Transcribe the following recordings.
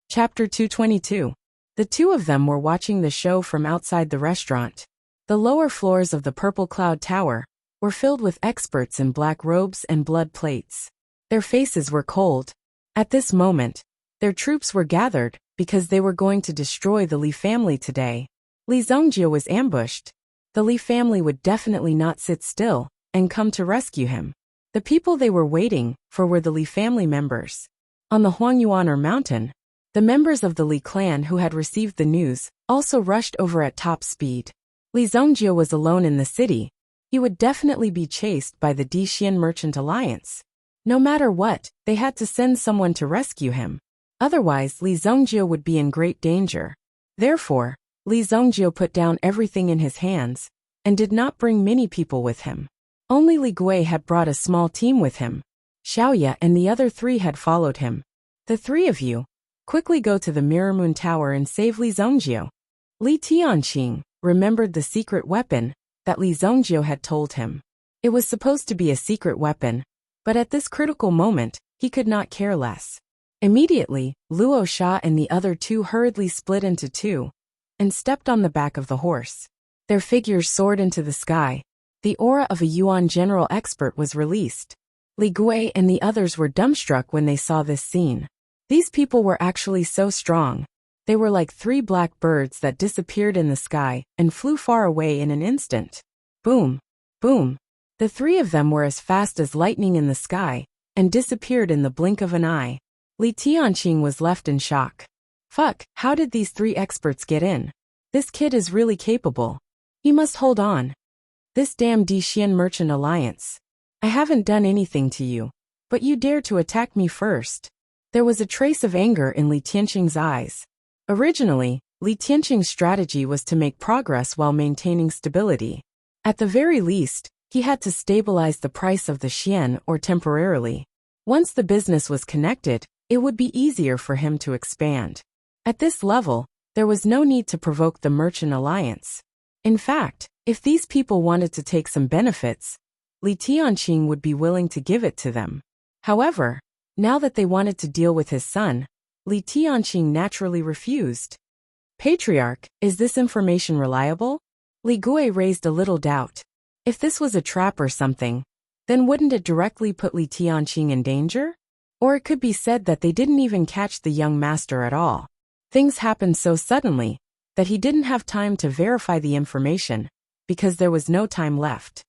Chapter 222. The two of them were watching the show from outside the restaurant. The lower floors of the Purple Cloud Tower were filled with experts in black robes and blood plates. Their faces were cold. At this moment, their troops were gathered because they were going to destroy the Li family today. Li Zongjie was ambushed. The Li family would definitely not sit still and come to rescue him. The people they were waiting for were the Li family members. On the Huangyuaner mountain, the members of the Li clan who had received the news also rushed over at top speed. Li Zongjie was alone in the city. He would definitely be chased by the Dixian Merchant Alliance. No matter what, they had to send someone to rescue him. Otherwise, Li Zongjie would be in great danger. Therefore, Li Zongjie put down everything in his hands and did not bring many people with him. Only Li Gui had brought a small team with him. Xiaoya and the other three had followed him. The three of you, quickly go to the Mirror Moon Tower and save Li Zongjie. Li Tianqing remembered the secret weapon that Li Zongjie had told him. It was supposed to be a secret weapon, but at this critical moment, he could not care less. Immediately, Luo Sha and the other two hurriedly split into two and stepped on the back of the horse. Their figures soared into the sky. The aura of a Yuan general expert was released. Li Gui and the others were dumbstruck when they saw this scene. These people were actually so strong. They were like three black birds that disappeared in the sky and flew far away in an instant. Boom! Boom! The three of them were as fast as lightning in the sky and disappeared in the blink of an eye. Li Tianqing was left in shock. Fuck, how did these three experts get in? This kid is really capable. He must hold on. This damn Dixian Merchant Alliance. I haven't done anything to you, but you dare to attack me first. There was a trace of anger in Li Tianqing's eyes. Originally, Li Tianqing's strategy was to make progress while maintaining stability. At the very least, he had to stabilize the price of the xian or temporarily. Once the business was connected, it would be easier for him to expand. At this level, there was no need to provoke the Merchant Alliance. In fact, if these people wanted to take some benefits, Li Tianqing would be willing to give it to them. However, now that they wanted to deal with his son, Li Tianqing naturally refused. Patriarch, is this information reliable? Li Gui raised a little doubt. If this was a trap or something, then wouldn't it directly put Li Tianqing in danger? Or it could be said that they didn't even catch the young master at all. Things happened so suddenly that he didn't have time to verify the information because there was no time left.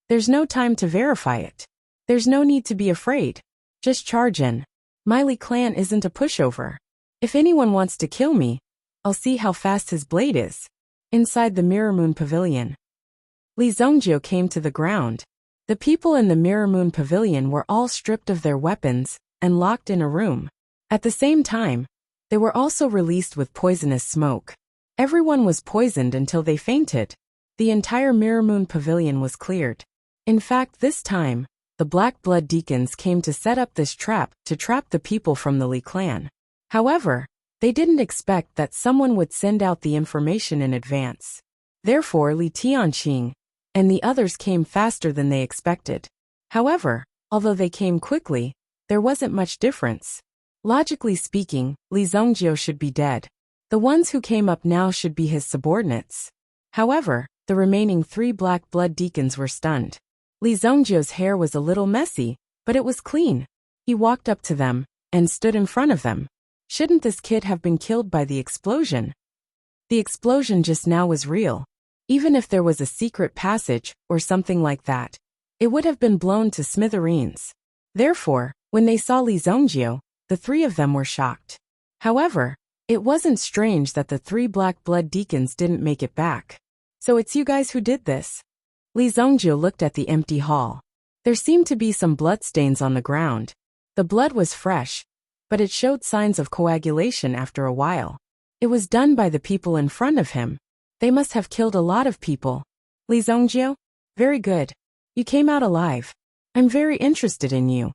There's no time to verify it. There's no need to be afraid. Just charge in. My Li clan isn't a pushover. If anyone wants to kill me, I'll see how fast his blade is. Inside the Mirror Moon Pavilion, Li Zongjie came to the ground. The people in the Mirror Moon Pavilion were all stripped of their weapons and locked in a room. At the same time, they were also released with poisonous smoke. Everyone was poisoned until they fainted. The entire Mirror Moon Pavilion was cleared. In fact, this time, the Black Blood Deacons came to set up this trap to trap the people from the Li clan. However, they didn't expect that someone would send out the information in advance. Therefore, Li Tianqing and the others came faster than they expected. However, although they came quickly, there wasn't much difference. Logically speaking, Li Zongjie should be dead. The ones who came up now should be his subordinates. However, the remaining three Black Blood Deacons were stunned. Li Zongjie's hair was a little messy, but it was clean. He walked up to them and stood in front of them. Shouldn't this kid have been killed by the explosion? The explosion just now was real. Even if there was a secret passage or something like that, it would have been blown to smithereens. Therefore, when they saw Li Zongjie, the three of them were shocked. However, it wasn't strange that the three Black Blood Deacons didn't make it back. So it's you guys who did this? Li Zongjie looked at the empty hall. There seemed to be some bloodstains on the ground. The blood was fresh, but it showed signs of coagulation after a while. It was done by the people in front of him. They must have killed a lot of people. Li Zongjie? Very good. You came out alive. I'm very interested in you.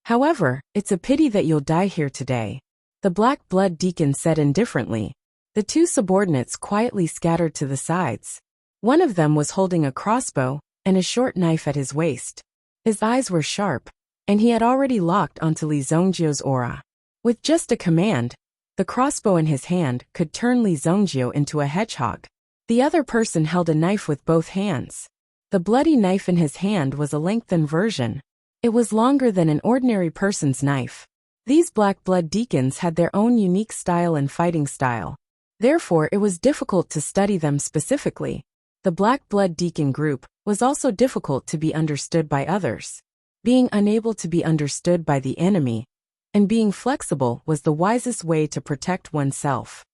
However, it's a pity that you'll die here today. The Black Blood Deacon said indifferently. The two subordinates quietly scattered to the sides. One of them was holding a crossbow and a short knife at his waist. His eyes were sharp, and he had already locked onto Li Zongjie's aura. With just a command, the crossbow in his hand could turn Li Zongjio into a hedgehog. The other person held a knife with both hands. The bloody knife in his hand was a lengthened version. It was longer than an ordinary person's knife. These Black Blood Deacons had their own unique style and fighting style. Therefore, it was difficult to study them specifically. The Black Blood Deacon group was also difficult to be understood by others. Being unable to be understood by the enemy and being flexible was the wisest way to protect oneself.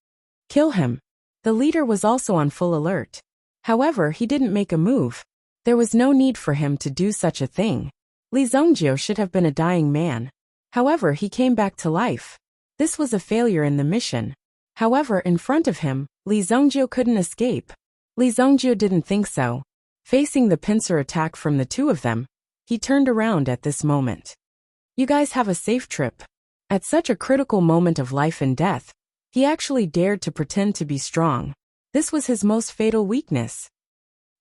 Kill him. The leader was also on full alert. However, he didn't make a move. There was no need for him to do such a thing. Li Zongjio should have been a dying man. However, he came back to life. This was a failure in the mission. However, in front of him, Li Zongjio couldn't escape. Li Zongjio didn't think so. Facing the pincer attack from the two of them, he turned around at this moment. You guys have a safe trip. At such a critical moment of life and death, he actually dared to pretend to be strong. This was his most fatal weakness.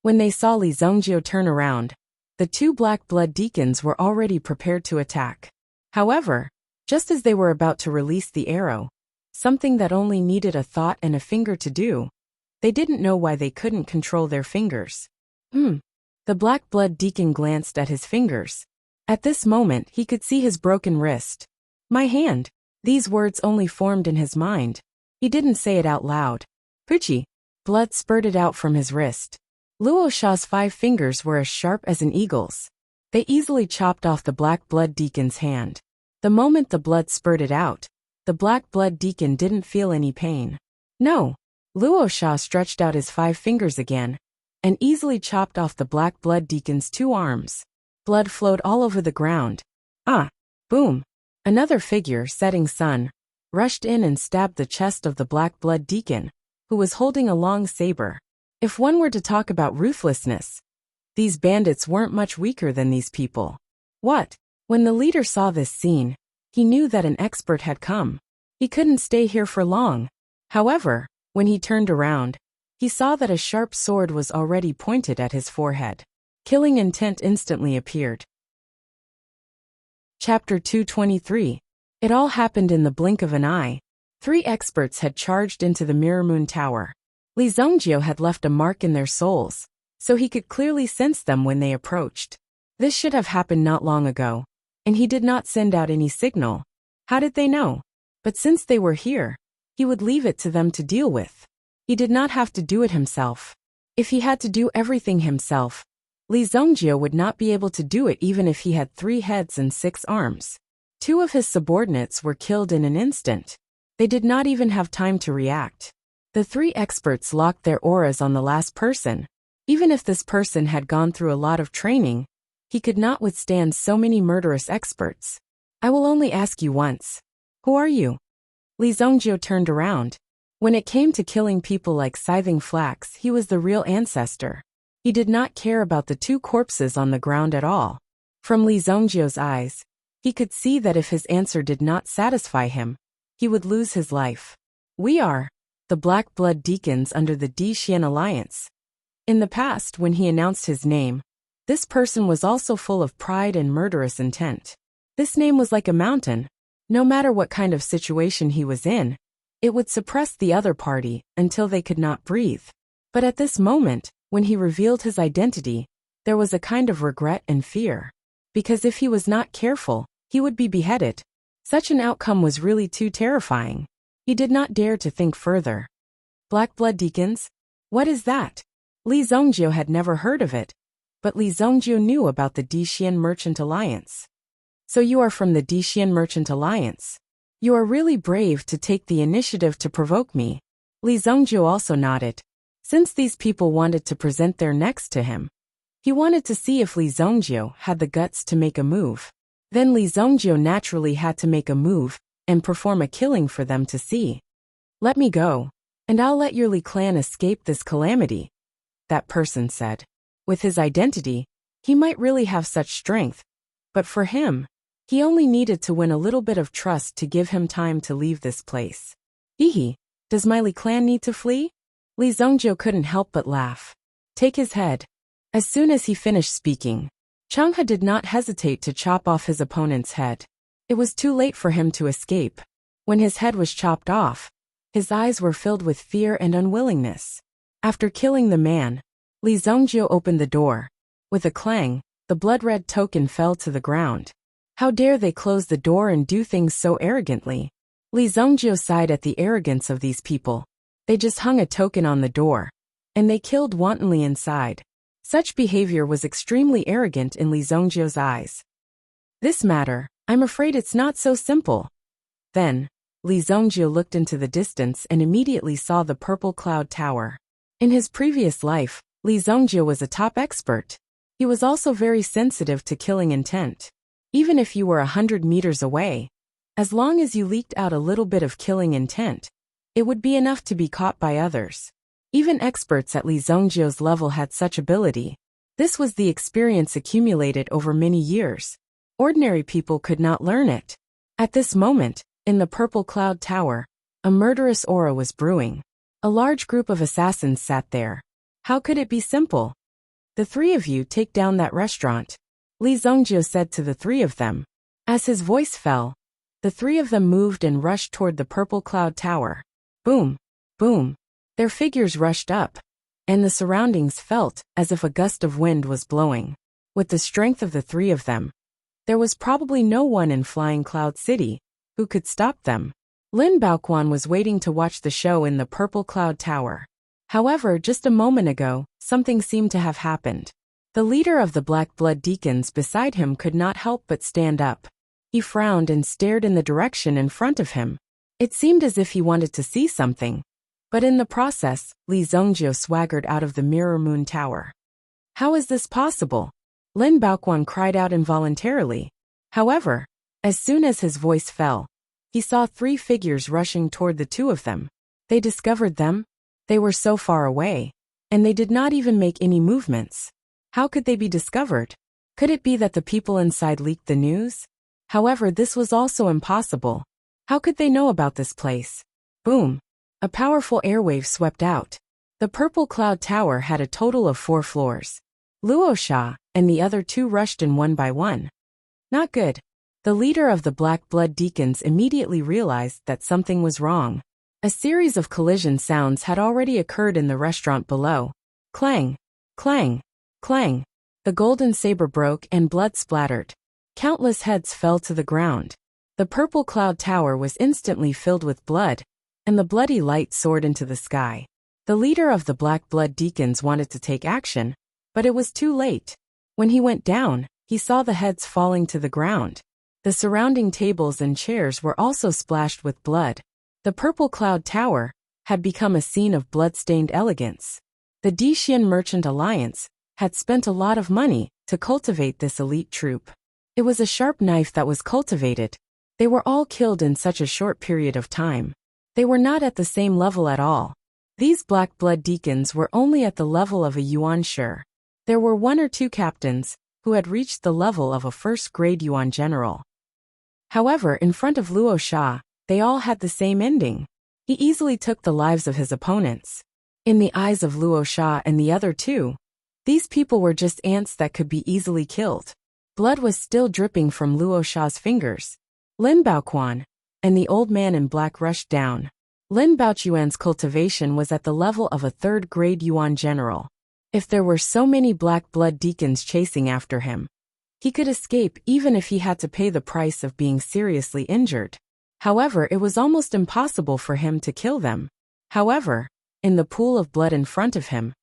When they saw Li Zongjio turn around, the two Black Blood Deacons were already prepared to attack. However, just as they were about to release the arrow, something that only needed a thought and a finger to do, they didn't know why they couldn't control their fingers. The Black Blood Deacon glanced at his fingers. At this moment, he could see his broken wrist. My hand. These words only formed in his mind. He didn't say it out loud. Puchi. Blood spurted out from his wrist. Luo Sha's 5 fingers were as sharp as an eagle's. They easily chopped off the Black Blood Deacon's hand. The moment the blood spurted out, the Black Blood Deacon didn't feel any pain. No. Luo Sha stretched out his 5 fingers again and easily chopped off the Black Blood Deacon's 2 arms. Blood flowed all over the ground. Boom. Another figure, setting sun, rushed in and stabbed the chest of the Black Blood Deacon, who was holding a long saber. If one were to talk about ruthlessness, these bandits weren't much weaker than these people. What? When the leader saw this scene, he knew that an expert had come. He couldn't stay here for long. However, when he turned around, he saw that a sharp sword was already pointed at his forehead. Killing intent instantly appeared. Chapter 223. It all happened in the blink of an eye. 3 experts had charged into the Mirror Moon Tower. Li Zongjio had left a mark in their souls, so he could clearly sense them when they approached. This should have happened not long ago, and he did not send out any signal. How did they know? But since they were here, he would leave it to them to deal with. He did not have to do it himself. If he had to do everything himself, Li Zongjio would not be able to do it even if he had 3 heads and 6 arms. 2 of his subordinates were killed in an instant. They did not even have time to react. The 3 experts locked their auras on the last person. Even if this person had gone through a lot of training, he could not withstand so many murderous experts. I will only ask you once. Who are you? Li Zongjio turned around. When it came to killing people like Scything Flax, he was the real ancestor. He did not care about the 2 corpses on the ground at all. From Li Zongjio's eyes, he could see that if his answer did not satisfy him, he would lose his life. We are the Black Blood Deacons under the Di Xian Alliance. In the past, when he announced his name, this person was also full of pride and murderous intent. This name was like a mountain. No matter what kind of situation he was in, it would suppress the other party until they could not breathe. But at this moment, when he revealed his identity, there was a kind of regret and fear. Because if he was not careful, he would be beheaded. Such an outcome was really too terrifying. He did not dare to think further. Black Blood Deacons? What is that? Li Zongjio had never heard of it, but Li Zongjio knew about the Di Xian Merchant Alliance. So you are from the Di Xian Merchant Alliance. You are really brave to take the initiative to provoke me. Li Zongjio also nodded. Since these people wanted to present their necks to him, he wanted to see if Li Zongjio had the guts to make a move. Then Li Zongjio naturally had to make a move and perform a killing for them to see. Let me go, and I'll let your Li clan escape this calamity, that person said. With his identity, he might really have such strength, but for him, he only needed to win a little bit of trust to give him time to leave this place. Hehe, does my Li clan need to flee? Li Zongjio couldn't help but laugh. Take his head. As soon as he finished speaking, Changhe did not hesitate to chop off his opponent's head. It was too late for him to escape. When his head was chopped off, his eyes were filled with fear and unwillingness. After killing the man, Li Zhongjie opened the door. With a clang, the blood-red token fell to the ground. How dare they close the door and do things so arrogantly? Li Zhongjie sighed at the arrogance of these people. They just hung a token on the door, and they killed wantonly inside. Such behavior was extremely arrogant in Li Zhongjie's eyes. This matter, I'm afraid it's not so simple. Then, Li Zhongjie looked into the distance and immediately saw the purple cloud tower. In his previous life, Li Zhongjie was a top expert. He was also very sensitive to killing intent. Even if you were 100 meters away, as long as you leaked out a little bit of killing intent, it would be enough to be caught by others. Even experts at Li Zhongjie's level had such ability. This was the experience accumulated over many years. Ordinary people could not learn it. At this moment, in the purple cloud tower, a murderous aura was brewing. A large group of assassins sat there. How could it be simple? The three of you take down that restaurant, Li Zhongjie said to the three of them. As his voice fell, the three of them moved and rushed toward the purple cloud tower. Boom! Boom! Their figures rushed up, and the surroundings felt as if a gust of wind was blowing. With the strength of the three of them, there was probably no one in Flying Cloud City who could stop them. Lin Baoquan was waiting to watch the show in the purple cloud tower. However, just a moment ago, something seemed to have happened. The leader of the Black Blood Deacons beside him could not help but stand up. He frowned and stared in the direction in front of him. It seemed as if he wanted to see something. But in the process, Li Zhongjie swaggered out of the Mirror Moon Tower. How is this possible? Lin Baoquan cried out involuntarily. However, as soon as his voice fell, he saw three figures rushing toward the two of them. They discovered them. They were so far away, and they did not even make any movements. How could they be discovered? Could it be that the people inside leaked the news? However, this was also impossible. How could they know about this place? Boom! A powerful airwave swept out. The purple cloud tower had a total of 4 floors. Luo and the other two rushed in one by one. Not good. The leader of the Black Blood Deacons immediately realized that something was wrong. A series of collision sounds had already occurred in the restaurant below. Clang! Clang! Clang! The golden saber broke and blood splattered. Countless heads fell to the ground. The purple cloud tower was instantly filled with blood, and the bloody light soared into the sky. The leader of the Black Blood Deacons wanted to take action, but it was too late. When he went down, he saw the heads falling to the ground. The surrounding tables and chairs were also splashed with blood. The purple cloud tower had become a scene of blood-stained elegance. The Dixian Merchant Alliance had spent a lot of money to cultivate this elite troop. It was a sharp knife that was cultivated. They were all killed in such a short period of time. They were not at the same level at all. These Black Blood Deacons were only at the level of a Yuan Shi. There were 1 or 2 captains who had reached the level of a first-grade Yuan general. However, in front of Luo Sha, they all had the same ending. He easily took the lives of his opponents. In the eyes of Luo Sha and the other two, these people were just ants that could be easily killed. Blood was still dripping from Luo Sha's fingers. Lin Baoquan and the old man in black rushed down. Lin Baoquan's cultivation was at the level of a 3rd-grade Yuan general. If there were so many Black Blood Deacons chasing after him, he could escape even if he had to pay the price of being seriously injured. However, it was almost impossible for him to kill them. However, in the pool of blood in front of him,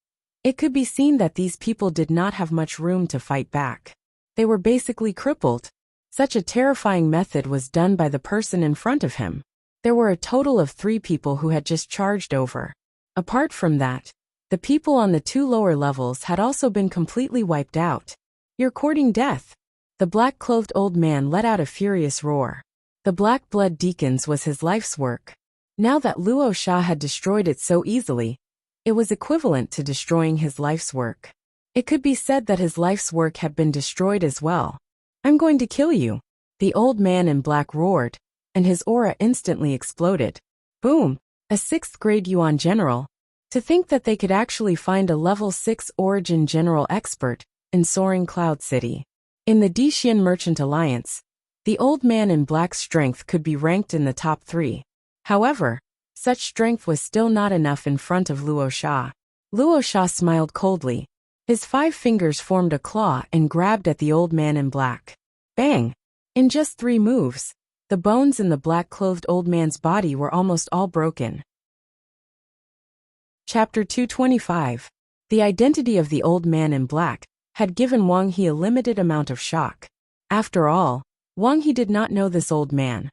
it could be seen that these people did not have much room to fight back. They were basically crippled. Such a terrifying method was done by the person in front of him. There were a total of 3 people who had just charged over. Apart from that, the people on the 2 lower levels had also been completely wiped out. You're courting death. The black-clothed old man let out a furious roar. The Black Blood Deacons was his life's work. Now that Luo Sha had destroyed it so easily, it was equivalent to destroying his life's work. It could be said that his life's work had been destroyed as well. I'm going to kill you. The old man in black roared, and his aura instantly exploded. Boom! A 6th-grade Yuan general. To think that they could actually find a level 6 origin general expert in Soaring Cloud City. In the Dixian Merchant Alliance, The old man in black's strength could be ranked in the top 3. However, such strength was still not enough in front of Luo Sha. Luo Sha smiled coldly. His 5 fingers formed a claw and grabbed at the old man in black. Bang! In just 3 moves, the bones in the black-clothed old man's body were almost all broken. Chapter 225. The identity of the old man in black had given Wang He a limited amount of shock. After all, Wang He did not know this old man,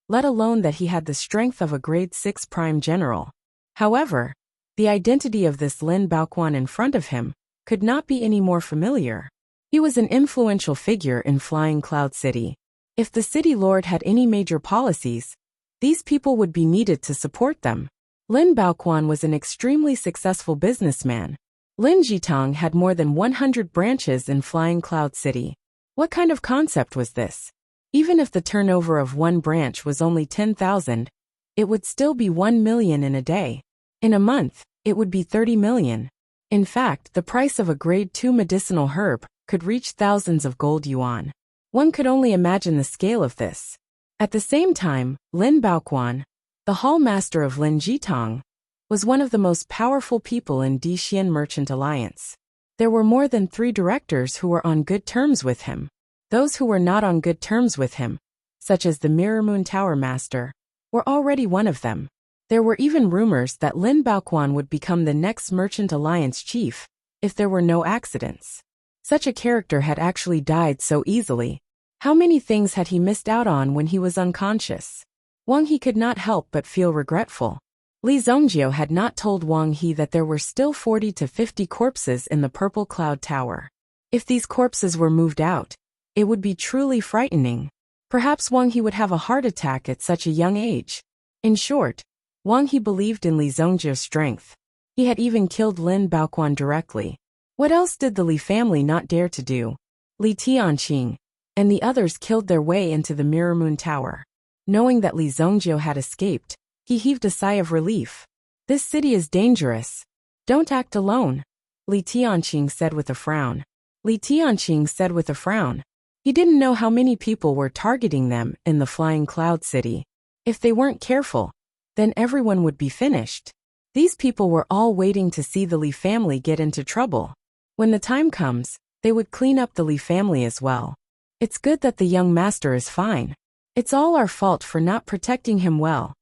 let alone that he had the strength of a grade 6 prime general. However, the identity of this Lin Baoquan in front of him could not be any more familiar. He was an influential figure in Flying Cloud City. If the city lord had any major policies, these people would be needed to support them. Lin Baoquan was an extremely successful businessman. Lin Jitang had more than 100 branches in Flying Cloud City. What kind of concept was this? Even if the turnover of one branch was only 10,000, it would still be 1 million in a day. In a month, it would be 30 million. In fact, the price of a grade 2 medicinal herb could reach thousands of gold yuan. One could only imagine the scale of this. At the same time, Lin Baoquan, the hall master of Lin Jitang, was one of the most powerful people in Dixian Merchant Alliance. There were more than 3 directors who were on good terms with him. Those who were not on good terms with him, such as the Mirror Moon Tower Master, were already one of them. There were even rumors that Lin Baoquan would become the next Merchant Alliance chief, if there were no accidents. Such a character had actually died so easily. How many things had he missed out on when he was unconscious? Wang He could not help but feel regretful. Li Zongjio had not told Wang He that there were still 40 to 50 corpses in the Purple Cloud Tower. If these corpses were moved out, it would be truly frightening. Perhaps Wang He would have a heart attack at such a young age. In short, Wang He believed in Li Zongjio's strength. He had even killed Lin Baoquan directly. What else did the Li family not dare to do? Li Tianqing and the others killed their way into the Mirror Moon Tower. Knowing that Li Zongjio had escaped, he heaved a sigh of relief. This city is dangerous. Don't act alone, Li Tianqing said with a frown. Li Tianqing said with a frown. He didn't know how many people were targeting them in the Flying Cloud City. If they weren't careful, then everyone would be finished. These people were all waiting to see the Li family get into trouble. When the time comes, they would clean up the Li family as well. It's good that the young master is fine. It's all our fault for not protecting him well,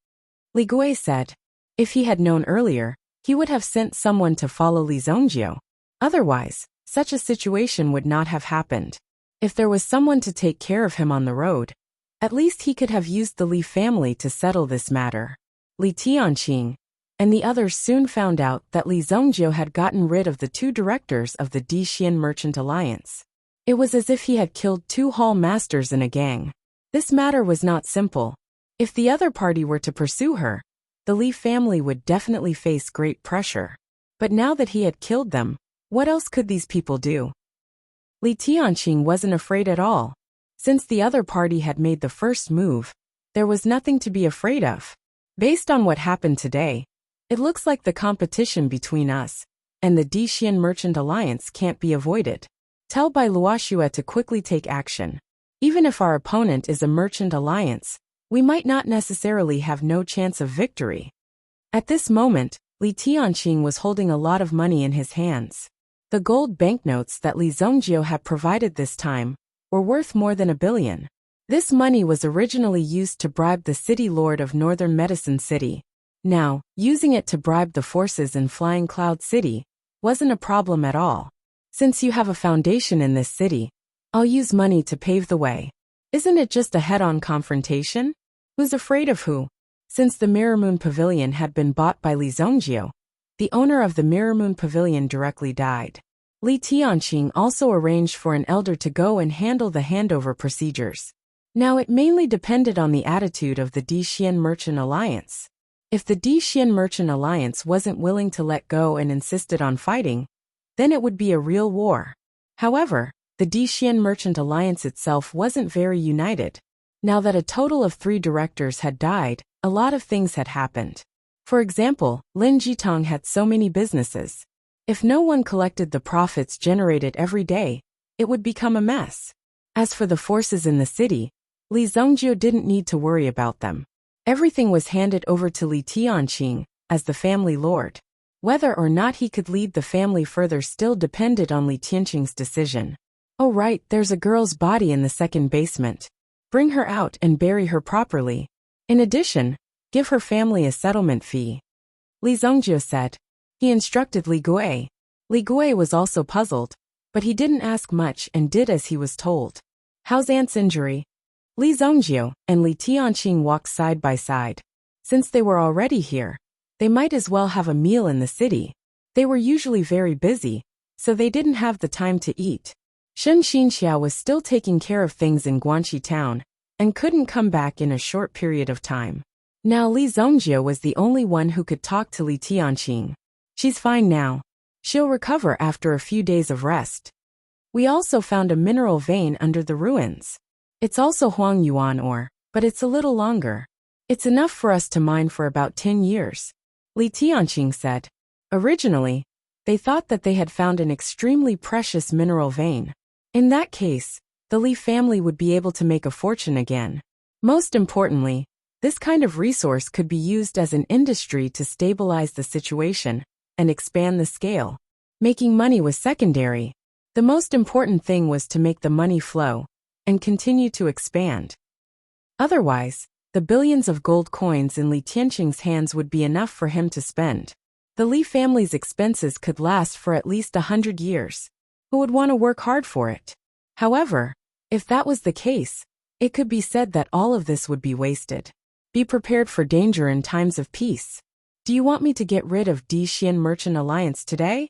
Li Gui said. If he had known earlier, he would have sent someone to follow Li Zongjio. Otherwise, such a situation would not have happened. If there was someone to take care of him on the road, at least he could have used the Li family to settle this matter. Li Tianqing and the others soon found out that Li Zongjio had gotten rid of the 2 directors of the Dixian Merchant Alliance. It was as if he had killed 2 hall masters in a gang. This matter was not simple. If the other party were to pursue her, the Li family would definitely face great pressure. But now that he had killed them, what else could these people do? Li Tianqing wasn't afraid at all. Since the other party had made the first move, there was nothing to be afraid of. Based on what happened today, it looks like the competition between us and the Dixian Merchant Alliance can't be avoided. Tell Bai Luoxue to quickly take action. Even if our opponent is a merchant alliance, we might not necessarily have no chance of victory. At this moment, Li Tianqing was holding a lot of money in his hands. The gold banknotes that Li Zongjio had provided this time were worth more than 1 billion. This money was originally used to bribe the city lord of Northern Medicine City. Now, using it to bribe the forces in Flying Cloud City wasn't a problem at all. Since you have a foundation in this city, I'll use money to pave the way. Isn't it just a head-on confrontation? Who's afraid of who? Since the Mirror Moon Pavilion had been bought by Li Zongjio, the owner of the Mirror Moon Pavilion directly died. Li Tianqing also arranged for an elder to go and handle the handover procedures. Now it mainly depended on the attitude of the Dixian Merchant Alliance. If the Dixian Merchant Alliance wasn't willing to let go and insisted on fighting, then it would be a real war. However, the Dixian Merchant Alliance itself wasn't very united. Now that a total of 3 directors had died, a lot of things had happened. For example, Lin Jitang had so many businesses. If no one collected the profits generated every day, it would become a mess. As for the forces in the city, Li Zongjio didn't need to worry about them. Everything was handed over to Li Tianqing as the family lord. Whether or not he could lead the family further still depended on Li Tianqing's decision. Oh right, there's a girl's body in the second basement. Bring her out and bury her properly. In addition, give her family a settlement fee. Li Zongjio said. He instructed Li Gui. Li Gui was also puzzled, but he didn't ask much and did as he was told. How's Aunt's injury? Li Zongjio and Li Tianqing walked side by side. Since they were already here, they might as well have a meal in the city. They were usually very busy, so they didn't have the time to eat. Shen Xinxia was still taking care of things in Guanxi town and couldn't come back in a short period of time. Now Li Zongjio was the only one who could talk to Li Tianqing. She's fine now. She'll recover after a few days of rest. We also found a mineral vein under the ruins. It's also Huang Yuan ore, but it's a little longer. It's enough for us to mine for about 10 years. Li Tianqing said. Originally, they thought that they had found an extremely precious mineral vein. In that case, the Li family would be able to make a fortune again. Most importantly, this kind of resource could be used as an industry to stabilize the situation and expand the scale. Making money was secondary. The most important thing was to make the money flow and continue to expand. Otherwise, the billions of gold coins in Li Tianqing's hands would be enough for him to spend. The Li family's expenses could last for at least 100 years. Who would want to work hard for it? However, if that was the case, it could be said that all of this would be wasted. Be prepared for danger in times of peace. Do you want me to get rid of Dixian Merchant Alliance today?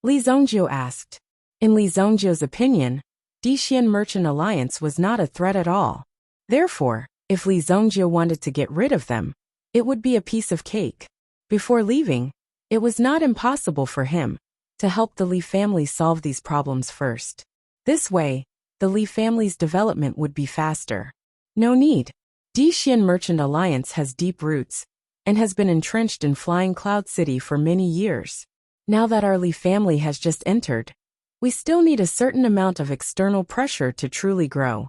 Li Zongjio asked. In Li Zongjio's opinion, Dixian Merchant Alliance was not a threat at all. Therefore, if Li Zongjio wanted to get rid of them, it would be a piece of cake. Before leaving, it was not impossible for him to help the Li family solve these problems first. This way, the Li family's development would be faster. No need. Dixian Merchant Alliance has deep roots and has been entrenched in Flying Cloud City for many years. Now that our Li family has just entered, we still need a certain amount of external pressure to truly grow.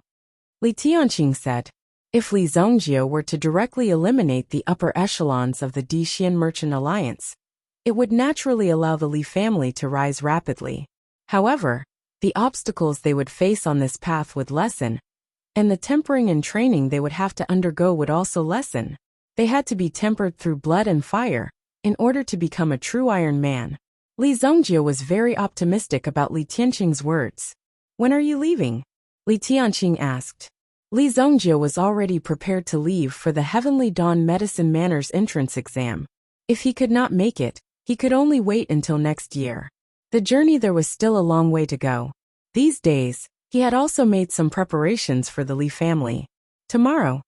Li Tianqing said. If Li Zongjio were to directly eliminate the upper echelons of the Dixian Merchant Alliance, it would naturally allow the Li family to rise rapidly. However, the obstacles they would face on this path would lessen, and the tempering and training they would have to undergo would also lessen. They had to be tempered through blood and fire in order to become a true Iron Man. Li Zongjio was very optimistic about Li Tianqing's words. When are you leaving? Li Tianqing asked. Li Zongjio was already prepared to leave for the Heavenly Dawn Medicine Manor's entrance exam. If he could not make it, he could only wait until next year. The journey there was still a long way to go. These days, he had also made some preparations for the Li family. Tomorrow.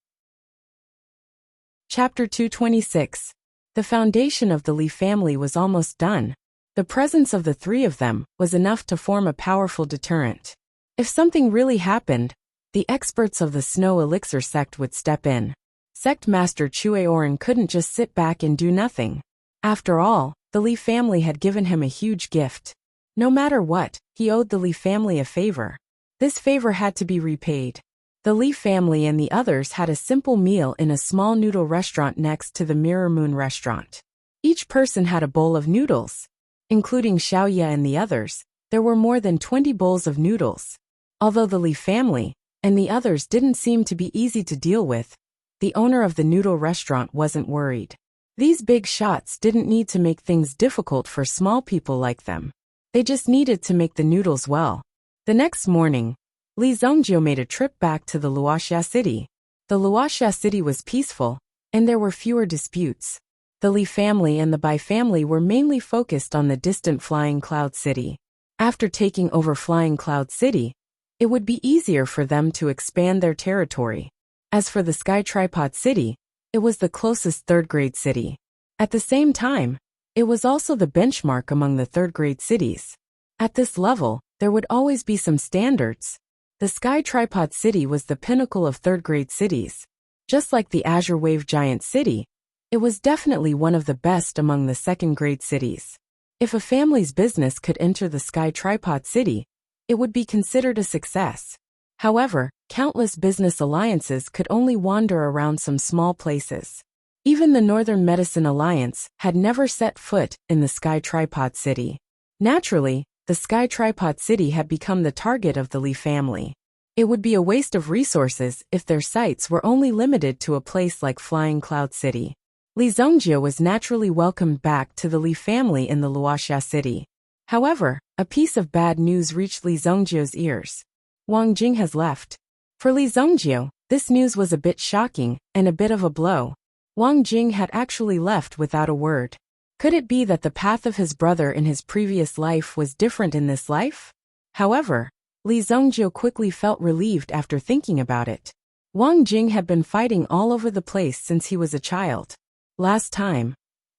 Chapter 226. The foundation of the Li family was almost done. The presence of the three of them was enough to form a powerful deterrent. If something really happened, the experts of the Snow Elixir sect would step in. Sect Master Chue Oren couldn't just sit back and do nothing. After all, the Li family had given him a huge gift. No matter what, he owed the Li family a favor. This favor had to be repaid. The Li family and the others had a simple meal in a small noodle restaurant next to the Mirror Moon restaurant. Each person had a bowl of noodles. Including Xiaoye and the others, there were more than 20 bowls of noodles. Although the Li family and the others didn't seem to be easy to deal with, the owner of the noodle restaurant wasn't worried. These big shots didn't need to make things difficult for small people like them. They just needed to make the noodles well. The next morning, Li Zongjio made a trip back to the Wuxia city. The Wuxia city was peaceful, and there were fewer disputes. The Li family and the Bai family were mainly focused on the distant Flying Cloud City. After taking over Flying Cloud City, it would be easier for them to expand their territory. As for the Sky Tripod City, it was the closest third-grade city. At the same time, it was also the benchmark among the third-grade cities. At this level, there would always be some standards. The Sky Tripod City was the pinnacle of third-grade cities. Just like the Azure Wave Giant City, it was definitely one of the best among the second-grade cities. If a family's business could enter the Sky Tripod City, it would be considered a success. However, countless business alliances could only wander around some small places. Even the Northern Medicine Alliance had never set foot in the Sky Tripod City. Naturally, the Sky Tripod City had become the target of the Li family. It would be a waste of resources if their sights were only limited to a place like Flying Cloud City. Li Zongjie was naturally welcomed back to the Li family in the Wuxia city. However, a piece of bad news reached Li Zongjie's ears. Wang Jing has left. For Li Zongjie, this news was a bit shocking and a bit of a blow. Wang Jing had actually left without a word. Could it be that the path of his brother in his previous life was different in this life? However, Li Zongjie quickly felt relieved after thinking about it. Wang Jing had been fighting all over the place since he was a child. Last time,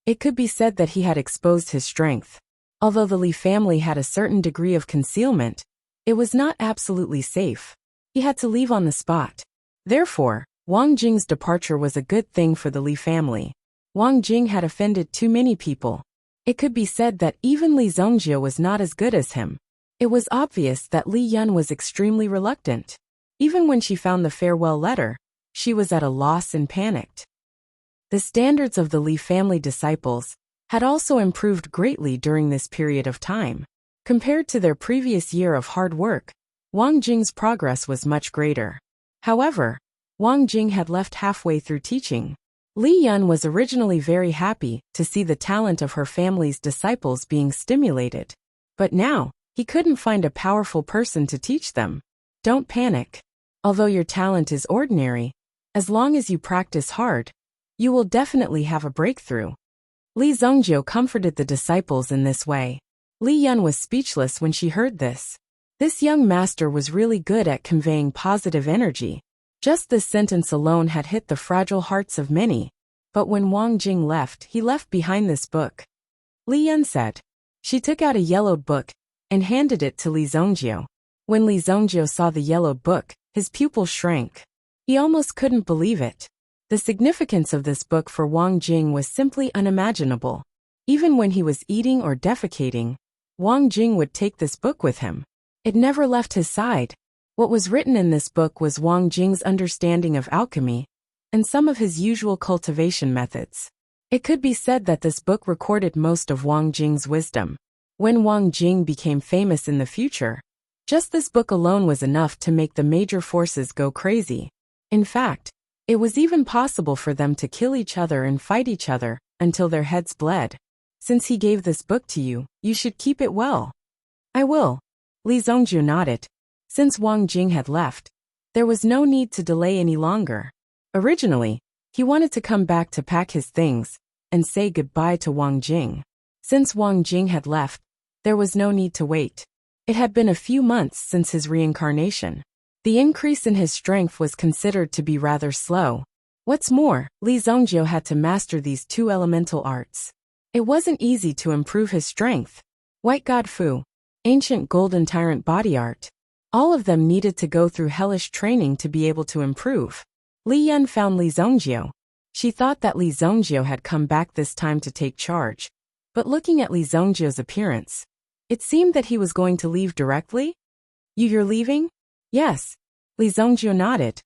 it could be said that he had exposed his strength. Although the Li family had a certain degree of concealment, it was not absolutely safe. He had to leave on the spot. Therefore, Wang Jing's departure was a good thing for the Li family. Wang Jing had offended too many people. It could be said that even Li Zongjie was not as good as him. It was obvious that Li Yun was extremely reluctant. Even when she found the farewell letter, she was at a loss and panicked. The standards of the Li family disciples had also improved greatly during this period of time. Compared to their previous year of hard work, Wang Jing's progress was much greater. However, Wang Jing had left halfway through teaching. Li Yun was originally very happy to see the talent of her family's disciples being stimulated. But now, he couldn't find a powerful person to teach them. Don't panic. Although your talent is ordinary, as long as you practice hard, you will definitely have a breakthrough. Li Zongjie comforted the disciples in this way. Li Yun was speechless when she heard this. This young master was really good at conveying positive energy. Just this sentence alone had hit the fragile hearts of many. But when Wang Jing left, he left behind this book. Li Yun said. She took out a yellowed book and handed it to Li Zongjie. When Li Zongjie saw the yellowed book, his pupil shrank. He almost couldn't believe it. The significance of this book for Wang Jing was simply unimaginable. Even when he was eating or defecating, Wang Jing would take this book with him. It never left his side. What was written in this book was Wang Jing's understanding of alchemy and some of his usual cultivation methods. It could be said that this book recorded most of Wang Jing's wisdom. When Wang Jing became famous in the future, just this book alone was enough to make the major forces go crazy. In fact, it was even possible for them to kill each other and fight each other until their heads bled. Since he gave this book to you, you should keep it well. I will. Li Zongjie nodded. Since Wang Jing had left, there was no need to delay any longer. Originally, he wanted to come back to pack his things and say goodbye to Wang Jing. Since Wang Jing had left, there was no need to wait. It had been a few months since his reincarnation. The increase in his strength was considered to be rather slow. What's more, Li Zongjie had to master these two elemental arts. It wasn't easy to improve his strength. White God Fu, ancient golden tyrant body art. All of them needed to go through hellish training to be able to improve. Li Yun found Li Zongjie. She thought that Li Zongjie had come back this time to take charge. But looking at Li Zongjie's appearance, it seemed that he was going to leave directly. You're leaving? Yes. Li Zongjie nodded.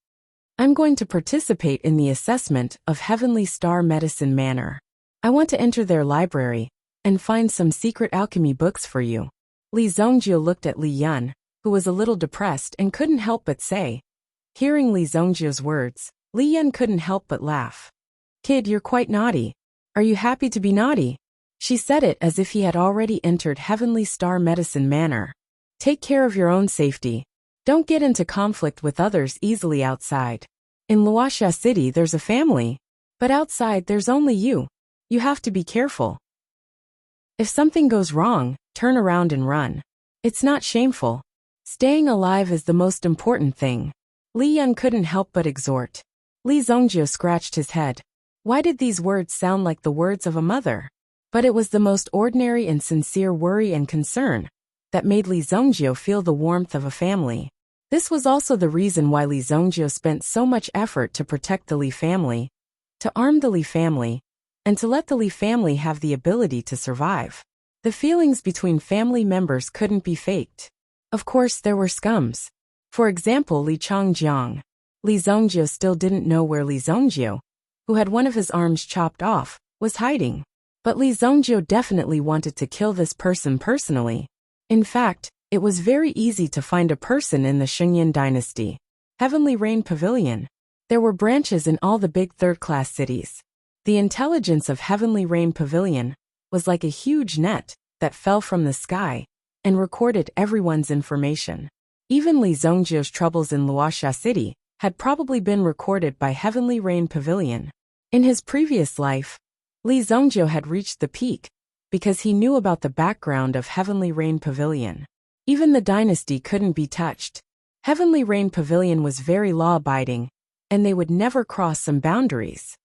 I'm going to participate in the assessment of Heavenly Star Medicine Manor. I want to enter their library and find some secret alchemy books for you. Li Zongjie looked at Li Yun, who was a little depressed and couldn't help but say. Hearing Li Zongjie's words, Li Yun couldn't help but laugh. Kid, you're quite naughty. Are you happy to be naughty? She said it as if he had already entered Heavenly Star Medicine Manor. Take care of your own safety. Don't get into conflict with others easily outside. In Wuxia City there's a family, but outside there's only you. You have to be careful. If something goes wrong, turn around and run. It's not shameful. Staying alive is the most important thing. Li Yun couldn't help but exhort. Li Zongjie scratched his head. Why did these words sound like the words of a mother? But it was the most ordinary and sincere worry and concern that made Li Zongjie feel the warmth of a family. This was also the reason why Li Zongjie spent so much effort to protect the Li family, to arm the Li family, and to let the Li family have the ability to survive. The feelings between family members couldn't be faked. Of course there were scums. For example, Li Changjiang. Li Zhongjiu still didn't know where Li Zhongjiu, who had one of his arms chopped off, was hiding. But Li Zhongjiu definitely wanted to kill this person personally. In fact, it was very easy to find a person in the Shengyan dynasty. Heavenly Rain Pavilion. There were branches in all the big third-class cities. The intelligence of Heavenly Rain Pavilion was like a huge net that fell from the sky and recorded everyone's information. Even Li Zhongjiu's troubles in Wuxia City had probably been recorded by Heavenly Rain Pavilion. In his previous life, Li Zhongjiu had reached the peak because he knew about the background of Heavenly Rain Pavilion. Even the dynasty couldn't be touched. Heavenly Rain Pavilion was very law-abiding, and they would never cross some boundaries.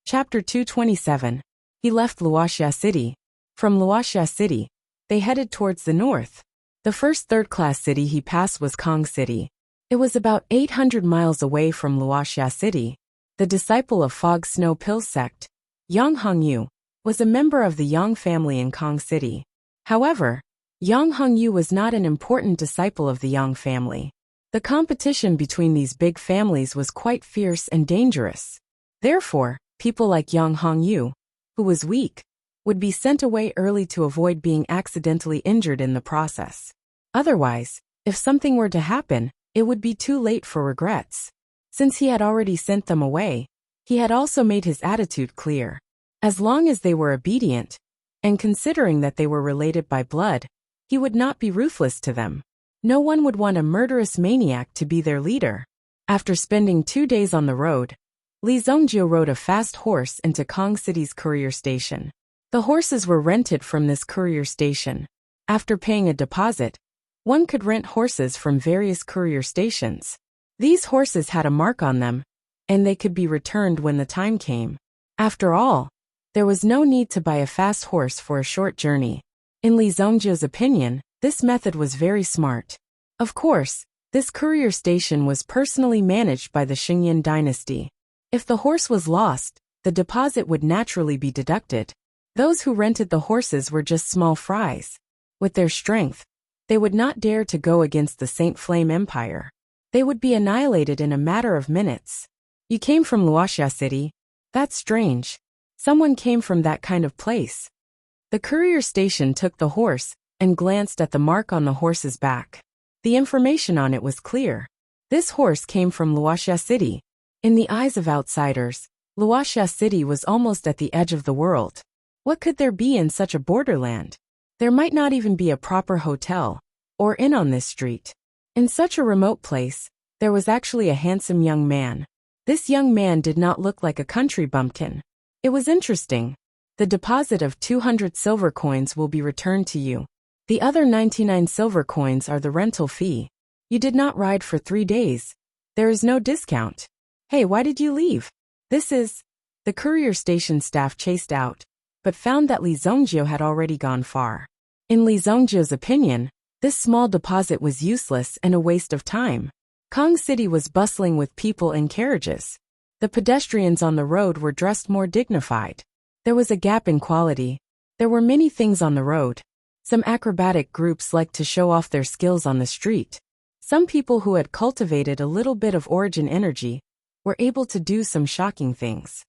Chapter 227. He left Wuxia City. From Wuxia City, they headed towards the north. The first third-class city he passed was Kong City. It was about 800 miles away from Wuxia City. The disciple of Fog Snow Pill sect, Yang Hongyu, was a member of the Yang family in Kong City. However, Yang Hongyu was not an important disciple of the Yang family. The competition between these big families was quite fierce and dangerous. Therefore, people like Yang Hongyu, who was weak, would be sent away early to avoid being accidentally injured in the process. Otherwise, if something were to happen, it would be too late for regrets. Since he had already sent them away, he had also made his attitude clear. As long as they were obedient, and considering that they were related by blood, he would not be ruthless to them. No one would want a murderous maniac to be their leader. After spending 2 days on the road, Li Zhongjiu rode a fast horse into Kong City's courier station. The horses were rented from this courier station. After paying a deposit, one could rent horses from various courier stations. These horses had a mark on them, and they could be returned when the time came. After all, there was no need to buy a fast horse for a short journey. In Li Zhongjiu's opinion, this method was very smart. Of course, this courier station was personally managed by the Shengyan dynasty. If the horse was lost, the deposit would naturally be deducted. Those who rented the horses were just small fries. With their strength, they would not dare to go against the Saint Flame Empire. They would be annihilated in a matter of minutes. You came from Wuxia City? That's strange. Someone came from that kind of place. The courier station took the horse and glanced at the mark on the horse's back. The information on it was clear. This horse came from Wuxia City. In the eyes of outsiders, Wuxia City was almost at the edge of the world. What could there be in such a borderland? There might not even be a proper hotel or inn on this street. In such a remote place, there was actually a handsome young man. This young man did not look like a country bumpkin. It was interesting. The deposit of 200 silver coins will be returned to you. The other 99 silver coins are the rental fee. You did not ride for 3 days. There is no discount. Hey, why did you leave? This is... The courier station staff chased out, but found that Li Zhongjiu had already gone far. In Li Zhongjiu's opinion, this small deposit was useless and a waste of time. Kong City was bustling with people and carriages. The pedestrians on the road were dressed more dignified. There was a gap in quality. There were many things on the road. Some acrobatic groups liked to show off their skills on the street. Some people who had cultivated a little bit of origin energy were able to do some shocking things.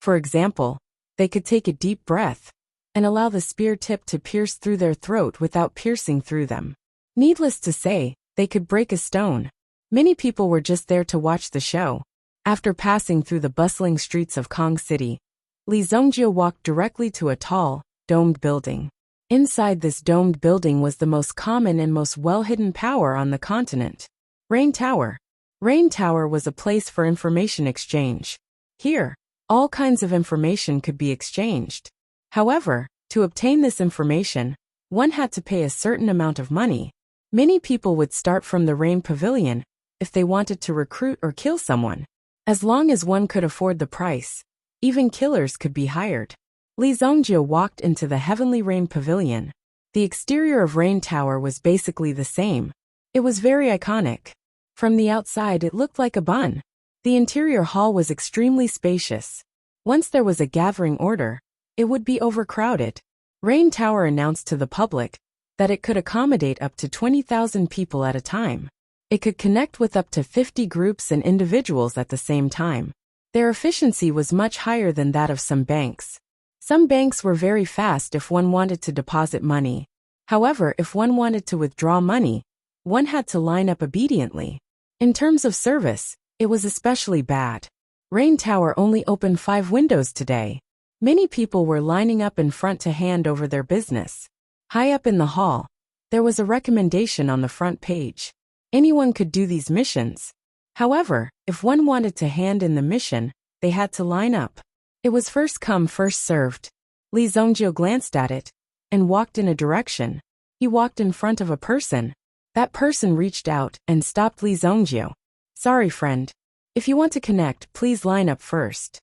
For example, they could take a deep breath and allow the spear tip to pierce through their throat without piercing through them. Needless to say, they could break a stone. Many people were just there to watch the show. After passing through the bustling streets of Kong City, Li Zhongjiu walked directly to a tall, domed building. Inside this domed building was the most common and most well-hidden power on the continent. Rain Tower. Rain Tower was a place for information exchange. Here, all kinds of information could be exchanged. However, to obtain this information, one had to pay a certain amount of money. Many people would start from the Rain Pavilion if they wanted to recruit or kill someone. As long as one could afford the price, even killers could be hired. Li Zhongjiu walked into the Heavenly Rain Pavilion. The exterior of Rain Tower was basically the same. It was very iconic. From the outside it looked like a bun. The interior hall was extremely spacious. Once there was a gathering order, it would be overcrowded. Rain Tower announced to the public that it could accommodate up to 20,000 people at a time. It could connect with up to 50 groups and individuals at the same time. Their efficiency was much higher than that of some banks. Some banks were very fast if one wanted to deposit money. However, if one wanted to withdraw money, one had to line up obediently. In terms of service, it was especially bad. Rain Tower only opened 5 windows today. Many people were lining up in front to hand over their business. High up in the hall, there was a recommendation on the front page. Anyone could do these missions. However, if one wanted to hand in the mission, they had to line up. It was first come, first served. Li Zhongjie glanced at it and walked in a direction. He walked in front of a person. That person reached out and stopped Li Zhongjie. Sorry, friend. If you want to connect, please line up first.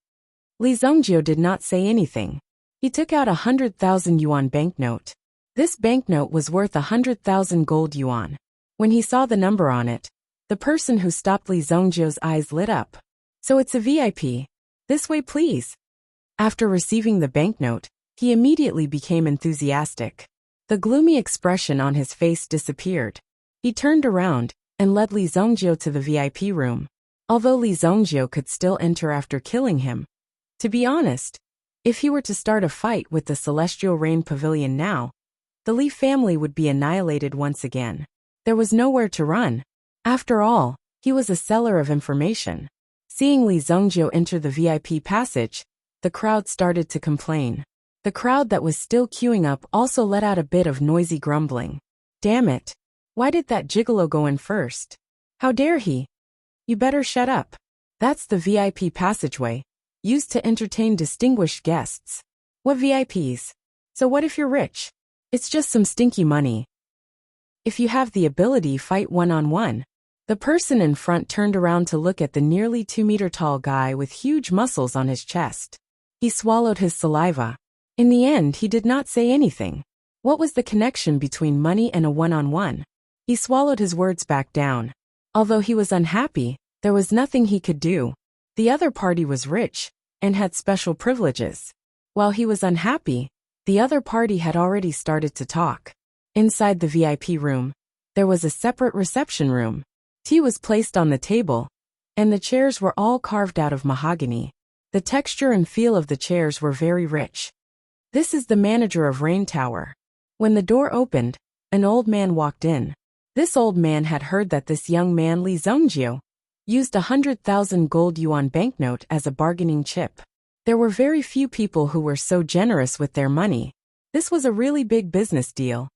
Li Zhongjie did not say anything. He took out 100,000 yuan banknote. This banknote was worth 100,000 gold yuan. When he saw the number on it, the person who stopped Li Zhongjie's eyes lit up. So it's a VIP. This way, please. After receiving the banknote, he immediately became enthusiastic. The gloomy expression on his face disappeared. He turned around and led Li Zhongjie to the VIP room. Although Li Zhongjie could still enter after killing him. To be honest, if he were to start a fight with the Celestial Rain Pavilion now, the Li family would be annihilated once again. There was nowhere to run. After all, he was a seller of information. Seeing Li Zhongjie enter the VIP passage, the crowd started to complain. The crowd that was still queuing up also let out a bit of noisy grumbling. Damn it. Why did that gigolo go in first? How dare he? You better shut up. That's the VIP passageway, used to entertain distinguished guests. What VIPs? So what if you're rich? It's just some stinky money. If you have the ability, fight one-on-one. The person in front turned around to look at the nearly 2-meter tall guy with huge muscles on his chest. He swallowed his saliva. In the end, he did not say anything. What was the connection between money and a one-on-one? He swallowed his words back down. Although he was unhappy, there was nothing he could do. The other party was rich and had special privileges. While he was unhappy, the other party had already started to talk. Inside the VIP room, there was a separate reception room. Tea was placed on the table, and the chairs were all carved out of mahogany. The texture and feel of the chairs were very rich. This is the manager of Rain Tower. When the door opened, an old man walked in. This old man had heard that this young man Li Zhongjie used 100,000 gold yuan banknote as a bargaining chip. There were very few people who were so generous with their money. This was a really big business deal.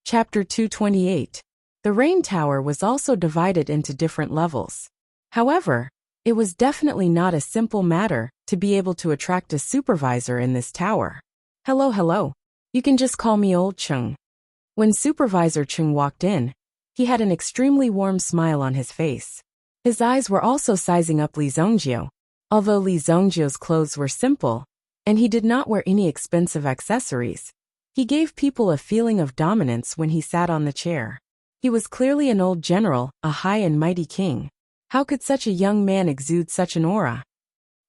Chapter 228. The Rain Tower was also divided into different levels. However, it was definitely not a simple matter to be able to attract a supervisor in this tower. Hello. You can just call me Old Chung. When Supervisor Chung walked in, he had an extremely warm smile on his face. His eyes were also sizing up Li Zhongjie. Although Li Zhongjie's clothes were simple, and he did not wear any expensive accessories, he gave people a feeling of dominance when he sat on the chair. He was clearly an old general, a high and mighty king. How could such a young man exude such an aura?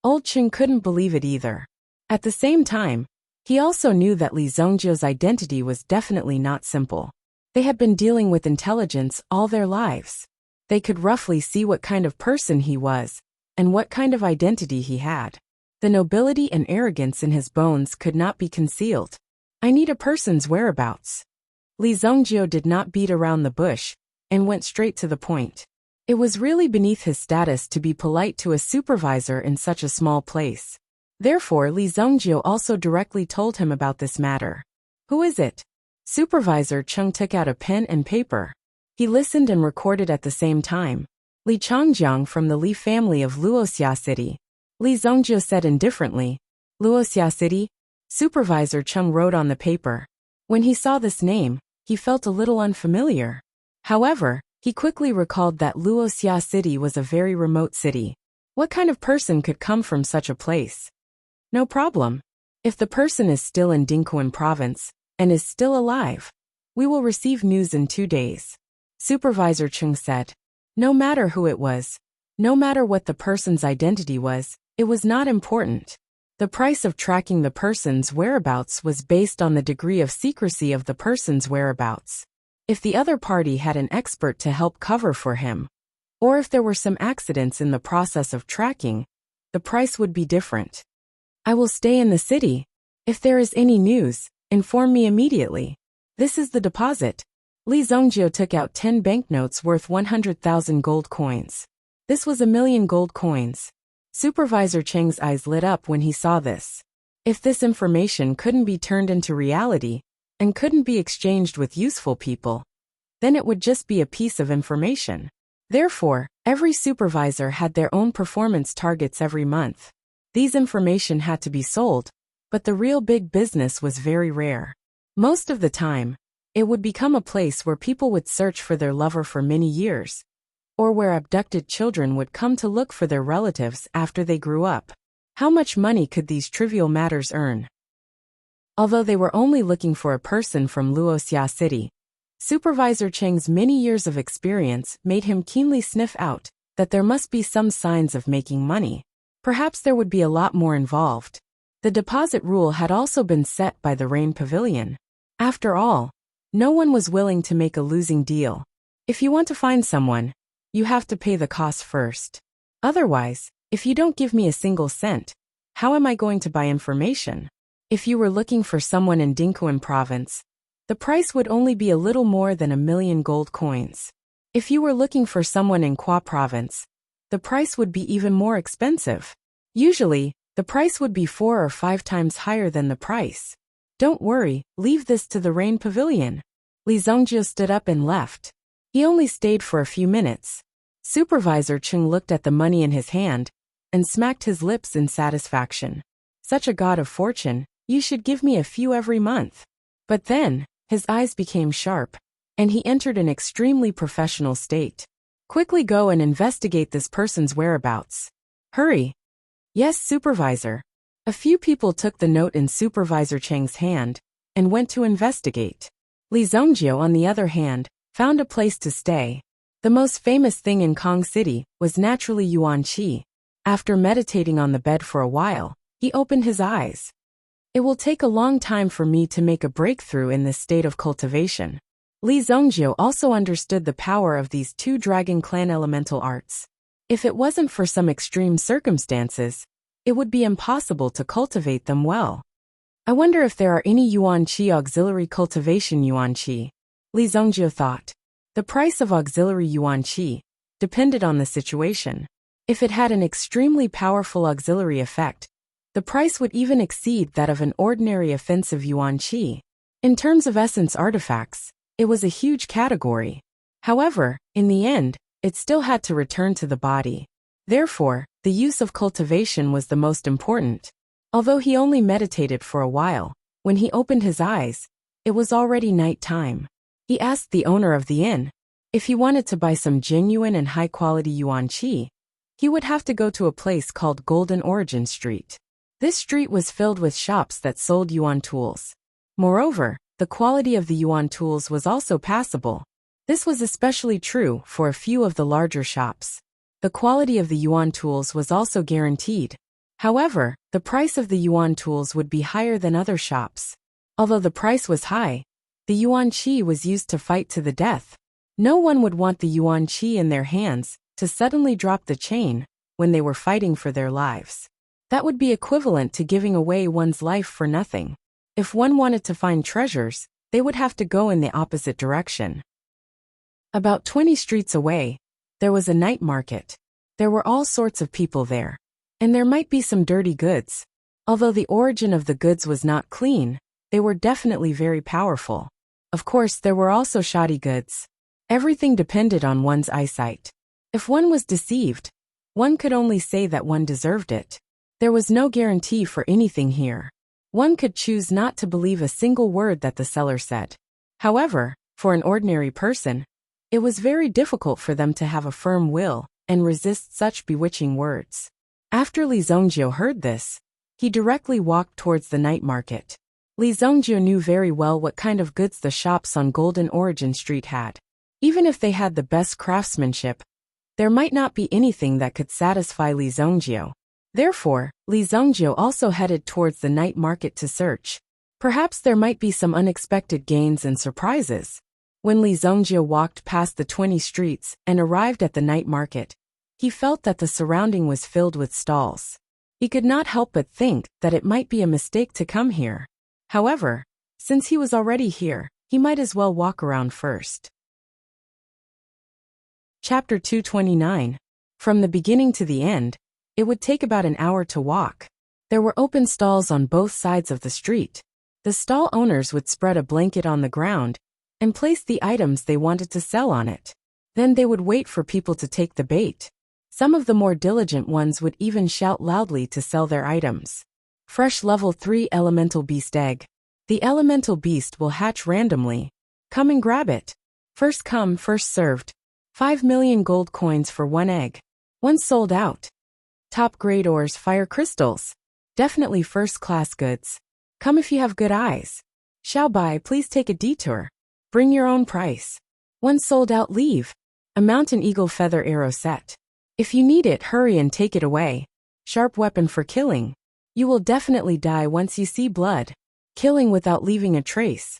Old Chung couldn't believe it either. At the same time, he also knew that Li Zhongjie's identity was definitely not simple. They had been dealing with intelligence all their lives. They could roughly see what kind of person he was, and what kind of identity he had. The nobility and arrogance in his bones could not be concealed. I need a person's whereabouts. Li Zhongjie did not beat around the bush, and went straight to the point. It was really beneath his status to be polite to a supervisor in such a small place. Therefore, Li Zhongjie also directly told him about this matter. Who is it? Supervisor Chung took out a pen and paper. He listened and recorded at the same time. Li Changjiang from the Li family of Wuxia City. Li Zhongjie said indifferently. Wuxia City? Supervisor Chung wrote on the paper. When he saw this name, he felt a little unfamiliar. However, he quickly recalled that Wuxia City was a very remote city. What kind of person could come from such a place? No problem. If the person is still in Dingquan province, and is still alive, we will receive news in 2 days. Supervisor Chung said. No matter who it was, no matter what the person's identity was, it was not important. The price of tracking the person's whereabouts was based on the degree of secrecy of the person's whereabouts. If the other party had an expert to help cover for him, or if there were some accidents in the process of tracking, the price would be different. I will stay in the city. If there is any news, inform me immediately. This is the deposit. Li Zongjio took out 10 banknotes worth 100,000 gold coins. This was 1,000,000 gold coins. Supervisor Cheng's eyes lit up when he saw this. If this information couldn't be turned into reality, and couldn't be exchanged with useful people, then it would just be a piece of information. Therefore, every supervisor had their own performance targets every month. These information had to be sold, but the real big business was very rare. Most of the time, it would become a place where people would search for their lover for many years, or where abducted children would come to look for their relatives after they grew up. How much money could these trivial matters earn? Although they were only looking for a person from Wuxia City, Supervisor Cheng's many years of experience made him keenly sniff out that there must be some signs of making money. Perhaps there would be a lot more involved. The deposit rule had also been set by the Rain Pavilion. After all, no one was willing to make a losing deal. If you want to find someone, you have to pay the cost first. Otherwise, if you don't give me a single cent, how am I going to buy information? If you were looking for someone in Dingquan province, the price would only be a little more than 1,000,000 gold coins. If you were looking for someone in Kwa province, the price would be even more expensive. Usually, the price would be 4 or 5 times higher than the price. Don't worry, leave this to the Rain Pavilion. Li Zongjio stood up and left. He only stayed for a few minutes. Supervisor Chung looked at the money in his hand and smacked his lips in satisfaction. Such a god of fortune, you should give me a few every month. But then, his eyes became sharp, and he entered an extremely professional state. Quickly go and investigate this person's whereabouts. Hurry. Yes, Supervisor. A few people took the note in Supervisor Cheng's hand and went to investigate. Li Zongjio, on the other hand, found a place to stay. The most famous thing in Kong City was naturally Yuan Qi. After meditating on the bed for a while, he opened his eyes. It will take a long time for me to make a breakthrough in this state of cultivation. Li Zongjio also understood the power of these 2 Dragon Clan elemental arts. If it wasn't for some extreme circumstances, it would be impossible to cultivate them well. I wonder if there are any Yuan Qi auxiliary cultivation Yuan Qi, Li Zongjio thought. The price of auxiliary Yuan Qi depended on the situation. If it had an extremely powerful auxiliary effect, the price would even exceed that of an ordinary offensive Yuan Qi. In terms of essence artifacts, it was a huge category. However, in the end, it still had to return to the body. Therefore, the use of cultivation was the most important. Although he only meditated for a while, when he opened his eyes, it was already night time. He asked the owner of the inn if he wanted to buy some genuine and high-quality Yuan Qi. He would have to go to a place called Golden Origin Street. This street was filled with shops that sold yuan tools. Moreover, the quality of the yuan tools was also passable. This was especially true for a few of the larger shops. The quality of the yuan tools was also guaranteed. However, the price of the yuan tools would be higher than other shops. Although the price was high, the yuan qi was used to fight to the death. No one would want the yuan qi in their hands to suddenly drop the chain when they were fighting for their lives. That would be equivalent to giving away one's life for nothing. If one wanted to find treasures, they would have to go in the opposite direction. About 20 streets away, there was a night market. There were all sorts of people there. And there might be some dirty goods. Although the origin of the goods was not clean, they were definitely very powerful. Of course, there were also shoddy goods. Everything depended on one's eyesight. If one was deceived, one could only say that one deserved it. There was no guarantee for anything here. One could choose not to believe a single word that the seller said. However, for an ordinary person, it was very difficult for them to have a firm will and resist such bewitching words. After Li Zongjio heard this, he directly walked towards the night market. Li Zongjio knew very well what kind of goods the shops on Golden Origin Street had. Even if they had the best craftsmanship, there might not be anything that could satisfy Li Zongjio. Therefore, Li Zhongjie also headed towards the night market to search. Perhaps there might be some unexpected gains and surprises. When Li Zhongjie walked past the 20 streets and arrived at the night market, he felt that the surrounding was filled with stalls. He could not help but think that it might be a mistake to come here. However, since he was already here, he might as well walk around first. Chapter 229. From the beginning to the end, it would take about an hour to walk. There were open stalls on both sides of the street. The stall owners would spread a blanket on the ground and place the items they wanted to sell on it. Then they would wait for people to take the bait. Some of the more diligent ones would even shout loudly to sell their items. Fresh level 3 elemental beast egg. The elemental beast will hatch randomly. Come and grab it. First come, first served. 5 million gold coins for one egg. Once sold out. Top grade ores, fire crystals. Definitely first class goods. Come if you have good eyes. Shall buy, please take a detour. Bring your own price. Once sold out, leave. A mountain eagle feather arrow set. If you need it, hurry and take it away. Sharp weapon for killing. You will definitely die once you see blood. Killing without leaving a trace.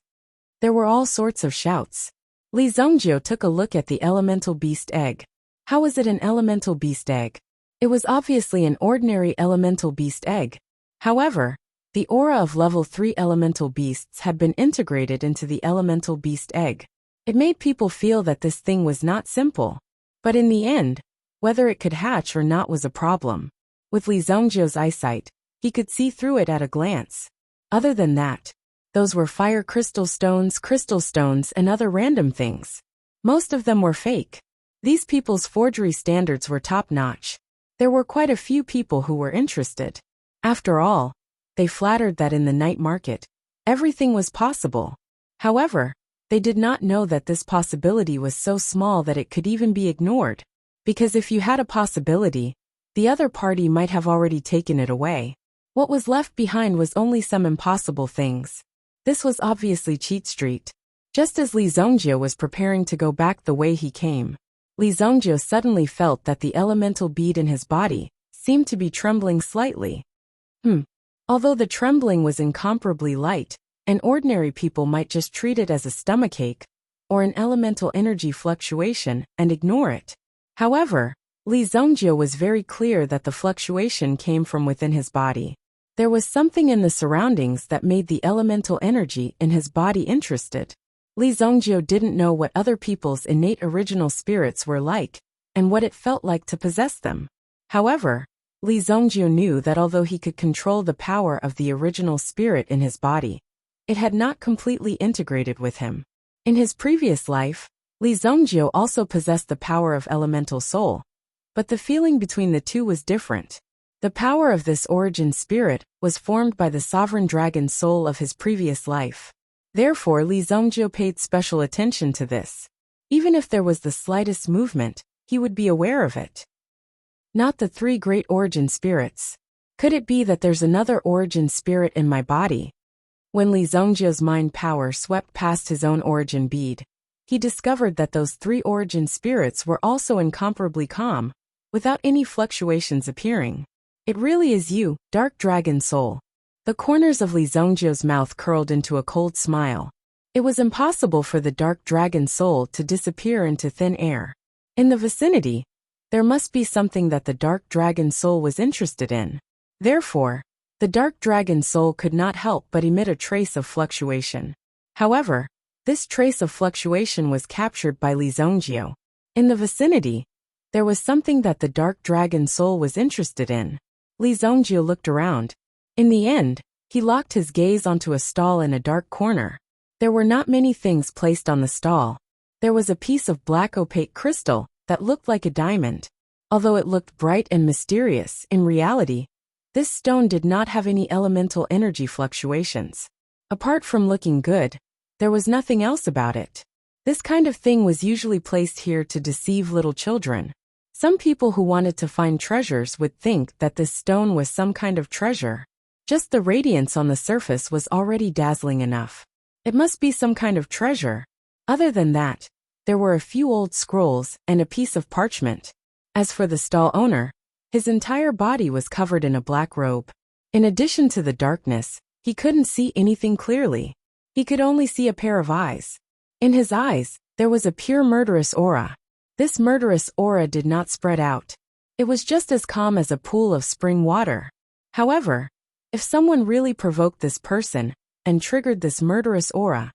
There were all sorts of shouts. Li Zhongjie took a look at the elemental beast egg. How was it an elemental beast egg? It was obviously an ordinary elemental beast egg. However, the aura of level 3 elemental beasts had been integrated into the elemental beast egg. It made people feel that this thing was not simple. But in the end, whether it could hatch or not was a problem. With Li Zhongjie's eyesight, he could see through it at a glance. Other than that, those were fire crystal stones, and other random things. Most of them were fake. These people's forgery standards were top-notch. There were quite a few people who were interested. After all, they flattered that in the night market, everything was possible. However, they did not know that this possibility was so small that it could even be ignored. Because if you had a possibility, the other party might have already taken it away. What was left behind was only some impossible things. This was obviously Cheat Street. Just as Li Zhongjie was preparing to go back the way he came, Li Zhongjie suddenly felt that the elemental bead in his body seemed to be trembling slightly. Although the trembling was incomparably light, and ordinary people might just treat it as a stomachache or an elemental energy fluctuation and ignore it. However, Li Zhongjie was very clear that the fluctuation came from within his body. There was something in the surroundings that made the elemental energy in his body interested. Li Zhongjie didn't know what other people's innate original spirits were like, and what it felt like to possess them. However, Li Zhongjie knew that although he could control the power of the original spirit in his body, it had not completely integrated with him. In his previous life, Li Zhongjie also possessed the power of elemental soul, but the feeling between the two was different. The power of this origin spirit was formed by the sovereign dragon soul of his previous life. Therefore, Li Zhongjie paid special attention to this. Even if there was the slightest movement, he would be aware of it. Not the 3 great origin spirits. Could it be that there's another origin spirit in my body? When Li Zhongjie's mind power swept past his own origin bead, he discovered that those 3 origin spirits were also incomparably calm, without any fluctuations appearing. It really is you, Dark Dragon Soul. The corners of Li Zhongjie's mouth curled into a cold smile. It was impossible for the Dark Dragon Soul to disappear into thin air. In the vicinity, there must be something that the Dark Dragon Soul was interested in. Therefore, the Dark Dragon Soul could not help but emit a trace of fluctuation. However, this trace of fluctuation was captured by Li Zhongjie. In the vicinity, there was something that the Dark Dragon Soul was interested in. Li Zhongjie looked around. In the end, he locked his gaze onto a stall in a dark corner. There were not many things placed on the stall. There was a piece of black opaque crystal that looked like a diamond. Although it looked bright and mysterious, in reality, this stone did not have any elemental energy fluctuations. Apart from looking good, there was nothing else about it. This kind of thing was usually placed here to deceive little children. Some people who wanted to find treasures would think that this stone was some kind of treasure. Just the radiance on the surface was already dazzling enough. It must be some kind of treasure. Other than that, there were a few old scrolls and a piece of parchment. As for the stall owner, His entire body was covered in a black robe. In addition to the darkness, he couldn't see anything clearly. He could only see a pair of eyes. In his eyes, there was a pure murderous aura. This murderous aura did not spread out. It was just as calm as a pool of spring water. However, if someone really provoked this person and triggered this murderous aura,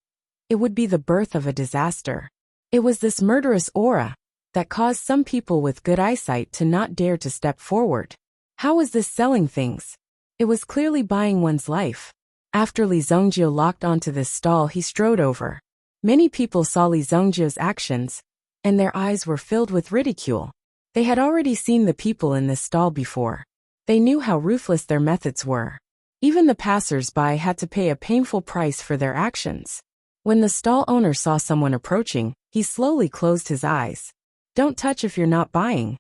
it would be the birth of a disaster. It was this murderous aura that caused some people with good eyesight to not dare to step forward. How was this selling things? It was clearly buying one's life. After Li Zongjio locked onto this stall, he strode over. Many people saw Li Zongjio's actions, and their eyes were filled with ridicule. They had already seen the people in this stall before. They knew how ruthless their methods were. Even the passers-by had to pay a painful price for their actions. When the stall owner saw someone approaching, he slowly closed his eyes. "Don't touch if you're not buying,"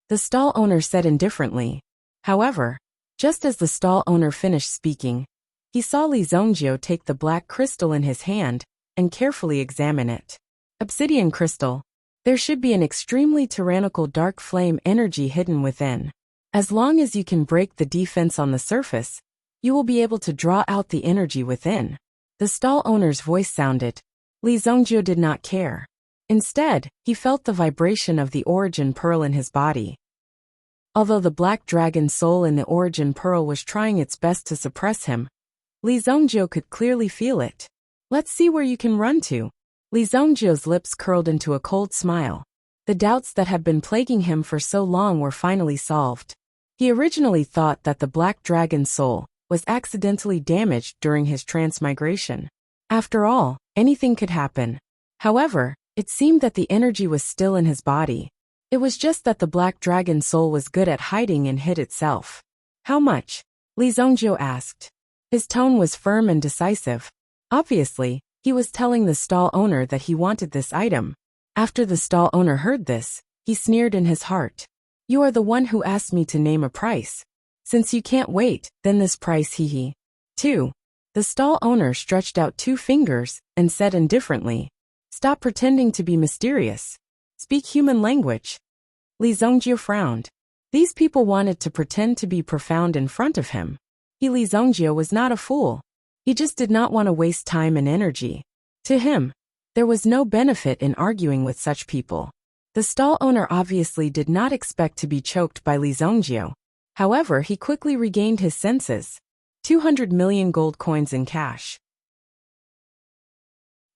the stall owner said indifferently. However, just as the stall owner finished speaking, he saw Li Zongjio take the black crystal in his hand and carefully examine it. Obsidian crystal. There should be an extremely tyrannical dark flame energy hidden within. As long as you can break the defense on the surface, you will be able to draw out the energy within. The stall owner's voice sounded. Li Zongjio did not care. Instead, he felt the vibration of the origin pearl in his body. Although the black dragon soul in the origin pearl was trying its best to suppress him, Li Zongjio could clearly feel it. "Let's see where you can run to." Li Zongjio's lips curled into a cold smile. The doubts that had been plaguing him for so long were finally solved. He originally thought that the black dragon soul was accidentally damaged during his transmigration. After all, anything could happen. However, it seemed that the energy was still in his body. It was just that the black dragon soul was good at hiding and hid itself. "How much?" Li Zongjio asked. His tone was firm and decisive. Obviously, he was telling the stall owner that he wanted this item. After the stall owner heard this, he sneered in his heart. "You are the one who asked me to name a price. Since you can't wait, then this price, hee. 2. The stall owner stretched out 2 fingers and said indifferently, "Stop pretending to be mysterious. Speak human language." Li Zongjio frowned. These people wanted to pretend to be profound in front of him. Li Zongjio was not a fool. He just did not want to waste time and energy. To him, there was no benefit in arguing with such people. The stall owner obviously did not expect to be choked by Li Zongjio. However, he quickly regained his senses. 200 million gold coins in cash.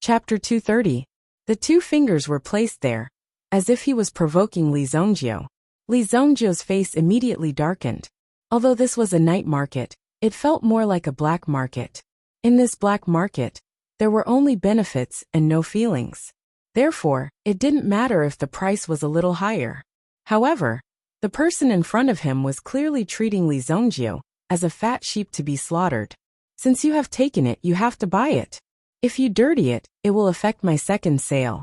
Chapter 230. The 2 fingers were placed there, as if he was provoking Li Zongjio. Li Zongjio's face immediately darkened. Although this was a night market, it felt more like a black market. In this black market, there were only benefits and no feelings. Therefore, it didn't matter if the price was a little higher. However, the person in front of him was clearly treating Li Zongjio as a fat sheep to be slaughtered. "Since you have taken it, you have to buy it. If you dirty it, it will affect my second sale,"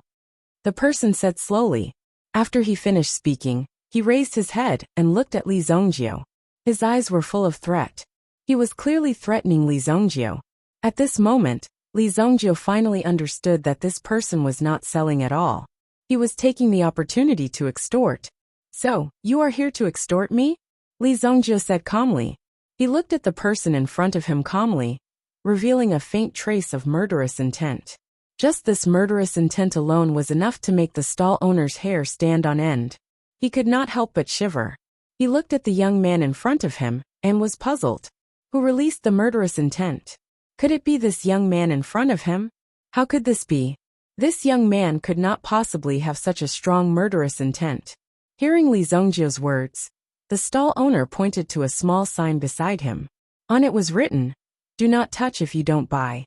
the person said slowly. After he finished speaking, he raised his head and looked at Li Zongjio. His eyes were full of threat. He was clearly threatening Li Zongjio. At this moment, Li Zongjio finally understood that this person was not selling at all. He was taking the opportunity to extort. "So, you are here to extort me?" Li Zongjio said calmly. He looked at the person in front of him calmly, revealing a faint trace of murderous intent. Just this murderous intent alone was enough to make the stall owner's hair stand on end. He could not help but shiver. He looked at the young man in front of him and was puzzled. Who released the murderous intent? Could it be this young man in front of him? How could this be? This young man could not possibly have such a strong murderous intent. Hearing Li Zongjio's words, the stall owner pointed to a small sign beside him. On it was written, "Do not touch if you don't buy."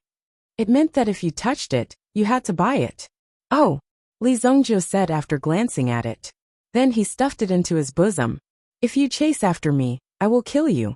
It meant that if you touched it, you had to buy it. "Oh," Li Zongjio said after glancing at it. Then he stuffed it into his bosom. "If you chase after me, I will kill you."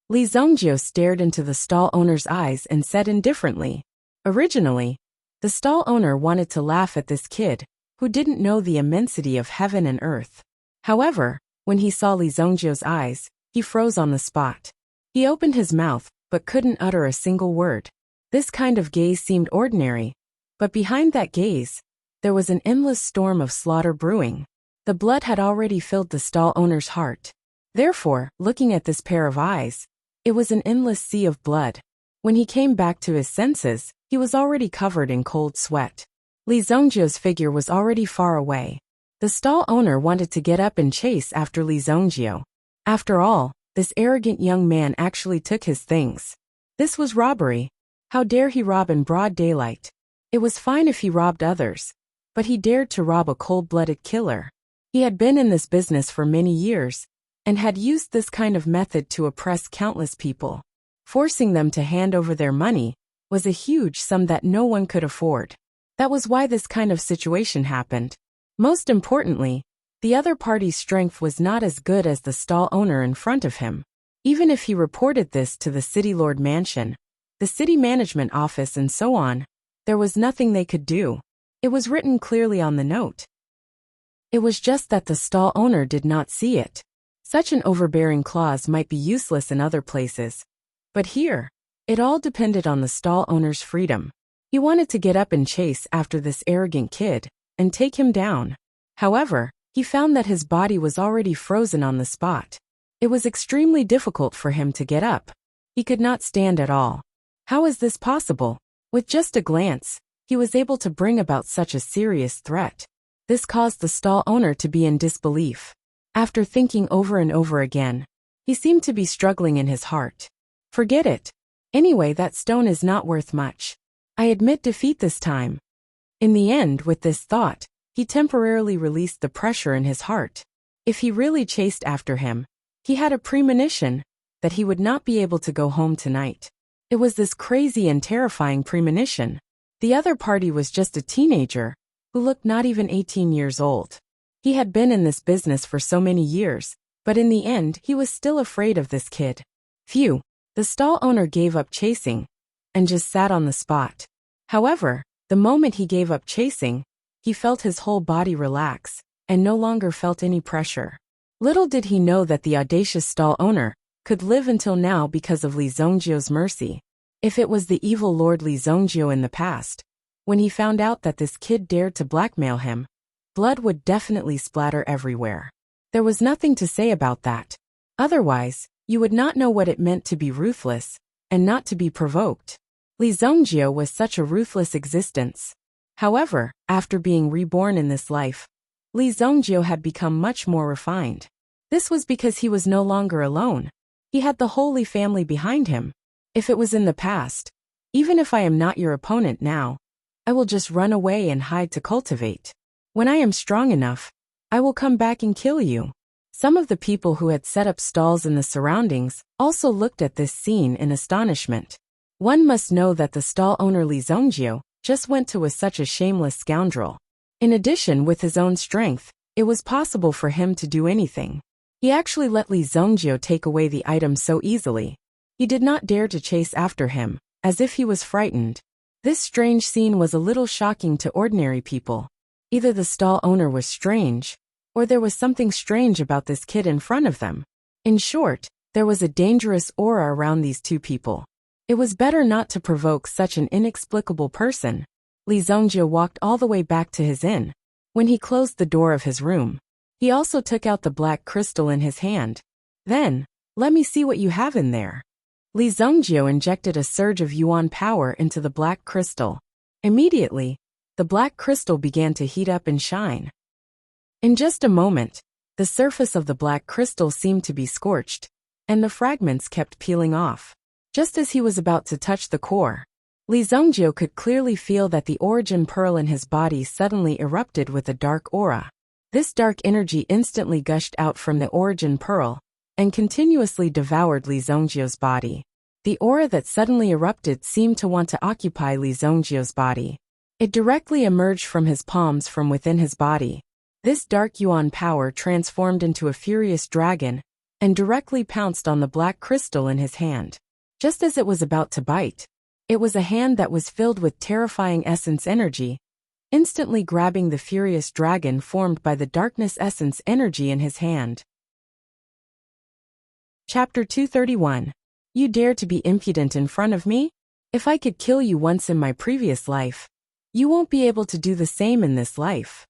Li Zongjio stared into the stall owner's eyes and said indifferently. Originally, the stall owner wanted to laugh at this kid, who didn't know the immensity of heaven and earth. However, when he saw Li Zongjio's eyes, he froze on the spot. He opened his mouth, but couldn't utter a single word. This kind of gaze seemed ordinary, but behind that gaze, there was an endless storm of slaughter brewing. The blood had already filled the stall owner's heart. Therefore, looking at this pair of eyes, it was an endless sea of blood. When he came back to his senses, he was already covered in cold sweat. Li Zongjio's figure was already far away. The stall owner wanted to get up and chase after Li Zongjio. After all, this arrogant young man actually took his things. This was robbery. How dare he rob in broad daylight? It was fine if he robbed others, but he dared to rob a cold-blooded killer. He had been in this business for many years, and had used this kind of method to oppress countless people. Forcing them to hand over their money was a huge sum that no one could afford. That was why this kind of situation happened. Most importantly, the other party's strength was not as good as the stall owner in front of him. Even if he reported this to the city lord mansion, the city management office and so on, there was nothing they could do. It was written clearly on the note. It was just that the stall owner did not see it. Such an overbearing clause might be useless in other places. But here, it all depended on the stall owner's freedom. He wanted to get up and chase after this arrogant kid, and take him down. However, he found that his body was already frozen on the spot. It was extremely difficult for him to get up. He could not stand at all. How is this possible? With just a glance, he was able to bring about such a serious threat. This caused the stall owner to be in disbelief. After thinking over and over again, he seemed to be struggling in his heart. Forget it. Anyway, that stone is not worth much. I admit defeat this time. In the end, with this thought, he temporarily released the pressure in his heart. If he really chased after him, he had a premonition that he would not be able to go home tonight. It was this crazy and terrifying premonition. The other party was just a teenager, who looked not even 18 years old. He had been in this business for so many years, but in the end he was still afraid of this kid. Phew, the stall owner gave up chasing, and just sat on the spot. However, the moment he gave up chasing, he felt his whole body relax, and no longer felt any pressure. Little did he know that the audacious stall owner could live until now because of Li Zongjio's mercy. If it was the evil Lord Li Zongjio in the past, when he found out that this kid dared to blackmail him, blood would definitely splatter everywhere. There was nothing to say about that. Otherwise, you would not know what it meant to be ruthless, and not to be provoked. Li Zongjio was such a ruthless existence. However, after being reborn in this life, Li Zongjio had become much more refined. This was because he was no longer alone. He had the whole Li family behind him. If it was in the past, even if I am not your opponent now, I will just run away and hide to cultivate. When I am strong enough, I will come back and kill you. Some of the people who had set up stalls in the surroundings also looked at this scene in astonishment. One must know that the stall owner Li Zongjio just went to with such a shameless scoundrel. In addition, with his own strength, it was possible for him to do anything. He actually let Li Zongjio take away the item so easily. He did not dare to chase after him, as if he was frightened. This strange scene was a little shocking to ordinary people. Either the stall owner was strange, or there was something strange about this kid in front of them. In short, there was a dangerous aura around these two people. It was better not to provoke such an inexplicable person. Li Zongjio walked all the way back to his inn. When he closed the door of his room, he also took out the black crystal in his hand. Then, let me see what you have in there. Li Zongjio injected a surge of yuan power into the black crystal. Immediately, the black crystal began to heat up and shine. In just a moment, the surface of the black crystal seemed to be scorched, and the fragments kept peeling off. Just as he was about to touch the core, Li Zongjio could clearly feel that the origin pearl in his body suddenly erupted with a dark aura. This dark energy instantly gushed out from the origin pearl, and continuously devoured Li Zongjio's body. The aura that suddenly erupted seemed to want to occupy Li Zongjio's body. It directly emerged from his palms from within his body. This dark yuan power transformed into a furious dragon, and directly pounced on the black crystal in his hand. Just as it was about to bite, it was a hand that was filled with terrifying essence energy, instantly grabbing the furious dragon formed by the darkness essence energy in his hand. Chapter 231. You dare to be impudent in front of me? If I could kill you once in my previous life, you won't be able to do the same in this life.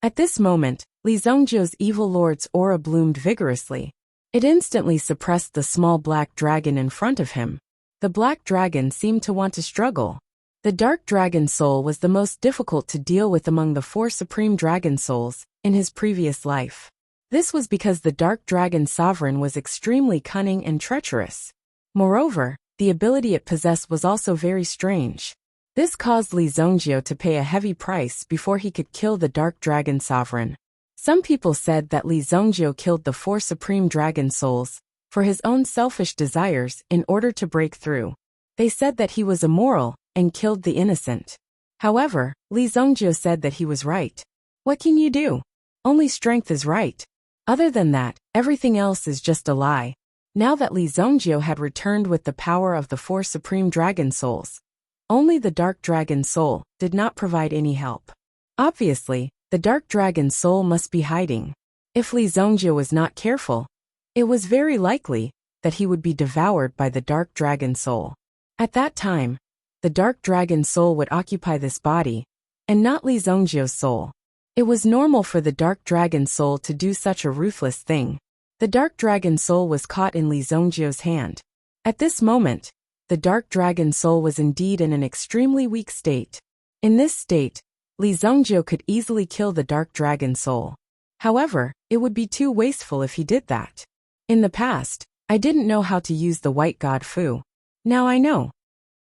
At this moment, Li Zongjio's evil lord's aura bloomed vigorously. It instantly suppressed the small black dragon in front of him. The black dragon seemed to want to struggle. The dark dragon soul was the most difficult to deal with among the 4 supreme dragon souls in his previous life. This was because the dark dragon sovereign was extremely cunning and treacherous. Moreover, the ability it possessed was also very strange. This caused Li Zhongjie to pay a heavy price before he could kill the dark dragon sovereign. Some people said that Li Zhongjie killed the 4 supreme dragon souls for his own selfish desires in order to break through. They said that he was immoral and killed the innocent. However, Li Zhongjie said that he was right. What can you do? Only strength is right. Other than that, everything else is just a lie. Now that Li Zhongjie had returned with the power of the 4 supreme dragon souls, only the dark dragon soul did not provide any help. Obviously, the dark dragon soul must be hiding. If Li Zhongjie was not careful, it was very likely that he would be devoured by the dark dragon soul. At that time, the dark dragon soul would occupy this body, and not Li Zhongjie's soul. It was normal for the dark dragon soul to do such a ruthless thing. The dark dragon soul was caught in Li Zhongjie's hand. At this moment, the dark dragon soul was indeed in an extremely weak state. In this state, Li Zhongjie could easily kill the dark dragon soul. However, it would be too wasteful if he did that. In the past, I didn't know how to use the white god Fu. Now I know.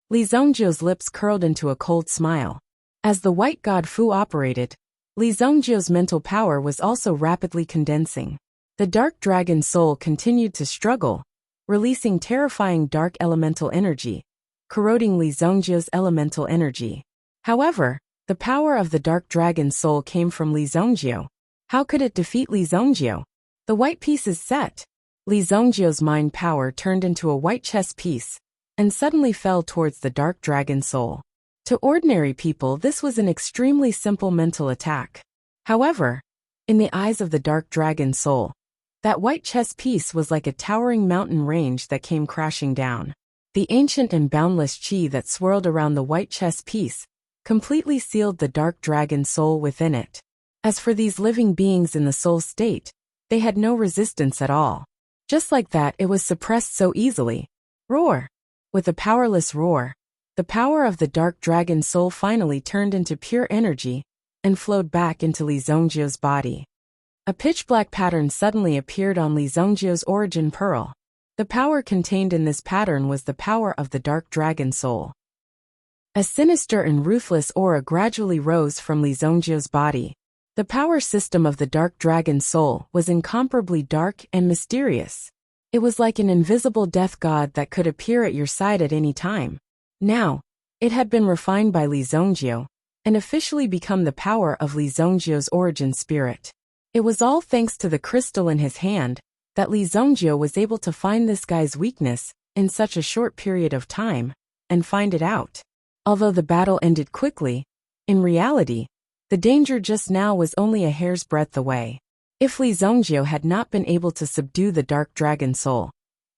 Li Zhongjie's lips curled into a cold smile. As the white god Fu operated, Li Zhongjie's mental power was also rapidly condensing. The dark dragon soul continued to struggle, releasing terrifying dark elemental energy, corroding Li Zhongjie's elemental energy. However, the power of the dark dragon soul came from Li Zhongjie. How could it defeat Li Zhongjie? The white piece is set. Li Zhongjie's mind power turned into a white chess piece, and suddenly fell towards the dark dragon soul. To ordinary people, this was an extremely simple mental attack. However, in the eyes of the dark dragon soul, that white chess piece was like a towering mountain range that came crashing down. The ancient and boundless chi that swirled around the white chess piece completely sealed the dark dragon soul within it. As for these living beings in the soul state, they had no resistance at all. Just like that, it was suppressed so easily. Roar! With a powerless roar, the power of the dark dragon soul finally turned into pure energy and flowed back into Li Zhongjie's body. A pitch-black pattern suddenly appeared on Li Zhongjie's origin pearl. The power contained in this pattern was the power of the dark dragon soul. A sinister and ruthless aura gradually rose from Li Zhongjie's body. The power system of the dark dragon soul was incomparably dark and mysterious. It was like an invisible death god that could appear at your side at any time. Now, it had been refined by Li Zhongjie and officially become the power of Li Zhongjie's origin spirit. It was all thanks to the crystal in his hand that Li Zhongjie was able to find this guy's weakness in such a short period of time and find it out. Although the battle ended quickly, in reality, the danger just now was only a hair's breadth away. If Li Zhongjie had not been able to subdue the dark dragon soul,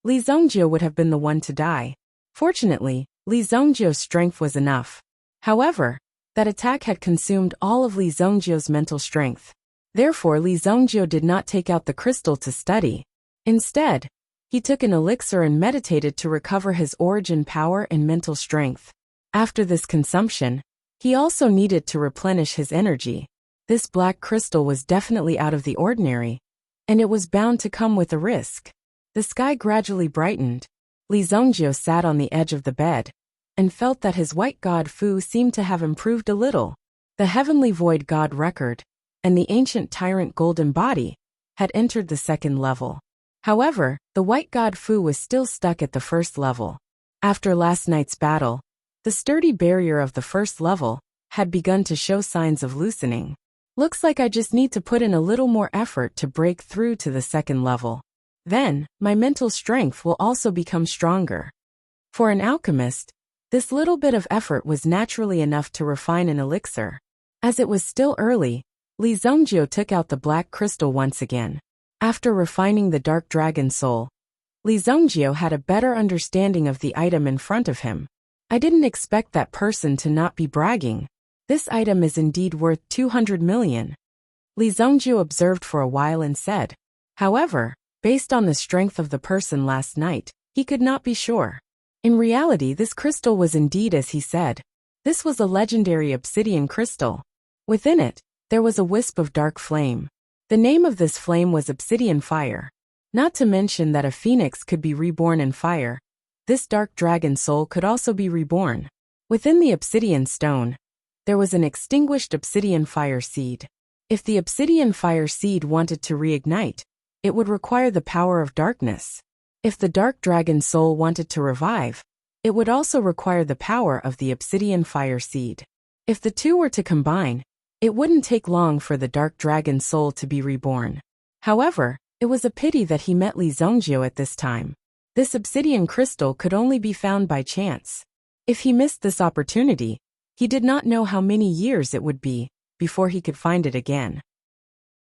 Li Zhongjie would have been the one to die. Fortunately, Li Zhongjie's strength was enough. However, that attack had consumed all of Li Zhongjie's mental strength. Therefore, Li Zhongjie did not take out the crystal to study. Instead, he took an elixir and meditated to recover his origin power and mental strength. After this consumption, he also needed to replenish his energy. This black crystal was definitely out of the ordinary, and it was bound to come with a risk. The sky gradually brightened. Li Zhongjie sat on the edge of the bed and felt that his white god Fu seemed to have improved a little. The heavenly void god record and the ancient tyrant golden body had entered the second level. However, the white god Fu was still stuck at the first level. After last night's battle, the sturdy barrier of the first level had begun to show signs of loosening. Looks like I just need to put in a little more effort to break through to the second level. Then, my mental strength will also become stronger. For an alchemist, this little bit of effort was naturally enough to refine an elixir. As it was still early, Li Zhongjie took out the black crystal once again. After refining the dark dragon soul, Li Zhongjie had a better understanding of the item in front of him. I didn't expect that person to not be bragging. This item is indeed worth 200 million. Li Zhongjie observed for a while and said. However, Based on the strength of the person last night, he could not be sure. In reality, this crystal was indeed as he said. This was a legendary obsidian crystal. Within it, there was a wisp of dark flame. The name of this flame was obsidian fire. Not to mention that a phoenix could be reborn in fire, this dark dragon soul could also be reborn. Within the obsidian stone, there was an extinguished obsidian fire seed. If the obsidian fire seed wanted to reignite, it would require the power of darkness. If the dark dragon soul wanted to revive, it would also require the power of the obsidian fire seed. If the two were to combine, it wouldn't take long for the dark dragon soul to be reborn. However, it was a pity that he met Li Zongjio at this time. This obsidian crystal could only be found by chance. If he missed this opportunity, he did not know how many years it would be before he could find it again.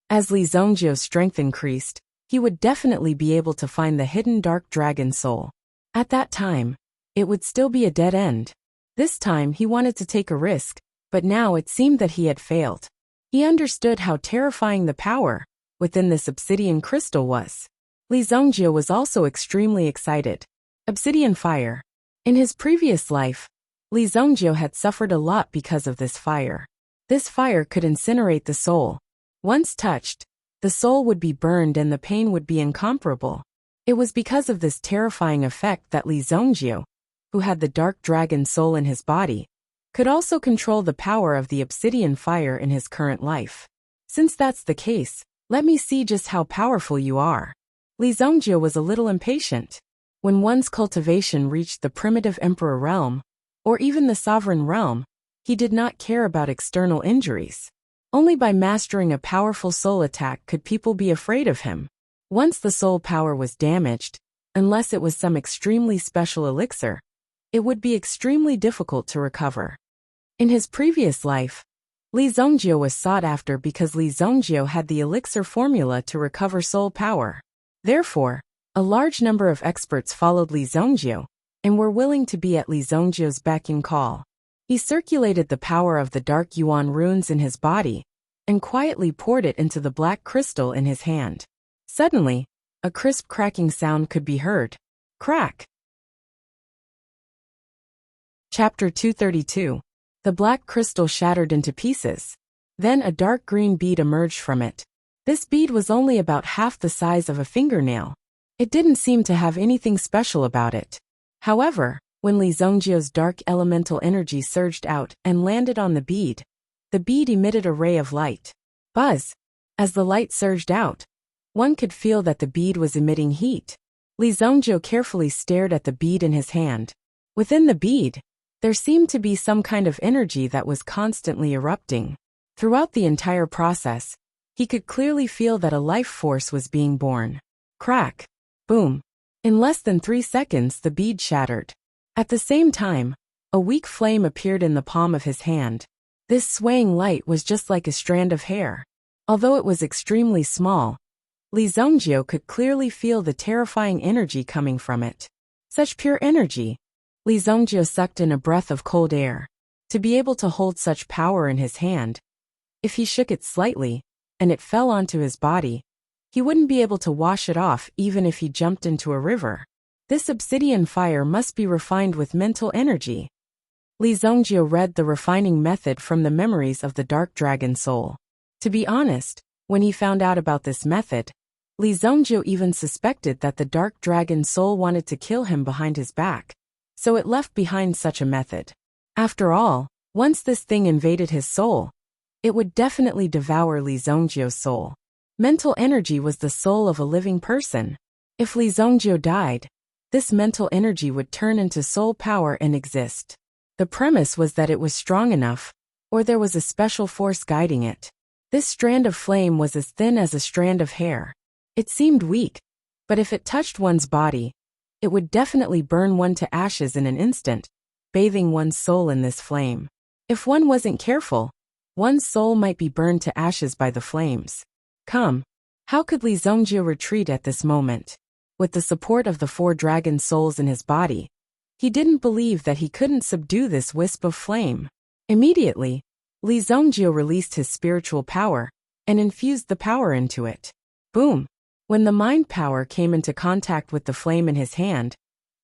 As Li Zongjio's strength increased, he would definitely be able to find the hidden dark dragon soul. At that time, it would still be a dead end. This time he wanted to take a risk, but now it seemed that he had failed. He understood how terrifying the power within this obsidian crystal was. Li Zongjio was also extremely excited. Obsidian fire. In his previous life, Li Zongjio had suffered a lot because of this fire. This fire could incinerate the soul. Once touched, the soul would be burned and the pain would be incomparable. It was because of this terrifying effect that Li Zongjio, who had the dark dragon soul in his body, could also control the power of the obsidian fire in his current life. Since that's the case, let me see just how powerful you are. Li Zongjio was a little impatient. When one's cultivation reached the primitive emperor realm, or even the sovereign realm, he did not care about external injuries. Only by mastering a powerful soul attack could people be afraid of him. Once the soul power was damaged, unless it was some extremely special elixir, it would be extremely difficult to recover. In his previous life, Li Zongjio was sought after because Li Zongjio had the elixir formula to recover soul power. Therefore, a large number of experts followed Li Zongjio and were willing to be at Li Zongjio's beck and call. He circulated the power of the dark yuan runes in his body and quietly poured it into the black crystal in his hand. Suddenly, a crisp cracking sound could be heard. Crack! Chapter 232. The black crystal shattered into pieces. Then a dark green bead emerged from it. This bead was only about half the size of a fingernail. It didn't seem to have anything special about it. However, when Li Zongjio's dark elemental energy surged out and landed on the bead emitted a ray of light. Buzz! As the light surged out, one could feel that the bead was emitting heat. Li Zongjio carefully stared at the bead in his hand. Within the bead, there seemed to be some kind of energy that was constantly erupting. Throughout the entire process, he could clearly feel that a life force was being born. Crack! Boom! In less than 3 seconds the bead shattered. At the same time, a weak flame appeared in the palm of his hand. This swaying light was just like a strand of hair. Although it was extremely small, Li Zongjio could clearly feel the terrifying energy coming from it. Such pure energy! Li Zongjio sucked in a breath of cold air. To be able to hold such power in his hand, if he shook it slightly, and it fell onto his body, he wouldn't be able to wash it off even if he jumped into a river. This obsidian fire must be refined with mental energy. Li Zongjio read the refining method from the memories of the dark dragon soul. To be honest, when he found out about this method, Li Zongjio even suspected that the dark dragon soul wanted to kill him behind his back. So it left behind such a method. After all, once this thing invaded his soul, it would definitely devour Li Zongjio's soul. Mental energy was the soul of a living person. If Li Zongjio died, this mental energy would turn into soul power and exist. The premise was that it was strong enough, or there was a special force guiding it. This strand of flame was as thin as a strand of hair. It seemed weak, but if it touched one's body, it would definitely burn one to ashes in an instant, bathing one's soul in this flame. If one wasn't careful, one's soul might be burned to ashes by the flames. Come, how could Li Zongjio retreat at this moment? With the support of the 4 dragon souls in his body, he didn't believe that he couldn't subdue this wisp of flame. Immediately, Li Zongjio released his spiritual power and infused the power into it. Boom! When the mind power came into contact with the flame in his hand,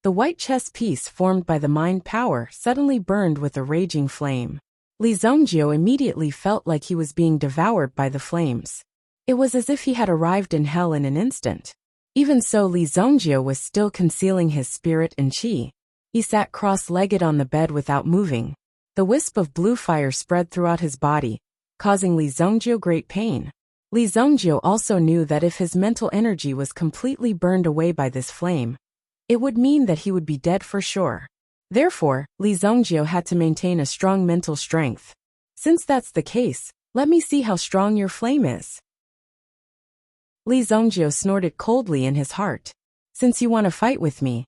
the white chess piece formed by the mind power suddenly burned with a raging flame. Li Zongjio immediately felt like he was being devoured by the flames. It was as if he had arrived in hell in an instant. Even so, Li Zongjio was still concealing his spirit and qi. He sat cross-legged on the bed without moving. The wisp of blue fire spread throughout his body, causing Li Zongjio great pain. Li Zongjio also knew that if his mental energy was completely burned away by this flame, it would mean that he would be dead for sure. Therefore, Li Zongjio had to maintain a strong mental strength. Since that's the case, let me see how strong your flame is. Li Zongjio snorted coldly in his heart. Since you want to fight with me,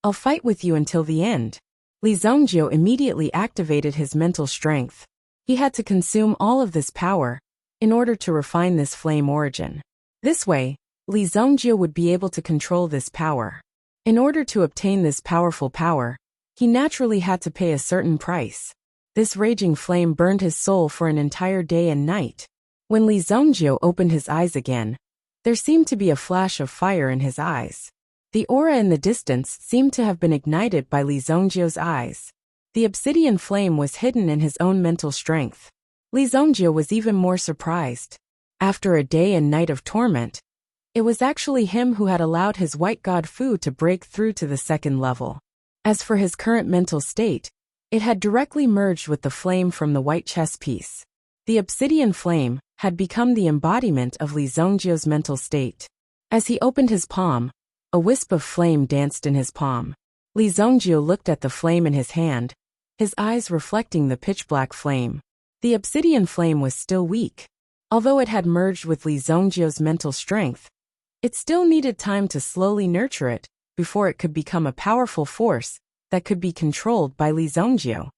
I'll fight with you until the end. Li Zongjio immediately activated his mental strength. He had to consume all of this power in order to refine this flame origin. This way, Li Zongjio would be able to control this power. In order to obtain this powerful power, he naturally had to pay a certain price. This raging flame burned his soul for an entire day and night. When Li Zongjio opened his eyes again, there seemed to be a flash of fire in his eyes. The aura in the distance seemed to have been ignited by Li Zongjio's eyes. The obsidian flame was hidden in his own mental strength. Li Zongjio was even more surprised. After a day and night of torment, it was actually him who had allowed his white god Fu to break through to the second level. As for his current mental state, it had directly merged with the flame from the white chess piece. The obsidian flame had become the embodiment of Li Zongjio's mental state. As he opened his palm, a wisp of flame danced in his palm. Li Zongjio looked at the flame in his hand, his eyes reflecting the pitch-black flame. The obsidian flame was still weak. Although it had merged with Li Zongjio's mental strength, it still needed time to slowly nurture it before it could become a powerful force that could be controlled by Li Zongjio.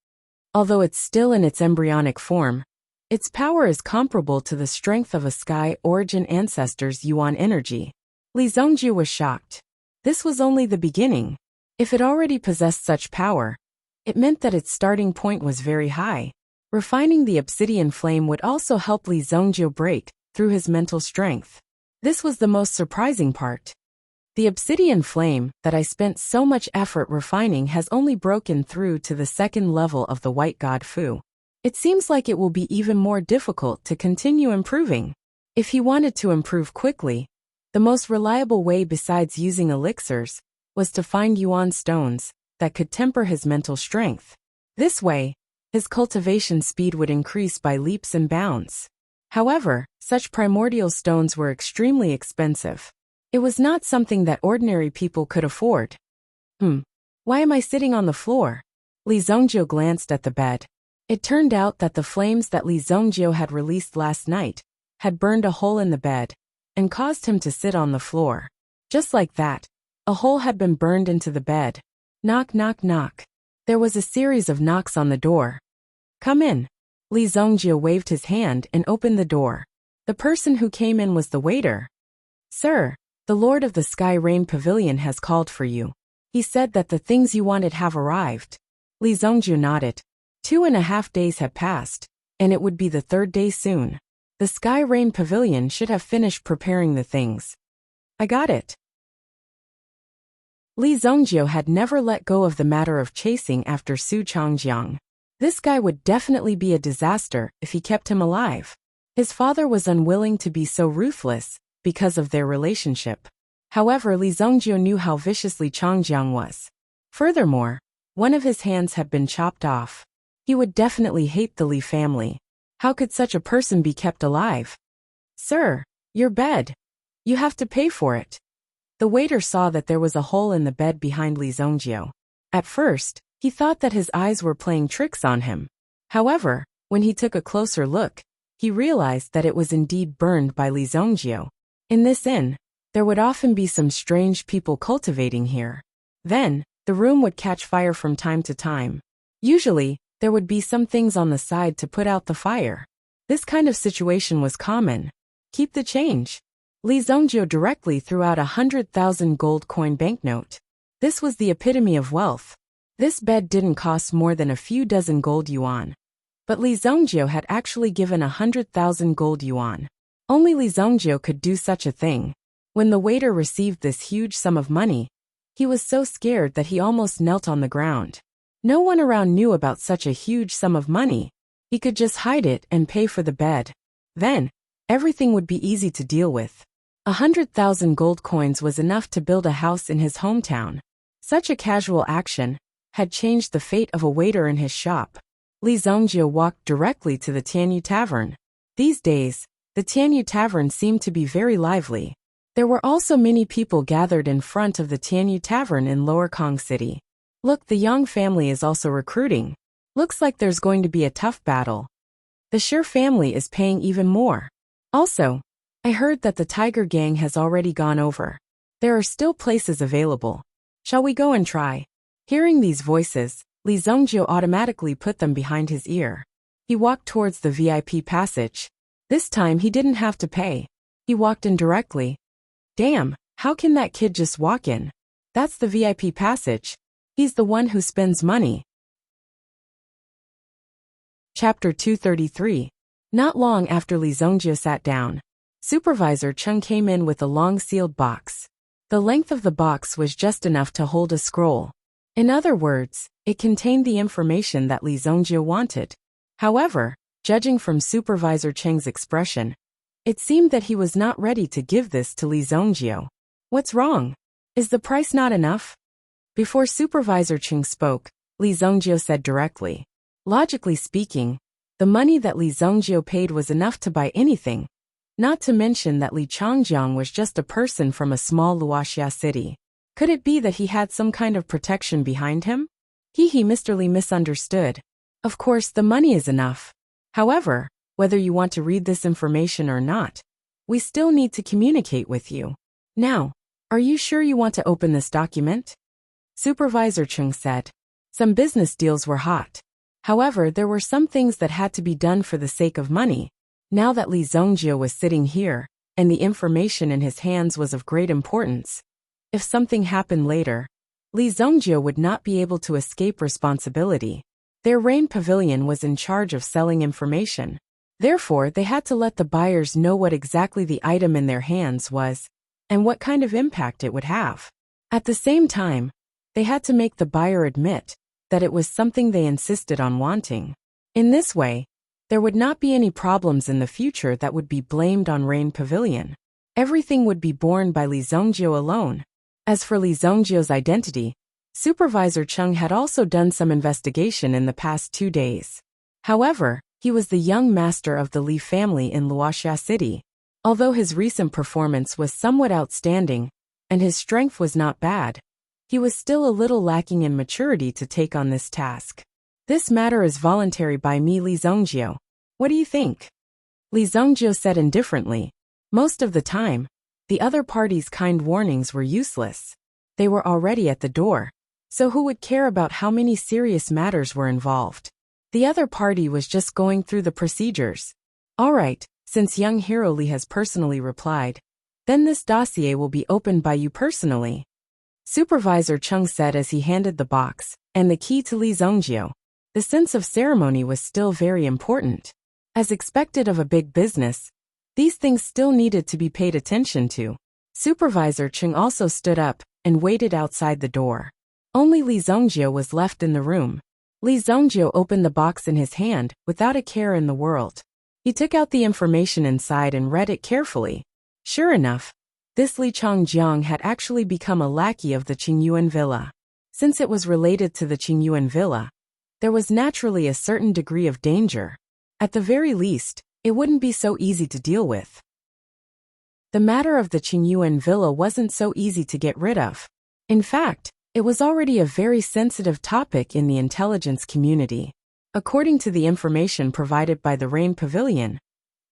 Although it's still in its embryonic form, its power is comparable to the strength of a Sky Origin ancestor's Yuan energy. Li Zongjio was shocked. This was only the beginning. If it already possessed such power, it meant that its starting point was very high. Refining the obsidian flame would also help Li Zongjio break through his mental strength. This was the most surprising part. The obsidian flame that I spent so much effort refining has only broken through to the second level of the white god Fu. It seems like it will be even more difficult to continue improving. If he wanted to improve quickly, the most reliable way besides using elixirs was to find Yuan stones that could temper his mental strength. This way, his cultivation speed would increase by leaps and bounds. However, such primordial stones were extremely expensive. It was not something that ordinary people could afford. Why am I sitting on the floor? Li Zongjio glanced at the bed. It turned out that the flames that Li Zongjio had released last night had burned a hole in the bed and caused him to sit on the floor. Just like that, a hole had been burned into the bed. Knock, knock, knock. There was a series of knocks on the door. Come in. Li Zongjio waved his hand and opened the door. The person who came in was the waiter. Sir, the Lord of the Sky Rain Pavilion has called for you. He said that the things you wanted have arrived. Li Zongjio nodded. 2.5 days had passed, and it would be the third day soon. The Sky Rain Pavilion should have finished preparing the things. I got it. Li Zongjio had never let go of the matter of chasing after Su Changjiang. This guy would definitely be a disaster if he kept him alive. His father was unwilling to be so ruthless because of their relationship. However, Li Zongjio knew how viciously Changjiang was. Furthermore, one of his hands had been chopped off. He would definitely hate the Li family. How could such a person be kept alive? Sir, your bed. You have to pay for it. The waiter saw that there was a hole in the bed behind Li Zongjio. At first, he thought that his eyes were playing tricks on him. However, when he took a closer look, he realized that it was indeed burned by Li Zongjio. In this inn, there would often be some strange people cultivating here. Then, the room would catch fire from time to time. Usually, there would be some things on the side to put out the fire. This kind of situation was common. Keep the change. Li Zongjio directly threw out 100,000 gold coin banknote. This was the epitome of wealth. This bed didn't cost more than a few dozen gold yuan. But Li Zongjio had actually given 100,000 gold yuan. Only Li Zongjio could do such a thing. When the waiter received this huge sum of money, he was so scared that he almost knelt on the ground. No one around knew about such a huge sum of money. He could just hide it and pay for the bed. Then, everything would be easy to deal with. 100,000 gold coins was enough to build a house in his hometown. Such a casual action had changed the fate of a waiter in his shop. Li Zongjie walked directly to the Tianyu Tavern. These days, the Tianyu Tavern seemed to be very lively. There were also many people gathered in front of the Tianyu Tavern in Lower Kong City. Look, the Yang family is also recruiting. Looks like there's going to be a tough battle. The Shi family is paying even more. Also, I heard that the Tiger Gang has already gone over. There are still places available. Shall we go and try? Hearing these voices, Li Zongjie automatically put them behind his ear. He walked towards the VIP passage. This time he didn't have to pay. He walked in directly. Damn, how can that kid just walk in? That's the VIP passage. He's the one who spends money. Chapter 233. Not long after Li Zongjie sat down, Supervisor Chung came in with a long sealed box. The length of the box was just enough to hold a scroll. In other words, it contained the information that Li Zongjie wanted. However, judging from Supervisor Cheng's expression, it seemed that he was not ready to give this to Li Zongjie. What's wrong? Is the price not enough? Before Supervisor Cheng spoke, Li Zongjie said directly. Logically speaking, the money that Li Zongjie paid was enough to buy anything. Not to mention that Li Changjiang was just a person from a small Wuxia city. Could it be that he had some kind of protection behind him? Mr. Li misunderstood. Of course, the money is enough. However, whether you want to read this information or not, we still need to communicate with you. Now, are you sure you want to open this document? Supervisor Chung said. Some business deals were hot. However, there were some things that had to be done for the sake of money. Now that Li Zongjie was sitting here, and the information in his hands was of great importance, if something happened later, Li Zongjie would not be able to escape responsibility. Their Rain Pavilion was in charge of selling information. Therefore, they had to let the buyers know what exactly the item in their hands was, and what kind of impact it would have. At the same time, they had to make the buyer admit that it was something they insisted on wanting. In this way, there would not be any problems in the future that would be blamed on Rain Pavilion. Everything would be borne by Li Zongjie alone. As for Li Zongjie's identity, Supervisor Chung had also done some investigation in the past 2 days. However, he was the young master of the Li family in Luoxia City. Although his recent performance was somewhat outstanding, and his strength was not bad, he was still a little lacking in maturity to take on this task. This matter is voluntary by me, Li Zongjie. What do you think? Li Zongjie said indifferently. Most of the time, the other party's kind warnings were useless. They were already at the door. So who would care about how many serious matters were involved? The other party was just going through the procedures. All right, since young hero Li has personally replied, then this dossier will be opened by you personally. Supervisor Chung said as he handed the box and the key to Li Zongjie. The sense of ceremony was still very important. As expected of a big business, these things still needed to be paid attention to. Supervisor Chung also stood up and waited outside the door. Only Li Zongjie was left in the room. Li Zongjie opened the box in his hand without a care in the world. He took out the information inside and read it carefully. Sure enough, this Li Changjiang had actually become a lackey of the Qingyuan villa. Since it was related to the Qingyuan villa, there was naturally a certain degree of danger. At the very least, it wouldn't be so easy to deal with. The matter of the Qingyuan villa wasn't so easy to get rid of. In fact, it was already a very sensitive topic in the intelligence community. According to the information provided by the Rain Pavilion,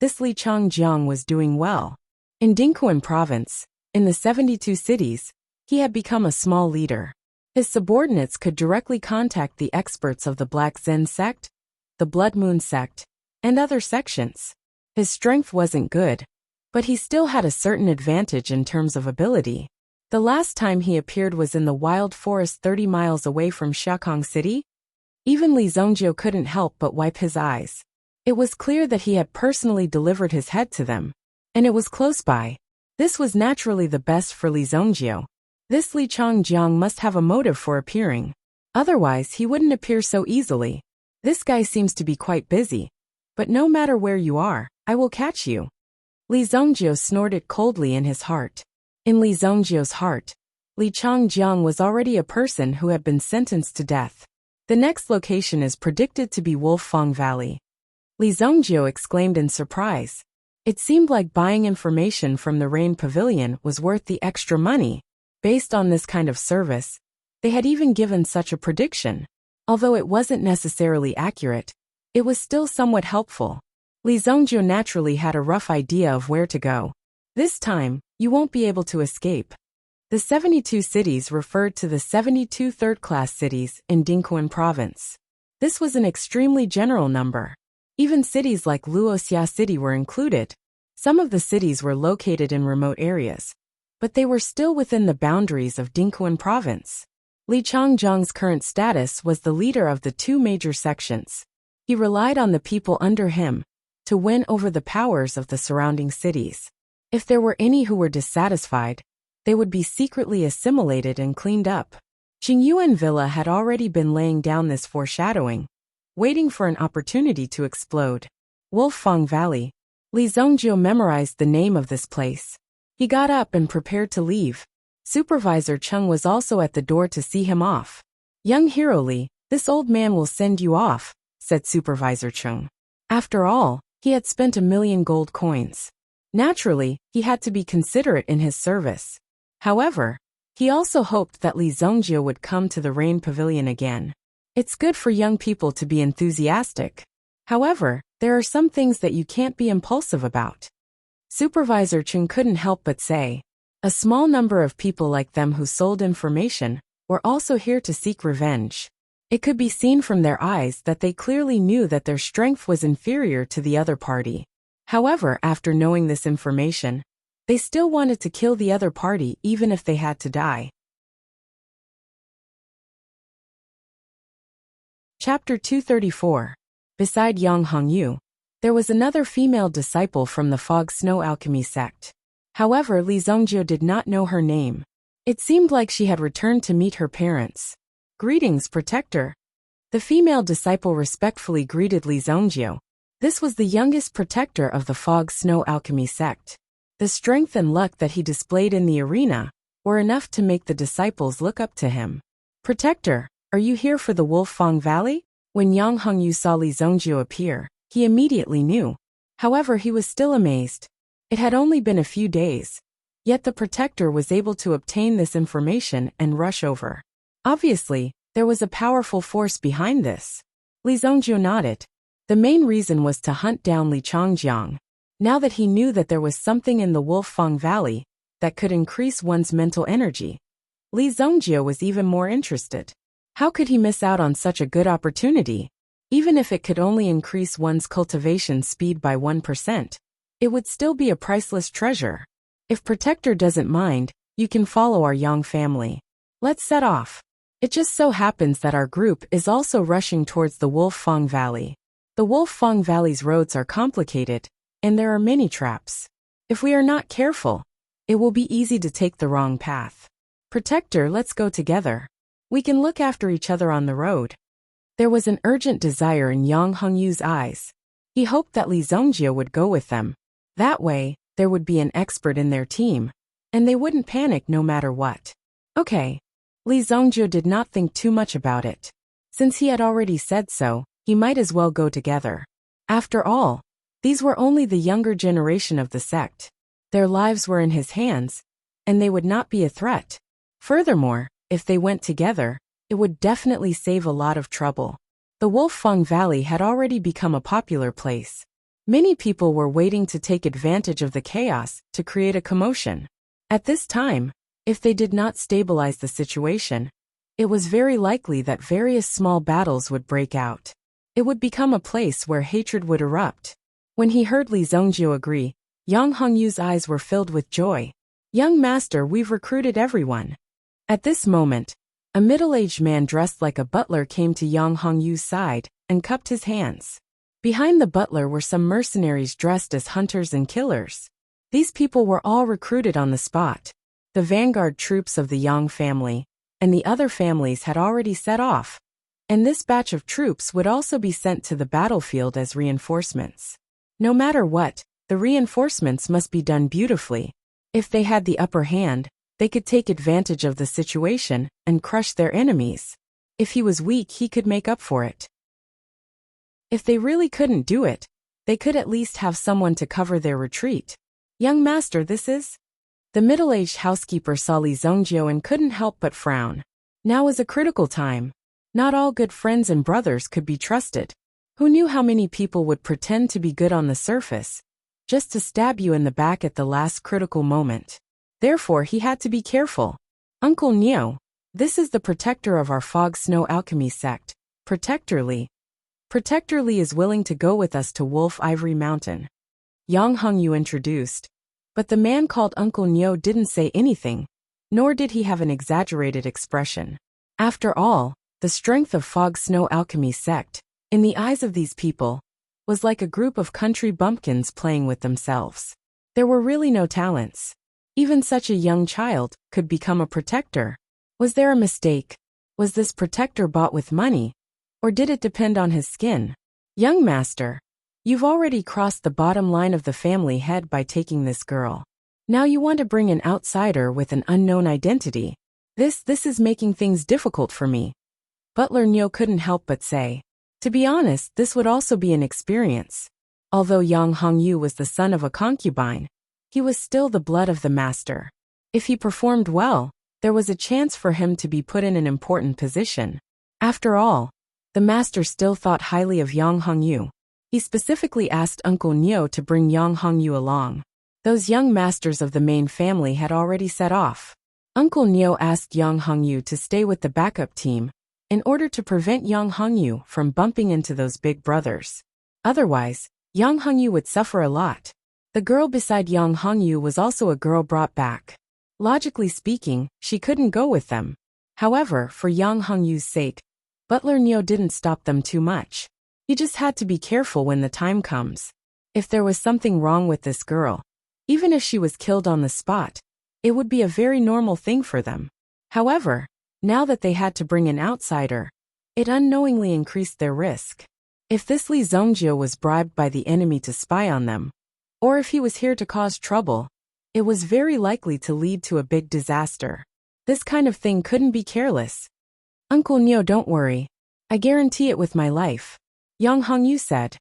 this Li Changjiang was doing well. In Dingquan province, in the 72 cities, he had become a small leader. His subordinates could directly contact the experts of the Black Zen sect, the Blood Moon sect, and other sections. His strength wasn't good, but he still had a certain advantage in terms of ability. The last time he appeared was in the wild forest 30 miles away from Xiaokong City. Even Li Zongjie couldn't help but wipe his eyes. It was clear that he had personally delivered his head to them, and it was close by. This was naturally the best for Li Zongjio. This Li Changjiang must have a motive for appearing. Otherwise, he wouldn't appear so easily. This guy seems to be quite busy. But no matter where you are, I will catch you. Li Zongjio snorted coldly in his heart. In Li Zongjio's heart, Li Changjiang was already a person who had been sentenced to death. The next location is predicted to be Wolffang Valley. Li Zongjio exclaimed in surprise. It seemed like buying information from the Rain Pavilion was worth the extra money. Based on this kind of service, they had even given such a prediction. Although it wasn't necessarily accurate, it was still somewhat helpful. Li Zongjio naturally had a rough idea of where to go. This time, you won't be able to escape. The 72 cities referred to the 72 third-class cities in Dingquan province. This was an extremely general number. Even cities like Luoxia City were included. Some of the cities were located in remote areas, but they were still within the boundaries of Dingquan province. Li Changjiang's current status was the leader of the two major sections. He relied on the people under him to win over the powers of the surrounding cities. If there were any who were dissatisfied, they would be secretly assimilated and cleaned up. Qingyuan Villa had already been laying down this foreshadowing, waiting for an opportunity to explode. Wolffang Valley. Li Zongjio memorized the name of this place. He got up and prepared to leave. Supervisor Chung was also at the door to see him off. Young hero Li, this old man will send you off, said Supervisor Chung. After all, he had spent 1,000,000 gold coins. Naturally, he had to be considerate in his service. However, he also hoped that Li Zongjio would come to the Rain Pavilion again. It's good for young people to be enthusiastic. However, there are some things that you can't be impulsive about. Supervisor Chung couldn't help but say. A small number of people like them who sold information were also here to seek revenge. It could be seen from their eyes that they clearly knew that their strength was inferior to the other party. However, after knowing this information, they still wanted to kill the other party even if they had to die. Chapter 234. Beside Yang Hongyu, there was another female disciple from the Fog Snow Alchemy sect. However, Li Zongjio did not know her name. It seemed like she had returned to meet her parents. Greetings, Protector. The female disciple respectfully greeted Li Zongjio. This was the youngest protector of the Fog Snow Alchemy sect. The strength and luck that he displayed in the arena were enough to make the disciples look up to him. Protector, are you here for the Wolffang Valley? When Yang Hongyu saw Li Zongjio appear, he immediately knew. However, he was still amazed. It had only been a few days, yet the protector was able to obtain this information and rush over. Obviously, there was a powerful force behind this. Li Zongjio nodded. The main reason was to hunt down Li Changjiang. Now that he knew that there was something in the Wolffang Valley that could increase one's mental energy, Li Zongjio was even more interested. How could he miss out on such a good opportunity? Even if it could only increase one's cultivation speed by 1%. It would still be a priceless treasure. If Protector doesn't mind, you can follow our Yang family. Let's set off. It just so happens that our group is also rushing towards the Wolffang Valley. The Wolffang Valley's roads are complicated, and there are many traps. If we are not careful, it will be easy to take the wrong path. Protector, let's go together. We can look after each other on the road. There was an urgent desire in Yang Hongyu's eyes. He hoped that Li Zongjio would go with them. That way, there would be an expert in their team, and they wouldn't panic no matter what. Okay. Li Zongjio did not think too much about it. Since he had already said so, he might as well go together. After all, these were only the younger generation of the sect. Their lives were in his hands, and they would not be a threat. Furthermore, if they went together, it would definitely save a lot of trouble. The Wolffang Valley had already become a popular place. Many people were waiting to take advantage of the chaos to create a commotion. At this time, if they did not stabilize the situation, it was very likely that various small battles would break out. It would become a place where hatred would erupt. When he heard Li Zongjio agree, Yang Hongyu's eyes were filled with joy. Young master, we've recruited everyone. At this moment, a middle-aged man dressed like a butler came to Yang Hongyu's side and cupped his hands. Behind the butler were some mercenaries dressed as hunters and killers. These people were all recruited on the spot. The vanguard troops of the Yang family and the other families had already set off, and this batch of troops would also be sent to the battlefield as reinforcements. No matter what, the reinforcements must be done beautifully. If they had the upper hand, they could take advantage of the situation and crush their enemies. If he was weak, he could make up for it. If they really couldn't do it, they could at least have someone to cover their retreat. Young master, this is? The middle-aged housekeeper saw Li Zongjio and couldn't help but frown. Now was a critical time. Not all good friends and brothers could be trusted. Who knew how many people would pretend to be good on the surface, just to stab you in the back at the last critical moment? Therefore, he had to be careful. Uncle Neo, this is the protector of our Fog Snow Alchemy sect, Protector Li. Protector Li is willing to go with us to Wolf Ivory Mountain. Yang Hongyu introduced. But the man called Uncle Neo didn't say anything, nor did he have an exaggerated expression. After all, the strength of Fog Snow Alchemy sect, in the eyes of these people, was like a group of country bumpkins playing with themselves. There were really no talents. Even such a young child could become a protector. Was there a mistake? Was this protector bought with money? Or did it depend on his skin? Young master, you've already crossed the bottom line of the family head by taking this girl. Now you want to bring an outsider with an unknown identity. This is making things difficult for me. Butler Nyo couldn't help but say. To be honest, this would also be an experience. Although Yang Hongyu was the son of a concubine, he was still the blood of the master. If he performed well, there was a chance for him to be put in an important position. After all, the master still thought highly of Yang Hongyu. He specifically asked Uncle Neo to bring Yang Hongyu along. Those young masters of the main family had already set off. Uncle Neo asked Yang Hongyu to stay with the backup team in order to prevent Yang Hongyu from bumping into those big brothers. Otherwise, Yang Hongyu would suffer a lot. The girl beside Yang Hongyu was also a girl brought back. Logically speaking, she couldn't go with them. However, for Yang Hongyu's sake, Butler Neo didn't stop them too much. He just had to be careful when the time comes. If there was something wrong with this girl, even if she was killed on the spot, it would be a very normal thing for them. However, now that they had to bring an outsider, it unknowingly increased their risk. If this Li Zongjio was bribed by the enemy to spy on them, or if he was here to cause trouble, it was very likely to lead to a big disaster. This kind of thing couldn't be careless. Uncle Neo, don't worry. I guarantee it with my life. Yang Hongyu said.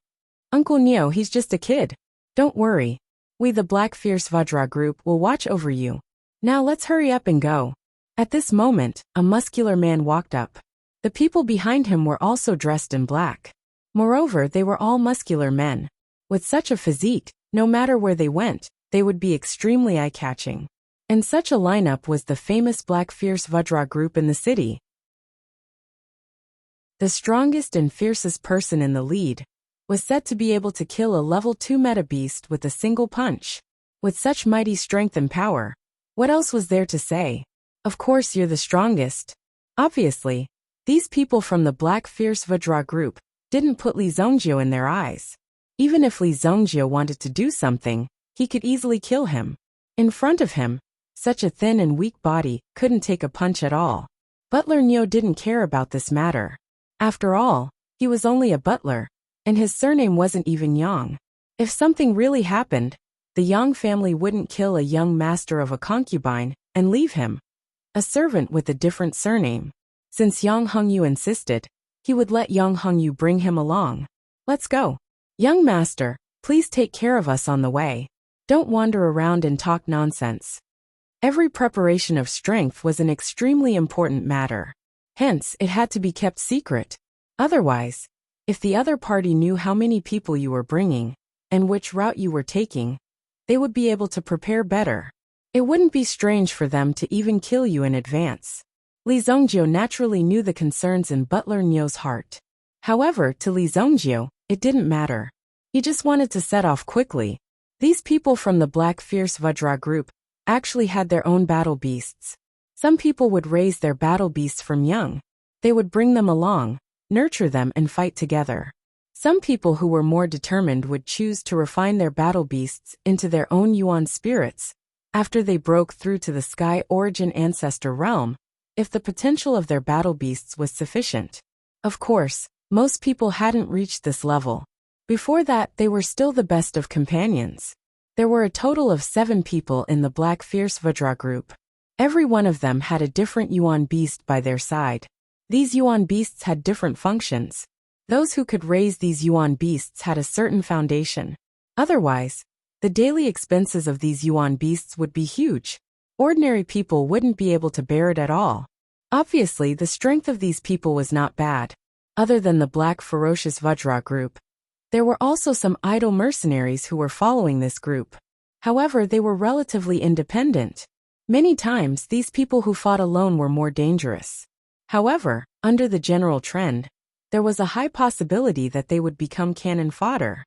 Uncle Neo, he's just a kid. Don't worry. We the Black Fierce Vajra group will watch over you. Now let's hurry up and go. At this moment, a muscular man walked up. The people behind him were also dressed in black. Moreover, they were all muscular men. With such a physique, no matter where they went, they would be extremely eye-catching. And such a lineup was the famous Black Fierce Vajra group in the city. The strongest and fiercest person in the lead was said to be able to kill a level 2 meta beast with a single punch. With such mighty strength and power, what else was there to say? Of course you're the strongest. Obviously, these people from the Black Fierce Vajra group didn't put Li Zongjio in their eyes. Even if Li Zongjio wanted to do something, he could easily kill him. In front of him, such a thin and weak body couldn't take a punch at all. Butler Nyo didn't care about this matter. After all, he was only a butler, and his surname wasn't even Yang. If something really happened, the Yang family wouldn't kill a young master of a concubine and leave him, a servant with a different surname. Since Yang Hongyu insisted, he would let Yang Hongyu bring him along. Let's go. Young master, please take care of us on the way. Don't wander around and talk nonsense. Every preparation of strength was an extremely important matter. Hence, it had to be kept secret. Otherwise, if the other party knew how many people you were bringing and which route you were taking, they would be able to prepare better. It wouldn't be strange for them to even kill you in advance. Li Zongjio naturally knew the concerns in Butler Nyo's heart. However, to Li Zongjio, it didn't matter. He just wanted to set off quickly. These people from the Black Fierce Vajra group actually had their own battle beasts. Some people would raise their battle beasts from young. They would bring them along, nurture them and fight together. Some people who were more determined would choose to refine their battle beasts into their own yuan spirits after they broke through to the sky origin ancestor realm, if the potential of their battle beasts was sufficient. Of course, most people hadn't reached this level. Before that, they were still the best of companions. There were a total of 7 people in the Black Fierce Vajra group. Every one of them had a different yuan beast by their side. These yuan beasts had different functions. Those who could raise these yuan beasts had a certain foundation. Otherwise, the daily expenses of these yuan beasts would be huge. Ordinary people wouldn't be able to bear it at all. Obviously, the strength of these people was not bad. Other than the Black Ferocious Vajra group, there were also some idle mercenaries who were following this group. However, they were relatively independent. Many times, these people who fought alone were more dangerous. However, under the general trend, there was a high possibility that they would become cannon fodder.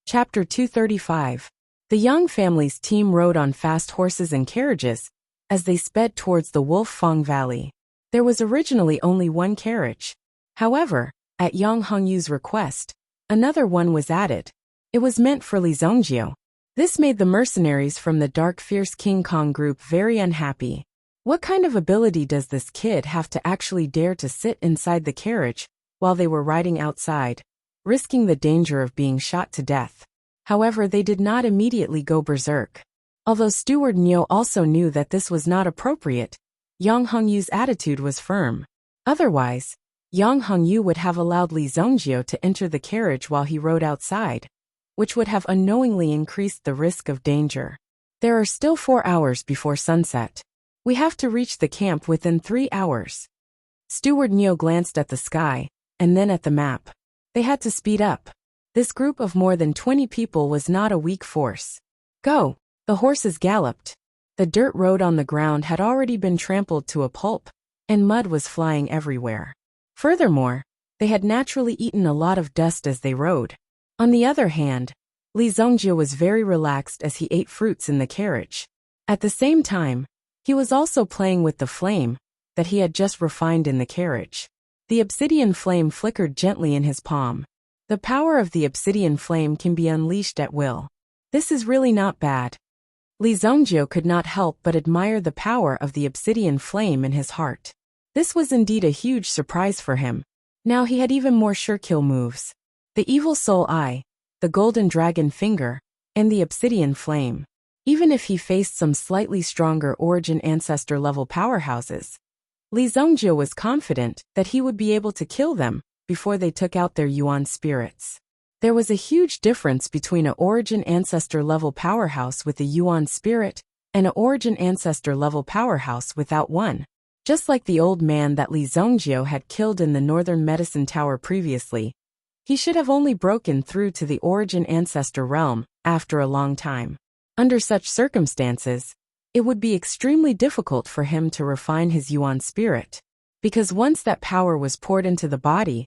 Chapter 235. The Yang family's team rode on fast horses and carriages as they sped towards the Wolf Fang Valley. There was originally only one carriage. However, at Yang Hongyu's request, another one was added. It was meant for Li Zhongjiu. This made the mercenaries from the Dark Fierce King Kong group very unhappy. What kind of ability does this kid have to actually dare to sit inside the carriage while they were riding outside, risking the danger of being shot to death? However, they did not immediately go berserk. Although Steward Niu also knew that this was not appropriate, Yang Hongyu's attitude was firm. Otherwise, Yang Hongyu would have allowed Li Zhongjiu to enter the carriage while he rode outside, which would have unknowingly increased the risk of danger. There are still 4 hours before sunset. We have to reach the camp within 3 hours. Steward Niu glanced at the sky, and then at the map. They had to speed up. This group of more than 20 people was not a weak force. Go! The horses galloped. The dirt road on the ground had already been trampled to a pulp, and mud was flying everywhere. Furthermore, they had naturally eaten a lot of dust as they rode. On the other hand, Li Zhongjiu was very relaxed as he ate fruits in the carriage. At the same time, he was also playing with the flame that he had just refined in the carriage. The obsidian flame flickered gently in his palm. The power of the obsidian flame can be unleashed at will. This is really not bad. Li Zhongjiu could not help but admire the power of the obsidian flame in his heart. This was indeed a huge surprise for him. Now he had even more sure-kill moves. The Evil Soul Eye, the Golden Dragon Finger, and the Obsidian Flame. Even if he faced some slightly stronger Origin Ancestor level powerhouses, Li Zhongjiu was confident that he would be able to kill them before they took out their Yuan spirits. There was a huge difference between an Origin Ancestor level powerhouse with a Yuan spirit and an Origin Ancestor level powerhouse without one. Just like the old man that Li Zhongjiu had killed in the Northern Medicine Tower previously, he should have only broken through to the Origin Ancestor realm after a long time. Under such circumstances, it would be extremely difficult for him to refine his Yuan spirit, because once that power was poured into the body,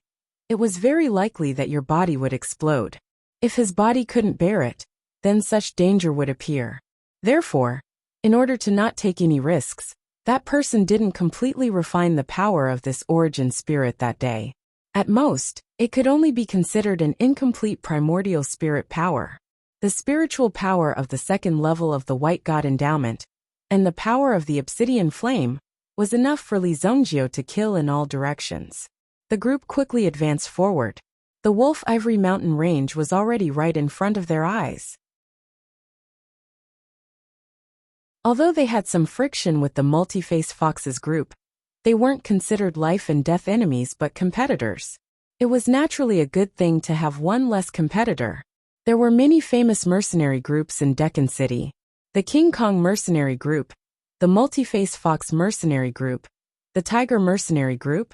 it was very likely that your body would explode. If his body couldn't bear it, then such danger would appear. Therefore, in order to not take any risks, that person didn't completely refine the power of this origin spirit that day. At most, it could only be considered an incomplete primordial spirit power. The spiritual power of the second level of the White God Endowment, and the power of the Obsidian Flame, was enough for Li Zhongjiu to kill in all directions. The group quickly advanced forward. The Wolf Ivory Mountain range was already right in front of their eyes. Although they had some friction with the Multi-Face Foxes group, they weren't considered life and death enemies but competitors. It was naturally a good thing to have one less competitor. There were many famous mercenary groups in Deccan City. The King Kong Mercenary Group, the Multi-Face Fox Mercenary Group, the Tiger Mercenary Group,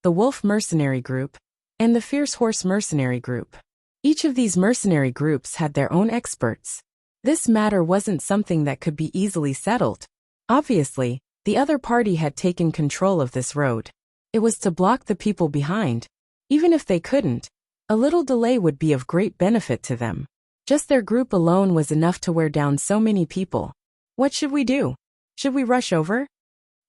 the Wolf Mercenary Group, and the Fierce Horse Mercenary Group. Each of these mercenary groups had their own experts. This matter wasn't something that could be easily settled. Obviously, the other party had taken control of this road. It was to block the people behind. Even if they couldn't, a little delay would be of great benefit to them. Just their group alone was enough to wear down so many people. What should we do? Should we rush over?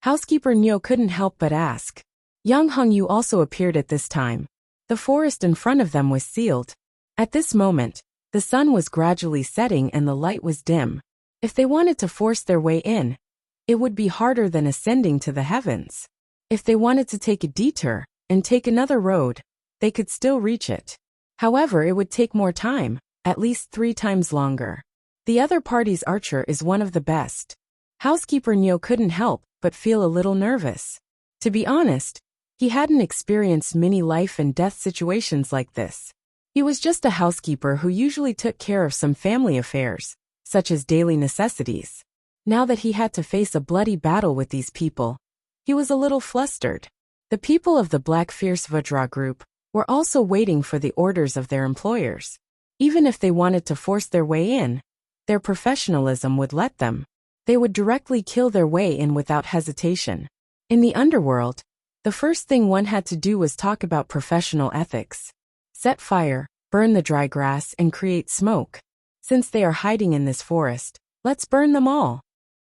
Housekeeper Niu couldn't help but ask. Yang Hongyu also appeared at this time. The forest in front of them was sealed. At this moment, the sun was gradually setting and the light was dim. If they wanted to force their way in, it would be harder than ascending to the heavens. If they wanted to take a detour and take another road, they could still reach it. However, it would take more time, at least 3 times longer. The other party's archer is one of the best. Housekeeper Nyo couldn't help but feel a little nervous. To be honest, he hadn't experienced many life and death situations like this. He was just a housekeeper who usually took care of some family affairs, such as daily necessities. Now that he had to face a bloody battle with these people, he was a little flustered. The people of the Black Fierce Vajra group were also waiting for the orders of their employers. Even if they wanted to force their way in, their professionalism would let them. They would directly kill their way in without hesitation. In the underworld, the first thing one had to do was talk about professional ethics. Set fire, burn the dry grass, and create smoke. Since they are hiding in this forest, let's burn them all.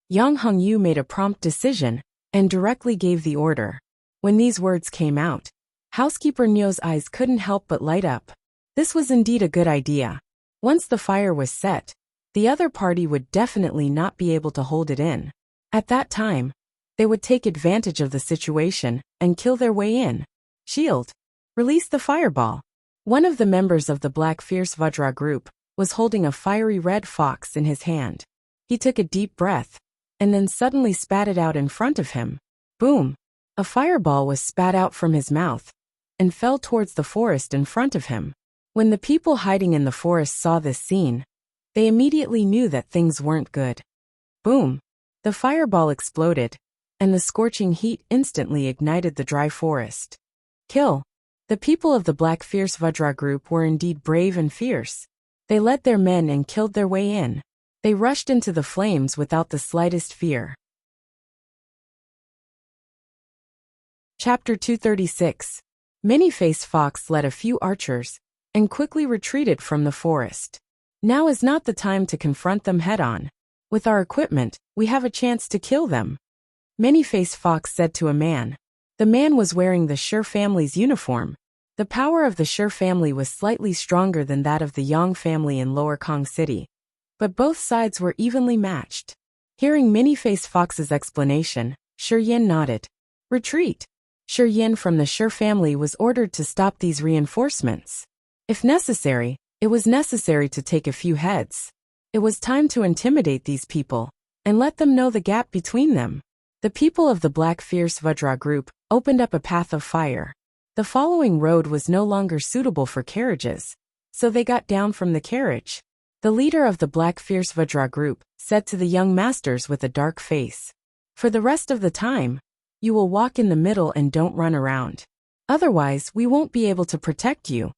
Yang Hongyu made a prompt decision and directly gave the order. When these words came out, Housekeeper Nyo's eyes couldn't help but light up. This was indeed a good idea. Once the fire was set, the other party would definitely not be able to hold it in. At that time, they would take advantage of the situation and kill their way in. Shield. Release the fireball. One of the members of the Black Fierce Vajra group was holding a fiery red fox in his hand. He took a deep breath and then suddenly spat it out in front of him. Boom! A fireball was spat out from his mouth and fell towards the forest in front of him. When the people hiding in the forest saw this scene, they immediately knew that things weren't good. Boom! The fireball exploded, and the scorching heat instantly ignited the dry forest. Kill! The people of the Black Fierce Vajra group were indeed brave and fierce. They led their men and killed their way in. They rushed into the flames without the slightest fear. Chapter 236. Many-Faced Fox led a few archers and quickly retreated from the forest. Now is not the time to confront them head-on. With our equipment, we have a chance to kill them. Many-Faced Fox said to a man. The man was wearing the Sure family's uniform. The power of the Sure family was slightly stronger than that of the Yang family in Lower Kong City, but both sides were evenly matched. Hearing Many-Faced Fox's explanation, Sure Yin nodded. Retreat. Sure Yin from the Sure family was ordered to stop these reinforcements. If necessary, it was necessary to take a few heads. It was time to intimidate these people and let them know the gap between them. The people of the Black Fierce Vajra group opened up a path of fire. The following road was no longer suitable for carriages, so they got down from the carriage. The leader of the Black Fierce Vajra group said to the young masters with a dark face, "For the rest of the time, you will walk in the middle and don't run around. Otherwise, we won't be able to protect you."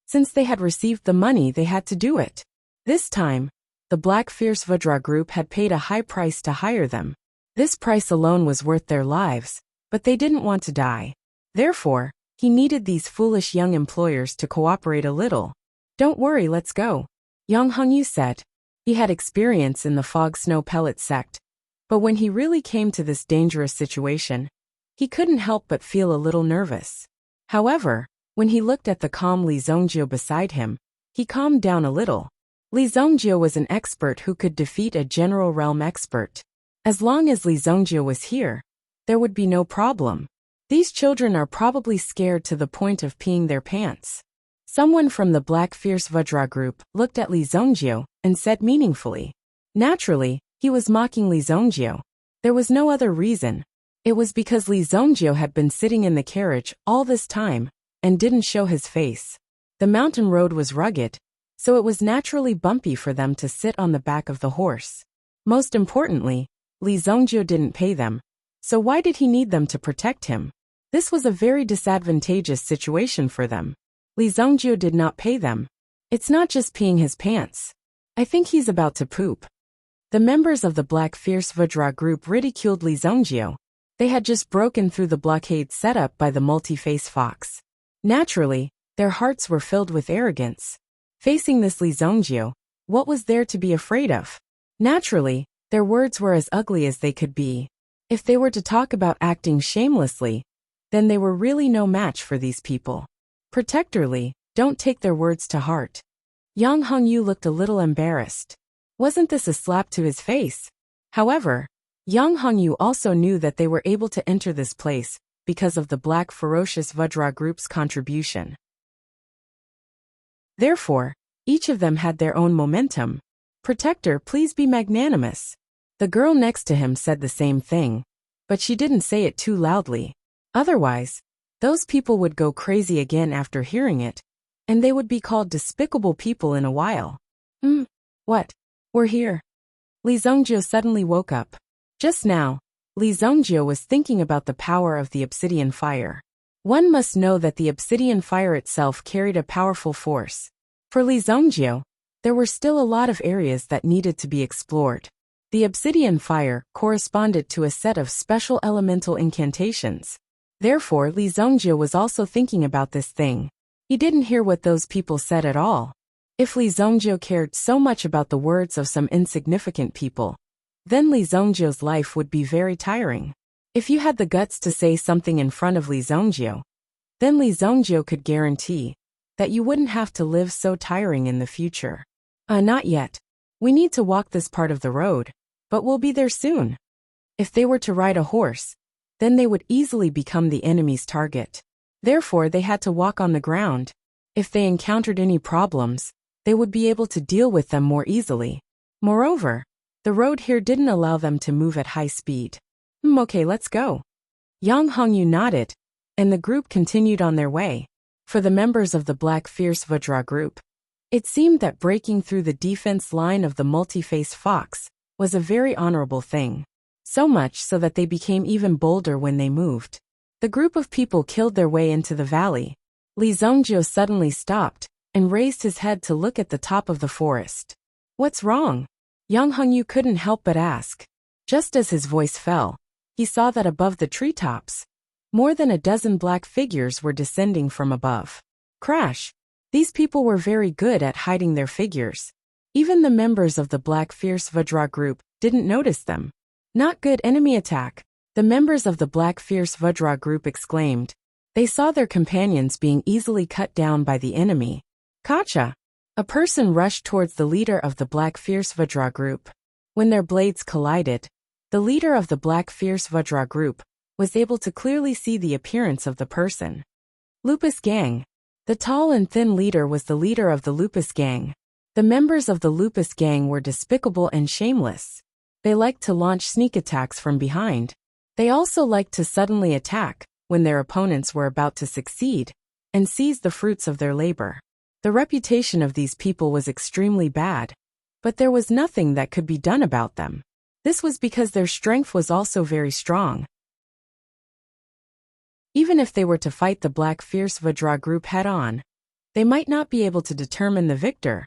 Since they had received the money, they had to do it. This time, the Black Fierce Vajra group had paid a high price to hire them. This price alone was worth their lives, but they didn't want to die. Therefore, he needed these foolish young employers to cooperate a little. "Don't worry, let's go," Yang Hongyu said. He had experience in the Fog Snow Pellet sect, but when he really came to this dangerous situation, he couldn't help but feel a little nervous. However, when he looked at the calm Li Zongjio beside him, he calmed down a little. Li Zongjio was an expert who could defeat a general realm expert. As long as Li Zongjio was here, there would be no problem. These children are probably scared to the point of peeing their pants. Someone from the Black Fierce Vajra group looked at Li Zongjio and said meaningfully. Naturally, he was mocking Li Zongjio. There was no other reason. It was because Li Zongjio had been sitting in the carriage all this time and didn't show his face. The mountain road was rugged, so it was naturally bumpy for them to sit on the back of the horse. Most importantly, Li Zongjio didn't pay them, so why did he need them to protect him? This was a very disadvantageous situation for them. Li Zongjio did not pay them. It's not just peeing his pants. I think he's about to poop. The members of the Black Fierce Vajra group ridiculed Li Zongjio. They had just broken through the blockade set up by the multi-face fox. Naturally, their hearts were filled with arrogance. Facing this Li Zongjio, what was there to be afraid of? Naturally, their words were as ugly as they could be. If they were to talk about acting shamelessly, then they were really no match for these people. Protector Li, don't take their words to heart. Yang Hongyu looked a little embarrassed. Wasn't this a slap to his face? However, Yang Hongyu also knew that they were able to enter this place because of the Black Ferocious Vajra group's contribution. Therefore, each of them had their own momentum. Protector, please be magnanimous. The girl next to him said the same thing, but she didn't say it too loudly. Otherwise, those people would go crazy again after hearing it, and they would be called despicable people in a while. What? We're here. Li Zongjio suddenly woke up. Just now, Li Zongjio was thinking about the power of the obsidian fire. One must know that the obsidian fire itself carried a powerful force. For Li Zongjio, there were still a lot of areas that needed to be explored. The obsidian fire corresponded to a set of special elemental incantations. Therefore, Li Zongjio was also thinking about this thing. He didn't hear what those people said at all. If Li Zongjio cared so much about the words of some insignificant people, then Li Zongjio's life would be very tiring. If you had the guts to say something in front of Li Zongjio, then Li Zongjio could guarantee that you wouldn't have to live so tiring in the future. Not yet. We need to walk this part of the road, but we'll be there soon. If they were to ride a horse, then they would easily become the enemy's target. Therefore, they had to walk on the ground. If they encountered any problems, they would be able to deal with them more easily. Moreover, the road here didn't allow them to move at high speed. Okay, let's go. Yang Hongyu nodded, and the group continued on their way. For the members of the Black Fierce Vajra group, it seemed that breaking through the defense line of the multi-faced fox was a very honorable thing. So much so that they became even bolder when they moved. The group of people killed their way into the valley. Li Zongjio suddenly stopped and raised his head to look at the top of the forest. What's wrong? Yang Hongyu couldn't help but ask. Just as his voice fell, he saw that above the treetops, more than a dozen black figures were descending from above. Crash! These people were very good at hiding their figures. Even the members of the Black Fierce Vajra group didn't notice them. Not good enemy attack, the members of the Black Fierce Vajra group exclaimed. They saw their companions being easily cut down by the enemy. Kacha! A person rushed towards the leader of the Black Fierce Vajra group. When their blades collided, the leader of the Black Fierce Vajra group was able to clearly see the appearance of the person. Lupus Gang. The tall and thin leader was the leader of the Lupus Gang. The members of the Lupus Gang were despicable and shameless. They liked to launch sneak attacks from behind. They also liked to suddenly attack when their opponents were about to succeed and seize the fruits of their labor. The reputation of these people was extremely bad, but there was nothing that could be done about them. This was because their strength was also very strong. Even if they were to fight the Black Fierce Vajra group head-on, they might not be able to determine the victor,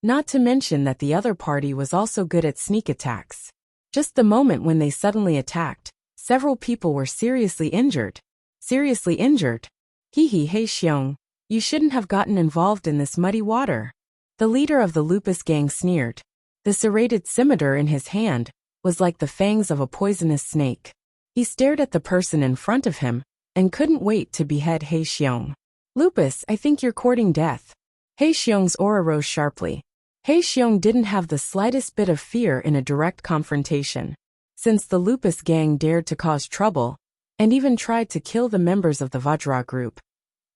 not to mention that the other party was also good at sneak attacks. Just the moment when they suddenly attacked, several people were seriously injured. Seriously injured? Hee hey Xiong, you shouldn't have gotten involved in this muddy water. The leader of the Lupus Gang sneered. The serrated scimitar in his hand was like the fangs of a poisonous snake. He stared at the person in front of him and couldn't wait to behead He Xiong. Lupus, I think you're courting death. He Xiong's aura rose sharply. He Xiong didn't have the slightest bit of fear in a direct confrontation. Since the Lupus Gang dared to cause trouble, and even tried to kill the members of the Vajra group,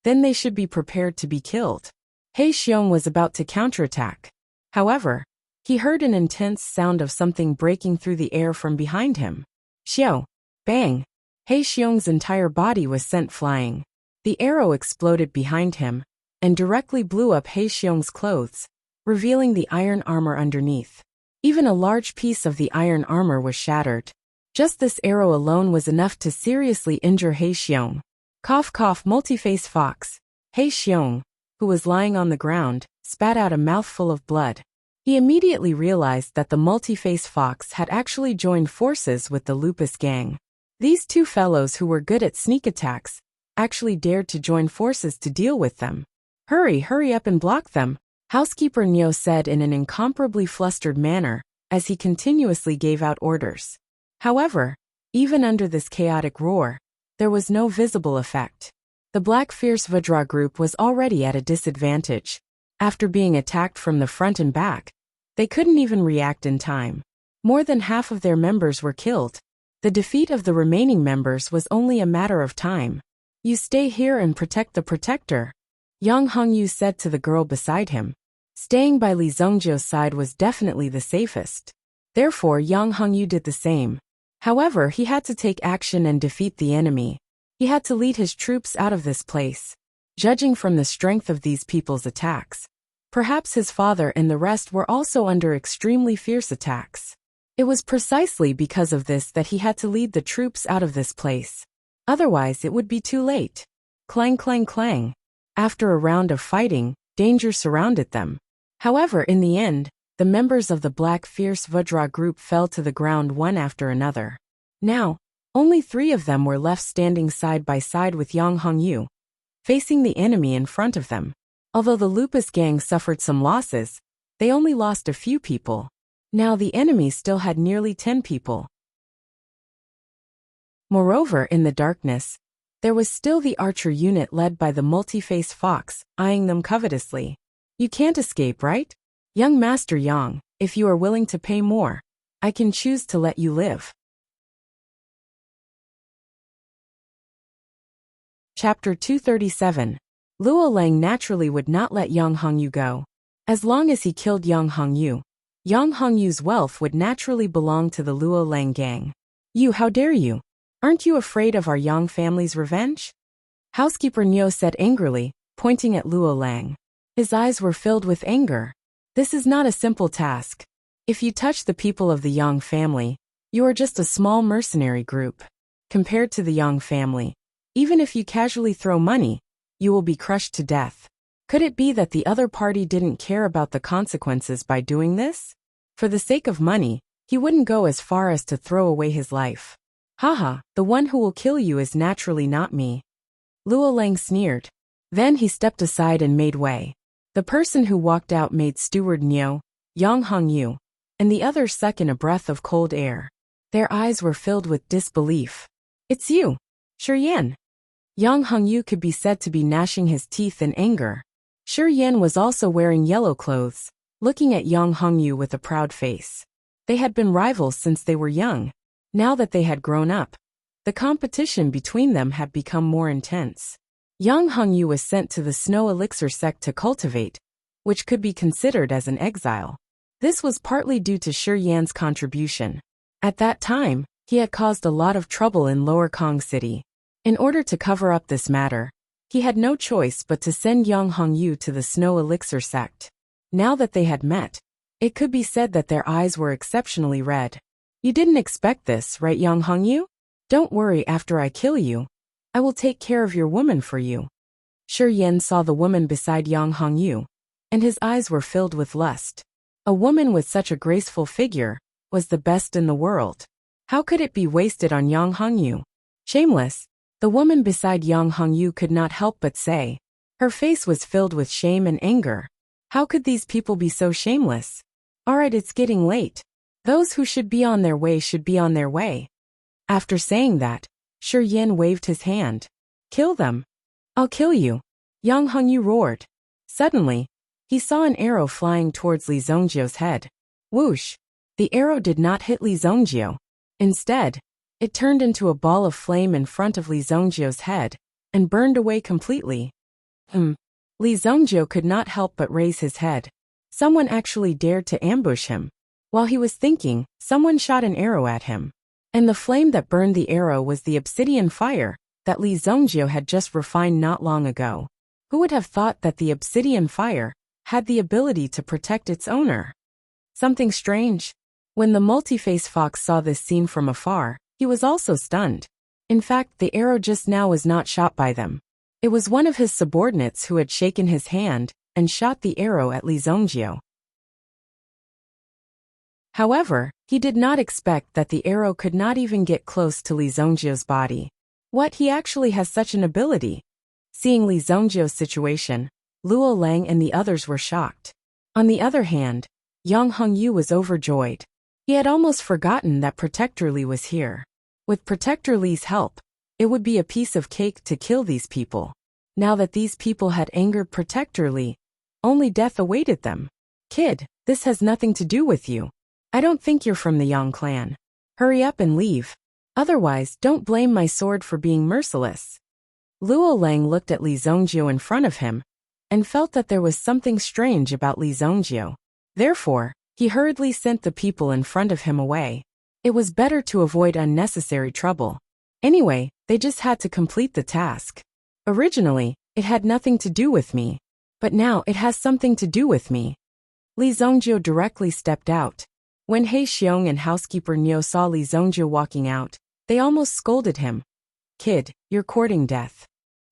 then they should be prepared to be killed. He Xiong was about to counterattack. However, he heard an intense sound of something breaking through the air from behind him. Xiao! Bang! He Xiong's entire body was sent flying. The arrow exploded behind him and directly blew up He Xiong's clothes, revealing the iron armor underneath. Even a large piece of the iron armor was shattered. Just this arrow alone was enough to seriously injure He Xiong. Cough cough multi-faced fox. He Xiong, who was lying on the ground, spat out a mouthful of blood. He immediately realized that the multi-faced fox had actually joined forces with the Lupus Gang. These two fellows who were good at sneak attacks actually dared to join forces to deal with them. Hurry up and block them, Housekeeper Nyo said in an incomparably flustered manner as he continuously gave out orders. However, even under this chaotic roar, there was no visible effect. The Black Fierce Vajra group was already at a disadvantage. After being attacked from the front and back, they couldn't even react in time. More than half of their members were killed. The defeat of the remaining members was only a matter of time. You stay here and protect the protector, Yang Hongyu said to the girl beside him. Staying by Li Zhongjio's side was definitely the safest. Therefore, Yang Hongyu did the same. However, he had to take action and defeat the enemy. He had to lead his troops out of this place. Judging from the strength of these people's attacks, perhaps his father and the rest were also under extremely fierce attacks. It was precisely because of this that he had to lead the troops out of this place. Otherwise, it would be too late. Clang, clang, clang. After a round of fighting, danger surrounded them. However, in the end, the members of the Black Fierce Vajra group fell to the ground one after another. Now, only 3 of them were left standing side by side with Yang Hongyu, facing the enemy in front of them. Although the Lupus gang suffered some losses, they only lost a few people. Now the enemy still had nearly 10 people. Moreover, in the darkness, there was still the archer unit led by the multi-faced fox, eyeing them covetously. You can't escape, right? Young Master Yang, if you are willing to pay more, I can choose to let you live. Chapter 237. Luo Lang naturally would not let Yang Hongyu go. As long as he killed Yang Hongyu's wealth would naturally belong to the Luo Lang gang. You, how dare you? Aren't you afraid of our Yang family's revenge? Housekeeper Niu said angrily, pointing at Luo Lang. His eyes were filled with anger. This is not a simple task. If you touch the people of the Yang family, you are just a small mercenary group. Compared to the Yang family, even if you casually throw money, you will be crushed to death. Could it be that the other party didn't care about the consequences by doing this? For the sake of money, he wouldn't go as far as to throw away his life. Haha, the one who will kill you is naturally not me. Luo Lang sneered. Then he stepped aside and made way. The person who walked out made Steward Niu, Yang Hongyu, and the others suck in a breath of cold air. Their eyes were filled with disbelief. It's you, Shi Yan. Yang Hongyu could be said to be gnashing his teeth in anger. Shi Yan was also wearing yellow clothes, looking at Yang Hongyu with a proud face. They had been rivals since they were young. Now that they had grown up, the competition between them had become more intense. Yang Hongyu was sent to the Snow Elixir sect to cultivate, which could be considered as an exile. This was partly due to Shi Yan's contribution. At that time, he had caused a lot of trouble in Lower Kong City. In order to cover up this matter, he had no choice but to send Yang Hongyu to the Snow Elixir sect. Now that they had met, it could be said that their eyes were exceptionally red. You didn't expect this, right, Yang Hongyu? Don't worry, after I kill you, I will take care of your woman for you. Shi Yan saw the woman beside Yang Hongyu, and his eyes were filled with lust. A woman with such a graceful figure was the best in the world. How could it be wasted on Yang Hongyu? Shameless, the woman beside Yang Hongyu could not help but say. Her face was filled with shame and anger. How could these people be so shameless? Alright, it's getting late. Those who should be on their way should be on their way. After saying that, Shi Yan waved his hand. Kill them. I'll kill you. Yang Hongyu roared. Suddenly, he saw an arrow flying towards Li Zhongjio's head. Whoosh! The arrow did not hit Li Zhongjio. Instead, it turned into a ball of flame in front of Li Zhongjio's head, and burned away completely. Li Zhongjio could not help but raise his head. Someone actually dared to ambush him. While he was thinking, someone shot an arrow at him. And the flame that burned the arrow was the obsidian fire that Li Zhongjio had just refined not long ago. Who would have thought that the obsidian fire had the ability to protect its owner? Something strange. When the multi-faced fox saw this scene from afar, he was also stunned. In fact, the arrow just now was not shot by them. It was one of his subordinates who had shaken his hand and shot the arrow at Li Zhongjio. However, he did not expect that the arrow could not even get close to Li Zhongjio's body. What, he actually has such an ability? Seeing Li Zhongjio's situation, Luo Lang and the others were shocked. On the other hand, Yang Hongyu was overjoyed. He had almost forgotten that Protector Li was here. With Protector Li's help, It would be a piece of cake to kill these people. Now that these people had angered Protector Li, only death awaited them. Kid, this has nothing to do with you. I don't think you're from the Yang clan. Hurry up and leave. Otherwise, don't blame my sword for being merciless. Luo Lang looked at Li Zongjiu in front of him, and felt that there was something strange about Li Zongjiu. Therefore, he hurriedly sent the people in front of him away. It was better to avoid unnecessary trouble. Anyway, they just had to complete the task. Originally, it had nothing to do with me. But now it has something to do with me. Li Zongjiu directly stepped out. When He Xiong and housekeeper Niu saw Li Zongjiu walking out, they almost scolded him. Kid, you're courting death.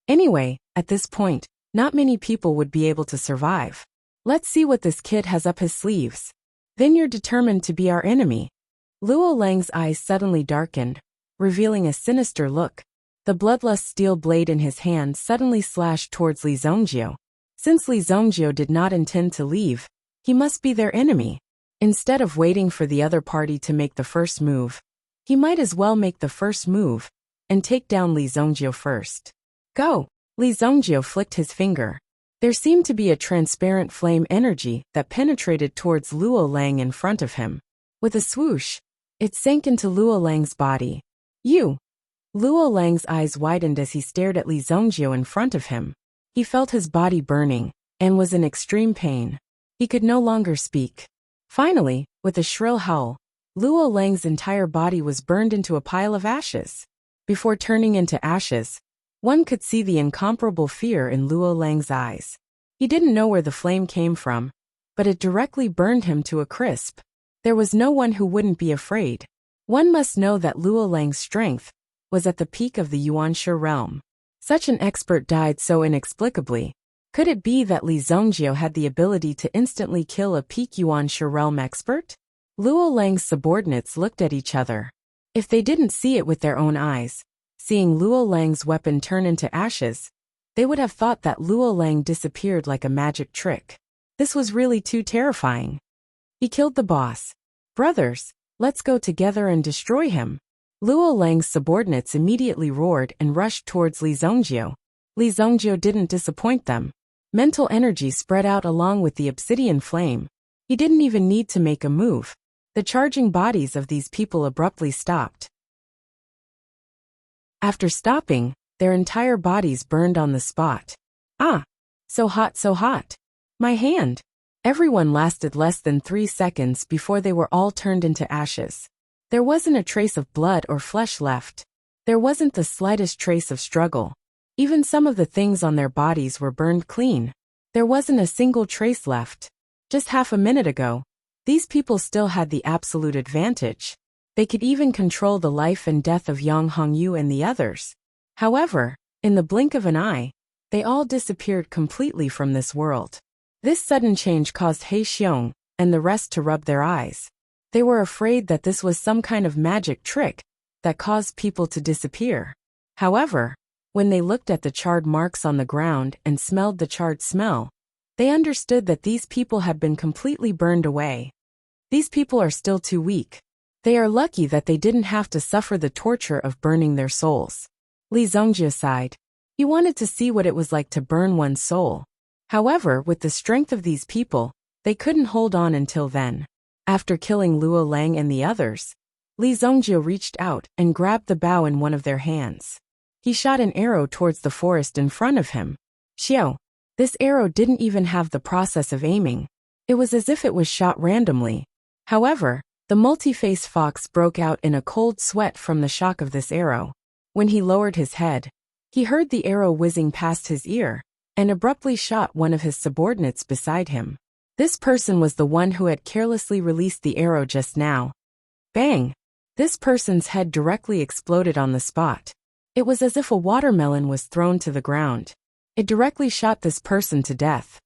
Anyway, at this point, not many people would be able to survive. Let's see what this kid has up his sleeves. Then you're determined to be our enemy. Luo Lang's eyes suddenly darkened, revealing a sinister look. The bloodlust steel blade in his hand suddenly slashed towards Li Zongjiu. Since Li Zongjiu did not intend to leave, he must be their enemy. Instead of waiting for the other party to make the first move, he might as well make the first move and take down Li Zongjiu first. Go! Li Zongjiu flicked his finger. There seemed to be a transparent flame energy that penetrated towards Luo Lang in front of him. With a swoosh, it sank into Luo Lang's body. You! Luo Lang's eyes widened as he stared at Li Zongjiu in front of him. He felt his body burning, and was in extreme pain. He could no longer speak. Finally, with a shrill howl, Luo Lang's entire body was burned into a pile of ashes. Before turning into ashes, one could see the incomparable fear in Luo Lang's eyes. He didn't know where the flame came from, but it directly burned him to a crisp. There was no one who wouldn't be afraid. One must know that Luo Lang's strength was at the peak of the Yuanshe realm. Such an expert died so inexplicably. Could it be that Li Zongjiu had the ability to instantly kill a peak Yuanshe realm expert? Luo Lang's subordinates looked at each other. If they didn't see it with their own eyes, seeing Luo Lang's weapon turn into ashes, they would have thought that Luo Lang disappeared like a magic trick. This was really too terrifying. He killed the boss. Brothers, let's go together and destroy him. Luo Lang's subordinates immediately roared and rushed towards Li Zongjiu. Li Zongjiu didn't disappoint them. Mental energy spread out along with the obsidian flame. He didn't even need to make a move. The charging bodies of these people abruptly stopped. After stopping, their entire bodies burned on the spot. Ah! So hot, so hot. My hand! Everyone lasted less than 3 seconds before they were all turned into ashes. There wasn't a trace of blood or flesh left. There wasn't the slightest trace of struggle. Even some of the things on their bodies were burned clean. There wasn't a single trace left. Just half a minute ago, these people still had the absolute advantage. They could even control the life and death of Yang Hongyu and the others. However, in the blink of an eye, they all disappeared completely from this world. This sudden change caused He Xiong and the rest to rub their eyes. They were afraid that this was some kind of magic trick that caused people to disappear. However, when they looked at the charred marks on the ground and smelled the charred smell, they understood that these people had been completely burned away. These people are still too weak. They are lucky that they didn't have to suffer the torture of burning their souls. Li Zongjiu sighed. He wanted to see what it was like to burn one's soul. However, with the strength of these people, they couldn't hold on until then. After killing Luo Lang and the others, Li Zongjiu reached out and grabbed the bow in one of their hands. He shot an arrow towards the forest in front of him. Xiao! This arrow didn't even have the process of aiming. It was as if it was shot randomly. However, the multi-faced fox broke out in a cold sweat from the shock of this arrow. When he lowered his head, he heard the arrow whizzing past his ear, and abruptly shot one of his subordinates beside him. This person was the one who had carelessly released the arrow just now. Bang! This person's head directly exploded on the spot. It was as if a watermelon was thrown to the ground. It directly shot this person to death.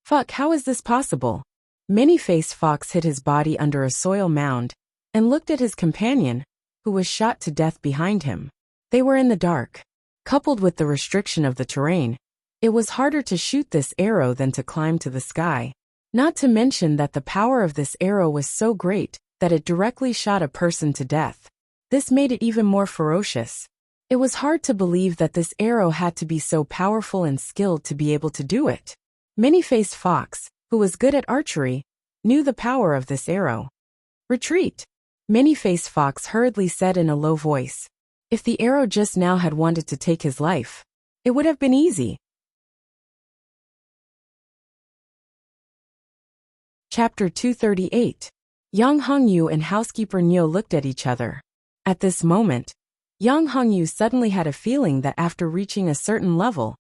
Fuck, how is this possible? Many-faced Fox hid his body under a soil mound and looked at his companion, who was shot to death behind him. They were in the dark. Coupled with the restriction of the terrain, it was harder to shoot this arrow than to climb to the sky. Not to mention that the power of this arrow was so great that it directly shot a person to death. This made it even more ferocious. It was hard to believe that this arrow had to be so powerful and skilled to be able to do it. Many-faced Fox, who was good at archery, knew the power of this arrow. Retreat! Many-faced Fox hurriedly said in a low voice. If the arrow just now had wanted to take his life, it would have been easy. Chapter 238. Yang Hongyu and housekeeper Nyo looked at each other. At this moment, Yang Hongyu suddenly had a feeling that after reaching a certain level,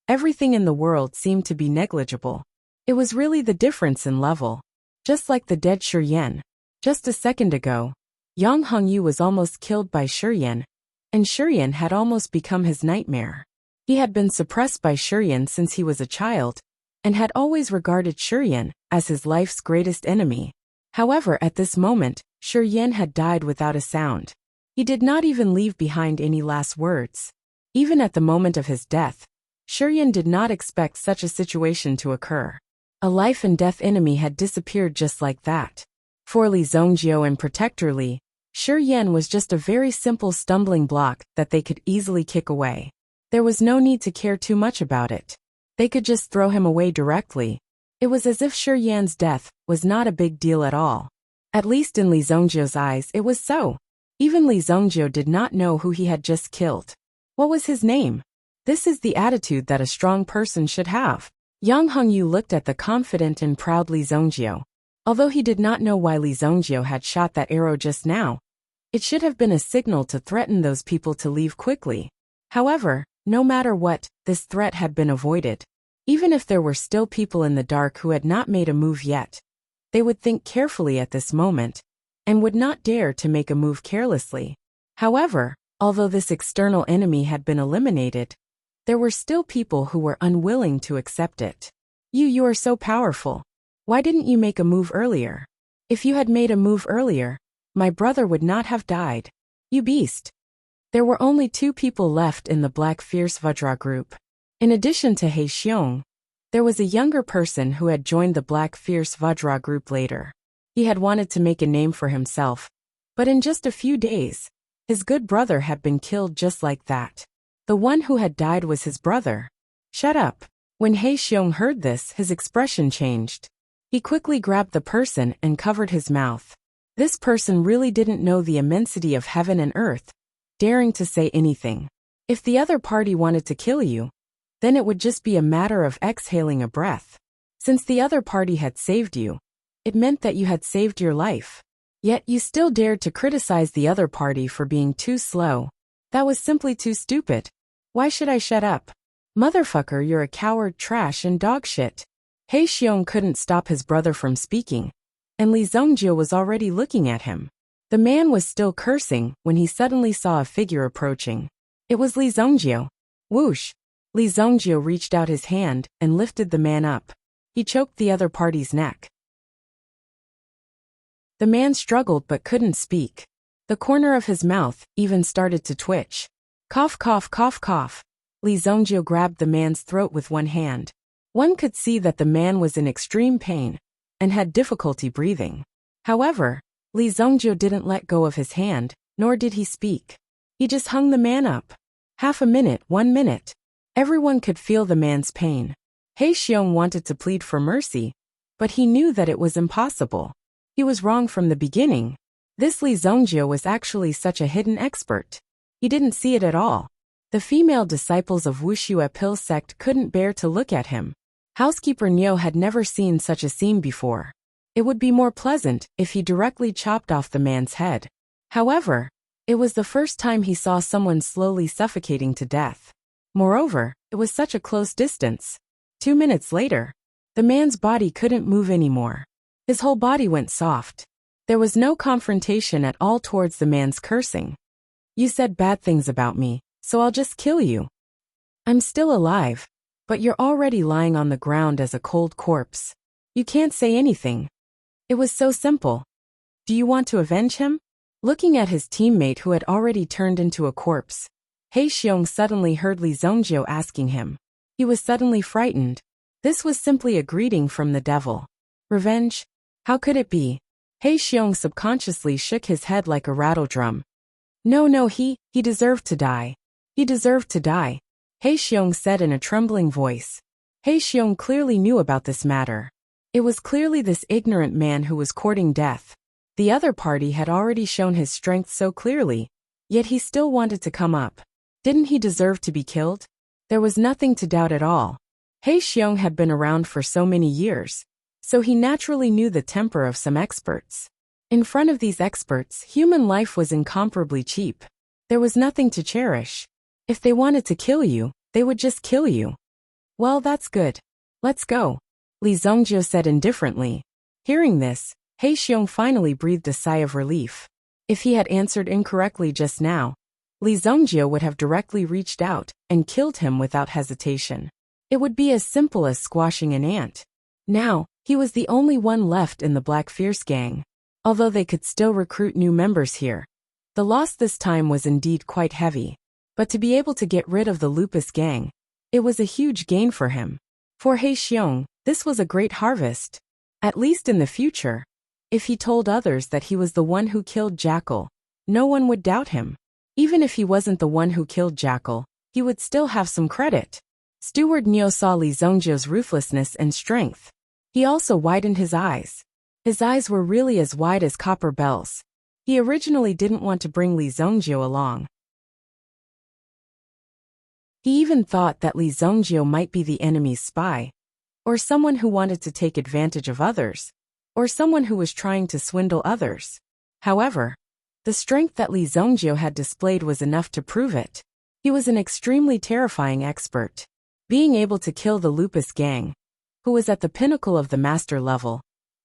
everything in the world seemed to be negligible. It was really the difference in level. Just like the dead Shiryan. Just a second ago, Yang Hongyu was almost killed by Shiryan, and Shiryan had almost become his nightmare. He had been suppressed by Shiryan since he was a child, and had always regarded Shiryan as his life's greatest enemy. However, at this moment, Shiryan had died without a sound. He did not even leave behind any last words. Even at the moment of his death, Shiryan did not expect such a situation to occur. A life and death enemy had disappeared just like that. For Li Zongjiu and Protector Li, Shiryan was just a very simple stumbling block that they could easily kick away. There was no need to care too much about it. They could just throw him away directly. It was as if Shiryan's death was not a big deal at all. At least in Li Zongjiu's eyes it was so. Even Li Zongjiu did not know who he had just killed. What was his name? This is the attitude that a strong person should have. Yang Hongyu looked at the confident and proud Li Zongjiu. Although he did not know why Li Zongjiu had shot that arrow just now, it should have been a signal to threaten those people to leave quickly. However, no matter what, this threat had been avoided. Even if there were still people in the dark who had not made a move yet, they would think carefully at this moment, and would not dare to make a move carelessly. However, although this external enemy had been eliminated, there were still people who were unwilling to accept it. You are so powerful. Why didn't you make a move earlier? If you had made a move earlier, my brother would not have died. You beast. There were only 2 people left in the Black Fierce Vajra group. In addition to He Xiong, there was a younger person who had joined the Black Fierce Vajra group later. He had wanted to make a name for himself, but in just a few days, his good brother had been killed just like that. The one who had died was his brother. Shut up. When He Xiong heard this, his expression changed. He quickly grabbed the person and covered his mouth. This person really didn't know the immensity of heaven and earth, daring to say anything. If the other party wanted to kill you, then it would just be a matter of exhaling a breath. Since the other party had saved you, it meant that you had saved your life. Yet you still dared to criticize the other party for being too slow. That was simply too stupid. Why should I shut up? Motherfucker, you're a coward, trash, and dog shit. He Xiong couldn't stop his brother from speaking, and Li Zongjiu was already looking at him. The man was still cursing when he suddenly saw a figure approaching. It was Li Zongjiu. Whoosh! Li Zongjiu reached out his hand and lifted the man up. He choked the other party's neck. The man struggled but couldn't speak. The corner of his mouth even started to twitch. Cough, cough, cough, cough. Li Zongjiu grabbed the man's throat with one hand. One could see that the man was in extreme pain and had difficulty breathing. However, Li Zongjiu didn't let go of his hand, nor did he speak. He just hung the man up. Half a minute, 1 minute. Everyone could feel the man's pain. He Xiong wanted to plead for mercy, but he knew that it was impossible. He was wrong from the beginning. This Li Zongjiu was actually such a hidden expert. He didn't see it at all. The female disciples of Wuxia Pill sect couldn't bear to look at him. Housekeeper Nyo had never seen such a scene before. It would be more pleasant if he directly chopped off the man's head. However, it was the first time he saw someone slowly suffocating to death. Moreover, it was such a close distance. 2 minutes later, the man's body couldn't move anymore. His whole body went soft. There was no confrontation at all towards the man's cursing. You said bad things about me, so I'll just kill you. I'm still alive, but you're already lying on the ground as a cold corpse. You can't say anything. It was so simple. Do you want to avenge him? Looking at his teammate who had already turned into a corpse, He Xiong suddenly heard Li Zongjiu asking him. He was suddenly frightened. This was simply a greeting from the devil. Revenge? How could it be? He Xiong subconsciously shook his head like a rattle drum. No, he deserved to die. He deserved to die, He Xiong said in a trembling voice. He Xiong clearly knew about this matter. It was clearly this ignorant man who was courting death. The other party had already shown his strength so clearly, yet he still wanted to come up. Didn't he deserve to be killed? There was nothing to doubt at all. He Xiong had been around for so many years, so he naturally knew the temper of some experts. In front of these experts, human life was incomparably cheap. There was nothing to cherish. If they wanted to kill you, they would just kill you. Well, that's good. Let's go, Li Zhongjie said indifferently. Hearing this, He Xiong finally breathed a sigh of relief. If he had answered incorrectly just now, Li Zhongjie would have directly reached out and killed him without hesitation. It would be as simple as squashing an ant. Now, he was the only one left in the Black Fierce gang. Although they could still recruit new members here, the loss this time was indeed quite heavy. But to be able to get rid of the Lupus gang, it was a huge gain for him. For He Xiong, this was a great harvest. At least in the future, if he told others that he was the one who killed Jackal, no one would doubt him. Even if he wasn't the one who killed Jackal, he would still have some credit. Steward Niu saw Li Zhongjie's ruthlessness and strength. He also widened his eyes. His eyes were really as wide as copper bells. He originally didn't want to bring Li Zhongjie along. He even thought that Li Zhongjie might be the enemy's spy, or someone who wanted to take advantage of others, or someone who was trying to swindle others. However, the strength that Li Zhongjie had displayed was enough to prove it. He was an extremely terrifying expert. Being able to kill the Lupus gang, who was at the pinnacle of the master level,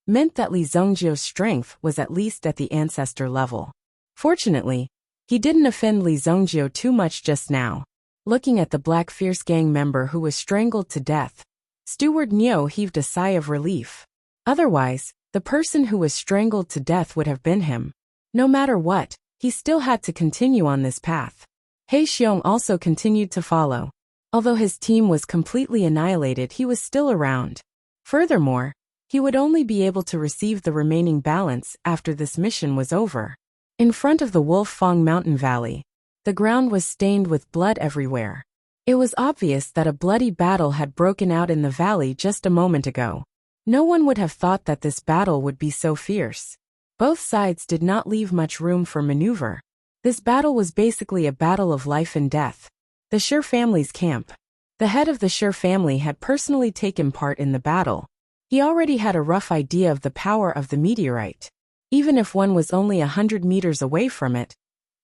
meant that Li Zhongjie's strength was at least at the ancestor level. Fortunately, he didn't offend Li Zhongjie too much just now. Looking at the Black Fierce gang member who was strangled to death, Steward Niu heaved a sigh of relief. Otherwise, the person who was strangled to death would have been him. No matter what, he still had to continue on this path. He Xiong also continued to follow. Although his team was completely annihilated, he was still around. Furthermore, he would only be able to receive the remaining balance after this mission was over. In front of the Wolf Fang mountain valley, the ground was stained with blood everywhere. It was obvious that a bloody battle had broken out in the valley just a moment ago. No one would have thought that this battle would be so fierce. Both sides did not leave much room for maneuver. This battle was basically a battle of life and death. The Shi family's camp. The head of the Shi family had personally taken part in the battle. He already had a rough idea of the power of the meteorite. Even if one was only 100 meters away from it,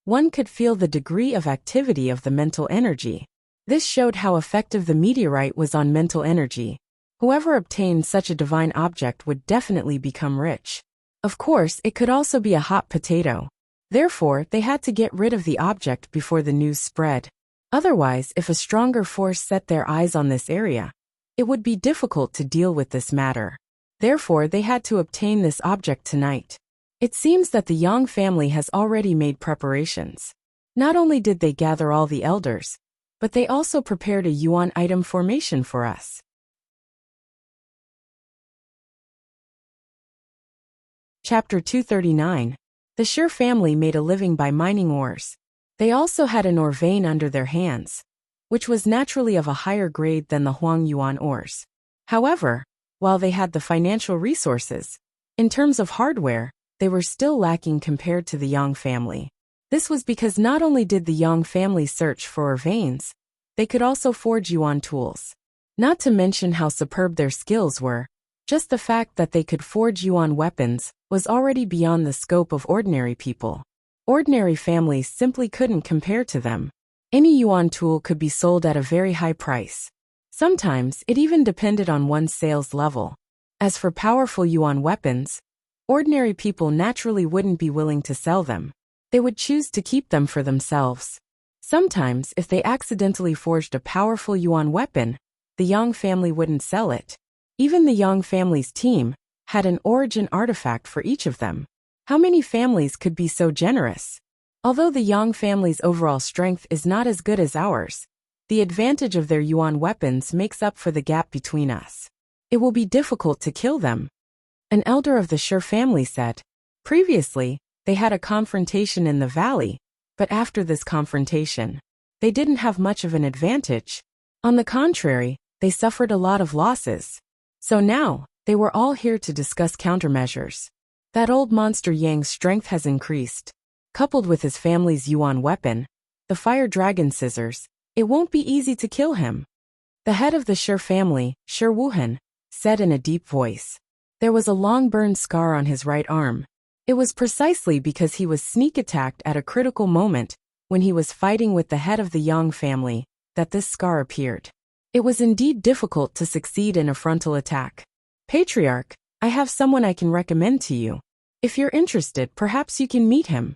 one could feel the degree of activity of the mental energy. This showed how effective the meteorite was on mental energy. Whoever obtained such a divine object would definitely become rich. Of course, it could also be a hot potato. Therefore, they had to get rid of the object before the news spread. Otherwise, if a stronger force set their eyes on this area, it would be difficult to deal with this matter. Therefore, they had to obtain this object tonight. It seems that the Yang family has already made preparations. Not only did they gather all the elders, but they also prepared a yuan item formation for us. Chapter 239. The Shi family made a living by mining ores. They also had an ore vein under their hands, which was naturally of a higher grade than the Huang Yuan ores. However, while they had the financial resources, in terms of hardware, they were still lacking compared to the Yang family. This was because not only did the Yang family search for ore veins, they could also forge yuan tools. Not to mention how superb their skills were, just the fact that they could forge yuan weapons was already beyond the scope of ordinary people. Ordinary families simply couldn't compare to them. Any yuan tool could be sold at a very high price. Sometimes, it even depended on one's sales level. As for powerful yuan weapons, ordinary people naturally wouldn't be willing to sell them. They would choose to keep them for themselves. Sometimes, if they accidentally forged a powerful yuan weapon, the Yang family wouldn't sell it. Even the Yang family's team had an origin artifact for each of them. How many families could be so generous? Although the Yang family's overall strength is not as good as ours, the advantage of their yuan weapons makes up for the gap between us. It will be difficult to kill them, an elder of the Shi family said. Previously, they had a confrontation in the valley, but after this confrontation, they didn't have much of an advantage. On the contrary, they suffered a lot of losses. So now, they were all here to discuss countermeasures. That old monster Yang's strength has increased. Coupled with his family's Yuan weapon, the fire dragon scissors, it won't be easy to kill him. The head of the Shi family, Shi Wuhan, said in a deep voice. There was a long burn scar on his right arm. It was precisely because he was sneak attacked at a critical moment, when he was fighting with the head of the Yang family, that this scar appeared. It was indeed difficult to succeed in a frontal attack. Patriarch, I have someone I can recommend to you. If you're interested, perhaps you can meet him.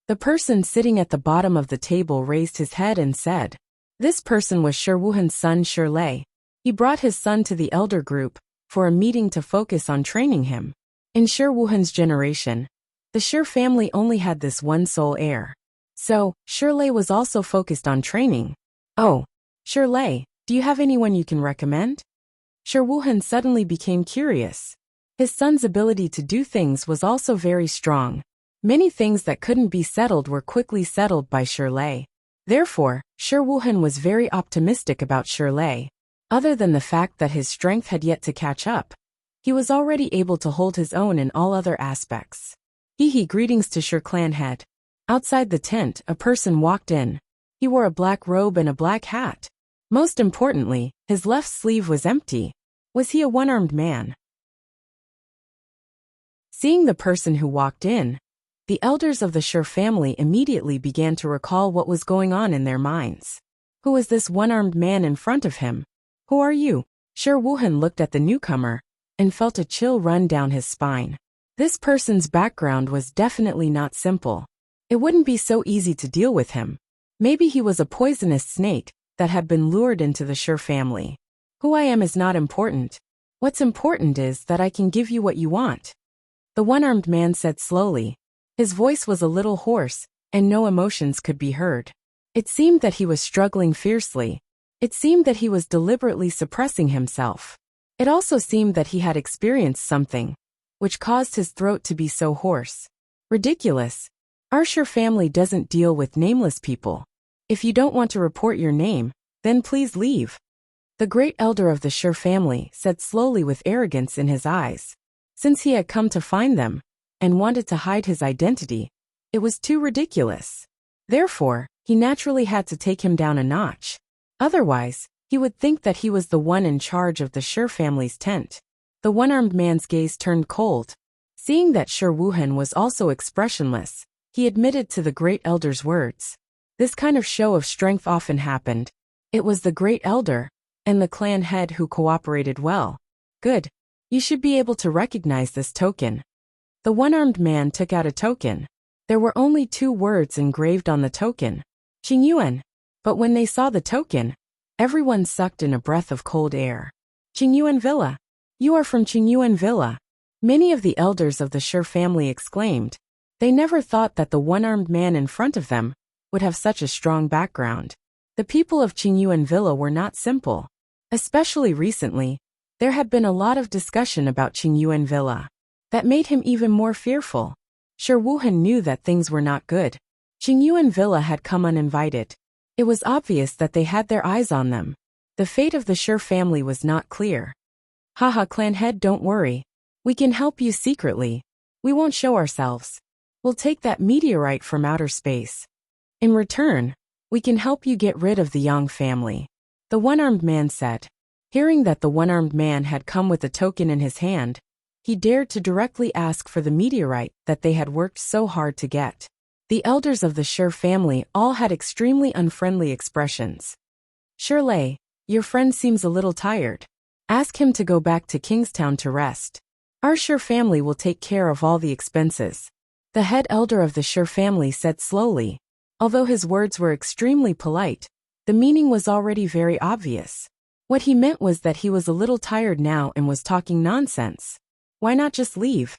The person sitting at the bottom of the table raised his head and said. This person was Shi Wuhan's son Shi Lei. He brought his son to the elder group for a meeting to focus on training him. In Shi Wuhan's generation, the Shi family only had this one sole heir. So, Shi Lei was also focused on training. Oh, Shi Lei, do you have anyone you can recommend? Shi Wuhan suddenly became curious. His son's ability to do things was also very strong. Many things that couldn't be settled were quickly settled by Shi Lei. Therefore, Shi Wuhan was very optimistic about Shi Lei. Other than the fact that his strength had yet to catch up, he was already able to hold his own in all other aspects. Greetings to Shi clan head. Outside the tent, a person walked in. He wore a black robe and a black hat. Most importantly, his left sleeve was empty. Was he a one-armed man? Seeing the person who walked in, the elders of the Shi family immediately began to recall what was going on in their minds. Who is this one-armed man in front of him? Who are you? Shi Wuhan looked at the newcomer and felt a chill run down his spine. This person's background was definitely not simple. It wouldn't be so easy to deal with him. Maybe he was a poisonous snake that had been lured into the Shi family. Who I am is not important. What's important is that I can give you what you want. The one-armed man said slowly. His voice was a little hoarse, and no emotions could be heard. It seemed that he was struggling fiercely. It seemed that he was deliberately suppressing himself. It also seemed that he had experienced something, which caused his throat to be so hoarse. Ridiculous. Our Shi family doesn't deal with nameless people. If you don't want to report your name, then please leave. The great elder of the Shi family said slowly with arrogance in his eyes. Since he had come to find them, and wanted to hide his identity, it was too ridiculous. Therefore, he naturally had to take him down a notch. Otherwise, he would think that he was the one in charge of the Shi family's tent. The one-armed man's gaze turned cold. Seeing that Shi Wuhan was also expressionless, he admitted to the great elder's words. This kind of show of strength often happened. It was the great elder and the clan head who cooperated well. Good. You should be able to recognize this token. The one-armed man took out a token. There were only 2 words engraved on the token. Qingyuan. But when they saw the token, everyone sucked in a breath of cold air. Qingyuan Villa. You are from Qingyuan Villa. Many of the elders of the Shi family exclaimed. They never thought that the one-armed man in front of them would have such a strong background. The people of Qingyuan Villa were not simple. Especially recently, there had been a lot of discussion about Qingyuan Villa. That made him even more fearful. Shi Wuhan knew that things were not good. Qingyuan Villa had come uninvited. It was obvious that they had their eyes on them. The fate of the Shi family was not clear. Haha, clan head, don't worry. We can help you secretly. We won't show ourselves. We'll take that meteorite from outer space. In return, we can help you get rid of the Yang family. The one-armed man said. Hearing that the one-armed man had come with a token in his hand, he dared to directly ask for the meteorite that they had worked so hard to get. The elders of the Shi family all had extremely unfriendly expressions. Shi Lei, your friend seems a little tired. Ask him to go back to Kingstown to rest. Our Shi family will take care of all the expenses. The head elder of the Shi family said slowly. Although his words were extremely polite, the meaning was already very obvious. What he meant was that he was a little tired now and was talking nonsense. Why not just leave?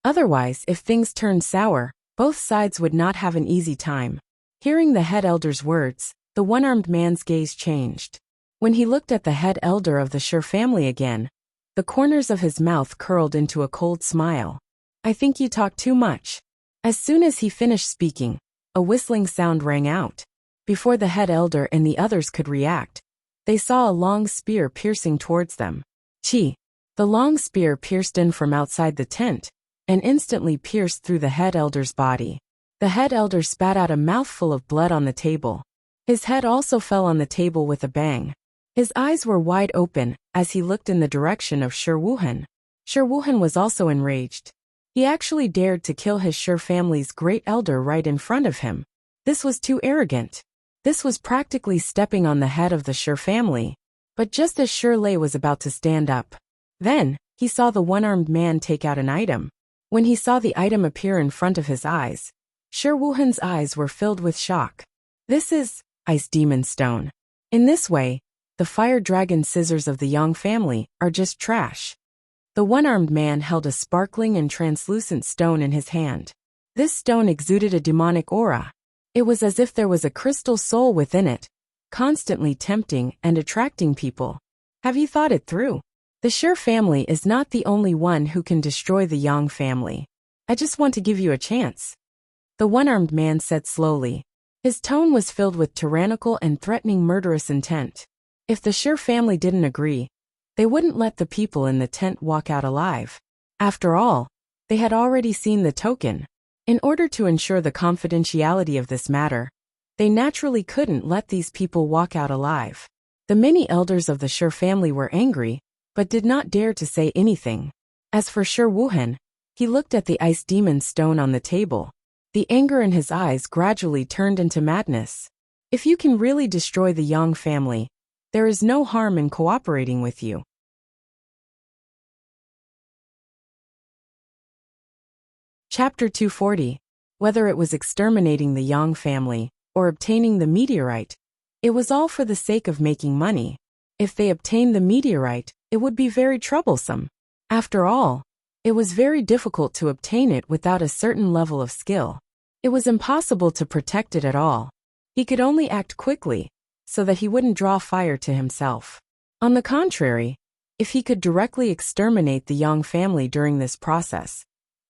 Otherwise, if things turned sour, both sides would not have an easy time. Hearing the head elder's words, the one-armed man's gaze changed. When he looked at the head elder of the Shi family again, the corners of his mouth curled into a cold smile. I think you talk too much. As soon as he finished speaking, A whistling sound rang out. Before the head elder and the others could react, they saw a long spear piercing towards them. Chi! The long spear pierced in from outside the tent, and instantly pierced through the head elder's body. The head elder spat out a mouthful of blood on the table. His head also fell on the table with a bang. His eyes were wide open as he looked in the direction of Shi Wuhan. Shi Wuhan was also enraged. He actually dared to kill his Shi family's great elder right in front of him. This was too arrogant. This was practically stepping on the head of the Shi family. But just as Shi Lei was about to stand up, then he saw the one-armed man take out an item. When he saw the item appear in front of his eyes, Shi Wuhan's eyes were filled with shock. This is Ice Demon Stone. In this way, the fire dragon scissors of the Yang family are just trash. The one-armed man held a sparkling and translucent stone in his hand. This stone exuded a demonic aura. It was as if there was a crystal soul within it, constantly tempting and attracting people. Have you thought it through? The Shi family is not the only one who can destroy the Yang family. I just want to give you a chance. The one-armed man said slowly. His tone was filled with tyrannical and threatening murderous intent. If the Shi family didn't agree, they wouldn't let the people in the tent walk out alive. After all, they had already seen the token. In order to ensure the confidentiality of this matter, they naturally couldn't let these people walk out alive. The many elders of the Shi family were angry, but did not dare to say anything. As for Shi Wuhan, he looked at the ice demon stone on the table. The anger in his eyes gradually turned into madness. If you can really destroy the Yang family, there is no harm in cooperating with you. Chapter 240. Whether it was exterminating the Yang family, or obtaining the meteorite, it was all for the sake of making money. If they obtained the meteorite, it would be very troublesome. After all, it was very difficult to obtain it without a certain level of skill. It was impossible to protect it at all. He could only act quickly, so that he wouldn't draw fire to himself. On the contrary, if he could directly exterminate the Yang family during this process,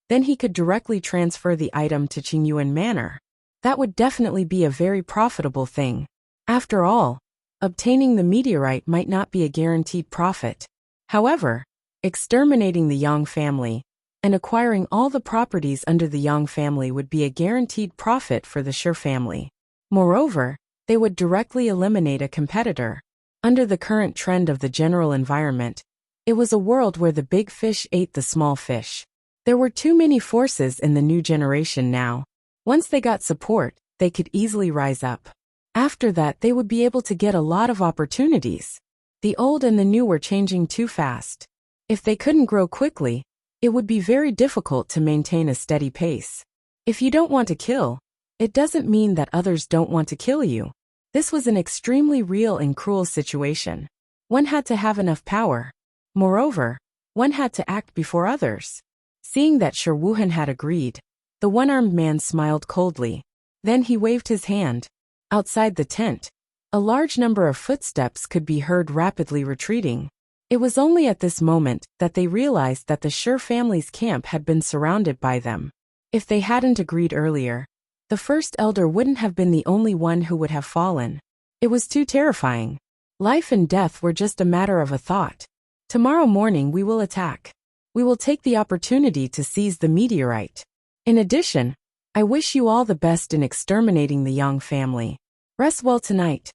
then he could directly transfer the item to Qingyuan Manor. That would definitely be a very profitable thing. After all, obtaining the meteorite might not be a guaranteed profit. However, exterminating the Yang family and acquiring all the properties under the Yang family would be a guaranteed profit for the Shi family. Moreover, they would directly eliminate a competitor. Under the current trend of the general environment, it was a world where the big fish ate the small fish. There were too many forces in the new generation now. Once they got support, they could easily rise up. After that, they would be able to get a lot of opportunities. The old and the new were changing too fast. If they couldn't grow quickly, it would be very difficult to maintain a steady pace. If you don't want to kill, it doesn't mean that others don't want to kill you. This was an extremely real and cruel situation. One had to have enough power. Moreover, one had to act before others. Seeing that Shi Wuhan had agreed, the one-armed man smiled coldly. Then he waved his hand. Outside the tent, a large number of footsteps could be heard rapidly retreating. It was only at this moment that they realized that the Shi family's camp had been surrounded by them. If they hadn't agreed earlier, the first elder wouldn't have been the only one who would have fallen. It was too terrifying. Life and death were just a matter of a thought. Tomorrow morning we will attack. We will take the opportunity to seize the meteorite. In addition, I wish you all the best in exterminating the Yang family. Rest well tonight.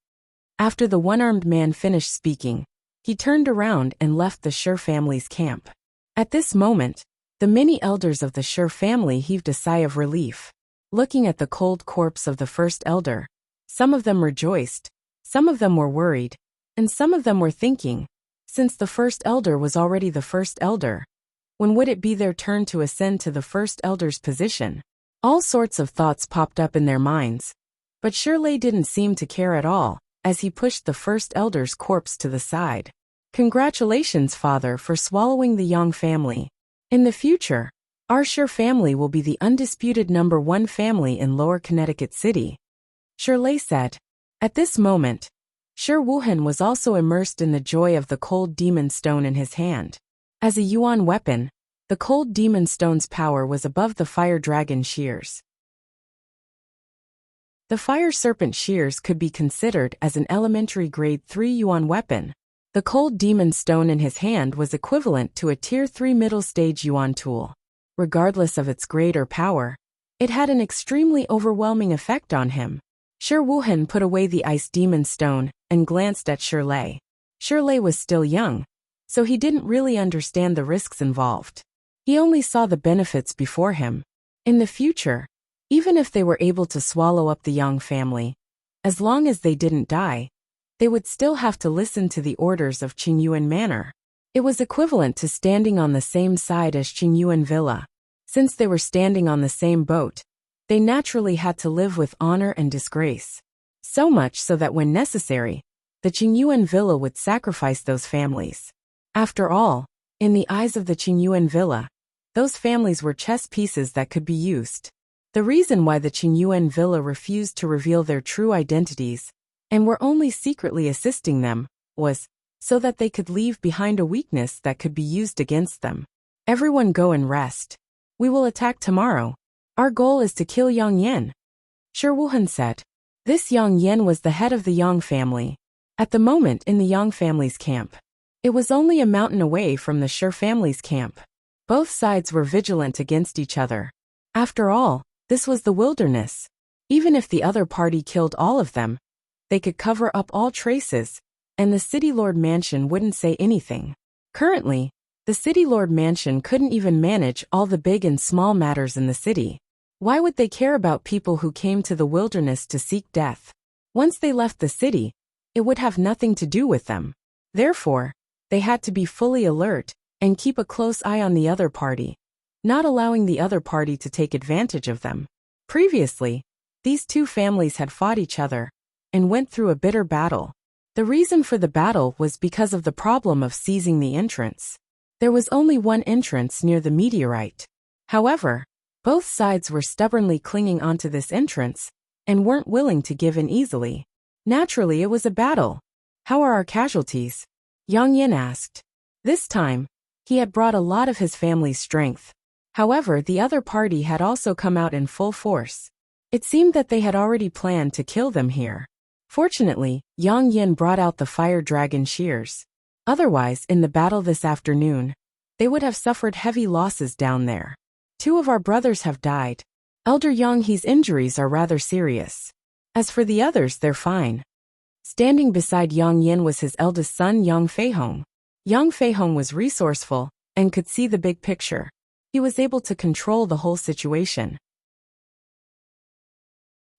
After the one-armed man finished speaking, he turned around and left the Shi family's camp. At this moment, the many elders of the Shi family heaved a sigh of relief. Looking at the cold corpse of the first elder, some of them rejoiced, some of them were worried, and some of them were thinking, since the first elder was already the first elder, when would it be their turn to ascend to the first elder's position? All sorts of thoughts popped up in their minds, but Shi Lei didn't seem to care at all, as he pushed the first elder's corpse to the side. Congratulations, father, for swallowing the Yang family. In the future, our Shi family will be the undisputed #1 family in Lower Connecticut City. Shi Lei said. At this moment, Shi Wuhan was also immersed in the joy of the cold demon stone in his hand. As a yuan weapon, the cold demon stone's power was above the fire dragon shears. The fire serpent shears could be considered as an elementary grade 3 yuan weapon. The cold demon stone in his hand was equivalent to a tier 3 middle stage yuan tool. Regardless of its grade or power, it had an extremely overwhelming effect on him. Shi Wuhan put away the ice demon stone and glanced at Shirley. Shirley was still young, so he didn't really understand the risks involved. He only saw the benefits before him. In the future, even if they were able to swallow up the Yang family, as long as they didn't die, they would still have to listen to the orders of Qingyuan Manor. It was equivalent to standing on the same side as Qingyuan Villa. Since they were standing on the same boat, they naturally had to live with honor and disgrace. So much so that when necessary, the Qingyuan Villa would sacrifice those families. After all, in the eyes of the Qingyuan Villa, those families were chess pieces that could be used. The reason why the Qingyuan Villa refused to reveal their true identities, and were only secretly assisting them, was so that they could leave behind a weakness that could be used against them. Everyone go and rest. We will attack tomorrow. Our goal is to kill Yang Yan. Shi Wuhan said. This Yang Yan was the head of the Yang family. At the moment in the Yang family's camp. It was only a mountain away from the Shi family's camp. Both sides were vigilant against each other. After all, this was the wilderness. Even if the other party killed all of them, they could cover up all traces, and the City Lord Mansion wouldn't say anything. Currently, the City Lord Mansion couldn't even manage all the big and small matters in the city. Why would they care about people who came to the wilderness to seek death? Once they left the city, it would have nothing to do with them. Therefore, they had to be fully alert and keep a close eye on the other party, not allowing the other party to take advantage of them. Previously, these two families had fought each other and went through a bitter battle. The reason for the battle was because of the problem of seizing the entrance. There was only one entrance near the meteorite. However, both sides were stubbornly clinging onto this entrance and weren't willing to give in easily. Naturally, it was a battle. How are our casualties? Yang Yan asked. This time, he had brought a lot of his family's strength. However, the other party had also come out in full force. It seemed that they had already planned to kill them here. Fortunately, Yang Yan brought out the fire dragon shears. Otherwise, in the battle this afternoon, they would have suffered heavy losses down there. 2 of our brothers have died. Elder Yang He's injuries are rather serious. As for the others, they're fine. Standing beside Yang Yan was his eldest son Yang Feihong. Yang Feihong was resourceful and could see the big picture. He was able to control the whole situation.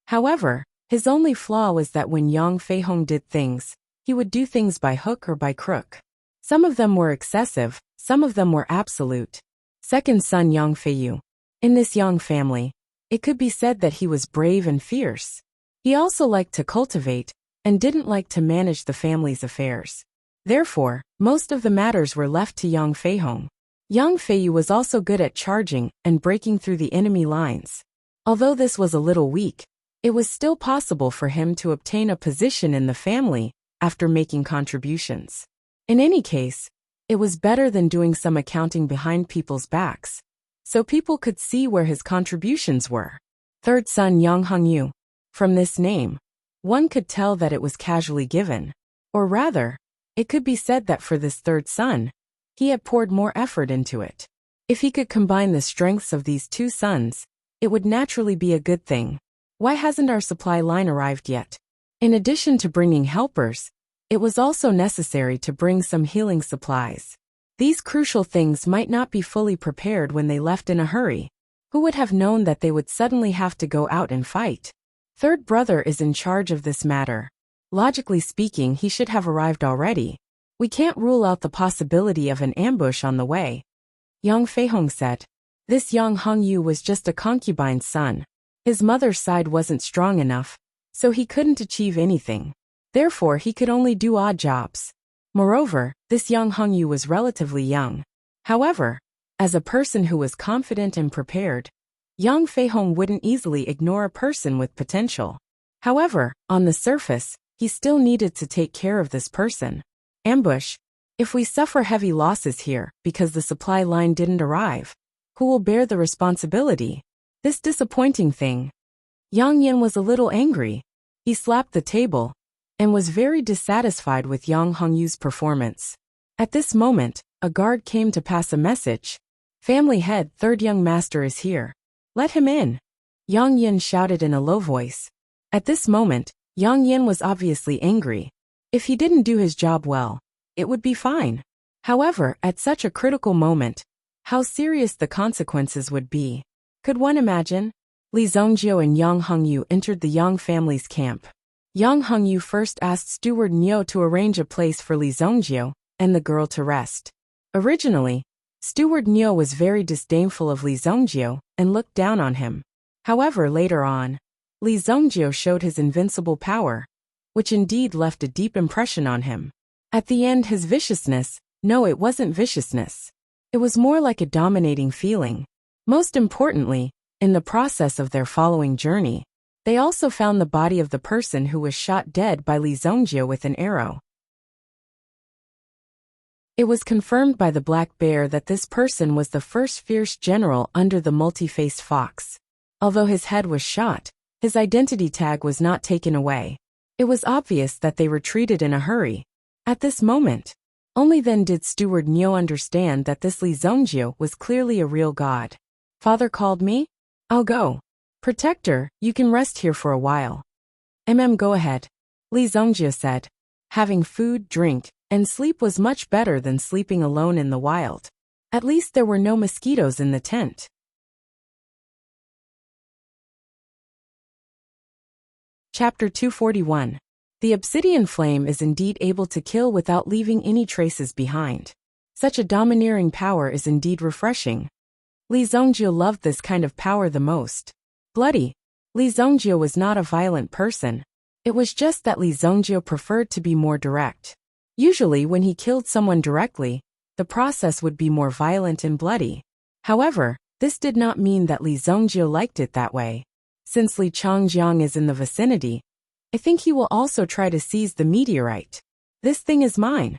However, his only flaw was that when Yang Feihong did things, he would do things by hook or by crook. Some of them were excessive, some of them were absolute. Second son Yang Feiyu. In this Yang family, it could be said that he was brave and fierce. He also liked to cultivate, and didn't like to manage the family's affairs. Therefore, most of the matters were left to Yang Feihong. Yang Feiyu was also good at charging and breaking through the enemy lines. Although this was a little weak, it was still possible for him to obtain a position in the family after making contributions. In any case, it was better than doing some accounting behind people's backs, so people could see where his contributions were. Third son Yang Hongyu. From this name, one could tell that it was casually given. Or rather, it could be said that for this third son, he had poured more effort into it. If he could combine the strengths of these 2 sons, it would naturally be a good thing. Why hasn't our supply line arrived yet? In addition to bringing helpers, it was also necessary to bring some healing supplies. These crucial things might not be fully prepared when they left in a hurry. Who would have known that they would suddenly have to go out and fight? Third brother is in charge of this matter. Logically speaking, he should have arrived already. We can't rule out the possibility of an ambush on the way. Yang Feihong said. This Yang Hongyu was just a concubine's son. His mother's side wasn't strong enough, so he couldn't achieve anything. Therefore, he could only do odd jobs. Moreover, this Yang Hongyu was relatively young. However, as a person who was confident and prepared, Yang Feihong wouldn't easily ignore a person with potential. However, on the surface, he still needed to take care of this person. Ambush. If we suffer heavy losses here because the supply line didn't arrive, who will bear the responsibility? This disappointing thing. Yang Yin was a little angry. He slapped the table and was very dissatisfied with Yang Hongyu's performance. At this moment, a guard came to pass a message. Family head, third young master is here. Let him in. Yang Yin shouted in a low voice. At this moment, Yang Yin was obviously angry. If he didn't do his job well, it would be fine. However, at such a critical moment, how serious the consequences would be. Could one imagine? Li Zhongjio and Yang Hongyu entered the Yang family's camp. Yang Hongyu first asked Steward Niu to arrange a place for Li Zhongjio and the girl to rest. Originally, Steward Niu was very disdainful of Li Zhongjio and looked down on him. However, later on, Li Zhongjio showed his invincible power, which indeed left a deep impression on him. At the end, his viciousness, no, it wasn't viciousness. It was more like a dominating feeling. Most importantly, in the process of their following journey, they also found the body of the person who was shot dead by Li Zhongjio with an arrow. It was confirmed by the Black Bear that this person was the first fierce general under the multi-faced fox. Although his head was shot, his identity tag was not taken away. It was obvious that they retreated in a hurry. At this moment, only then did Steward Niu understand that this Li Zhongjio was clearly a real god. Father called me? I'll go. Protector, you can rest here for a while. Go ahead. Li Zhongjio said. Having food, drink, and sleep was much better than sleeping alone in the wild. At least there were no mosquitoes in the tent. Chapter 241. The obsidian flame is indeed able to kill without leaving any traces behind. Such a domineering power is indeed refreshing. Li Zhongjio loved this kind of power the most. Bloody. Li Zhongjio was not a violent person. It was just that Li Zhongjio preferred to be more direct. Usually when he killed someone directly, the process would be more violent and bloody. However, this did not mean that Li Zhongjio liked it that way. Since Li Changjiang is in the vicinity, I think he will also try to seize the meteorite. This thing is mine.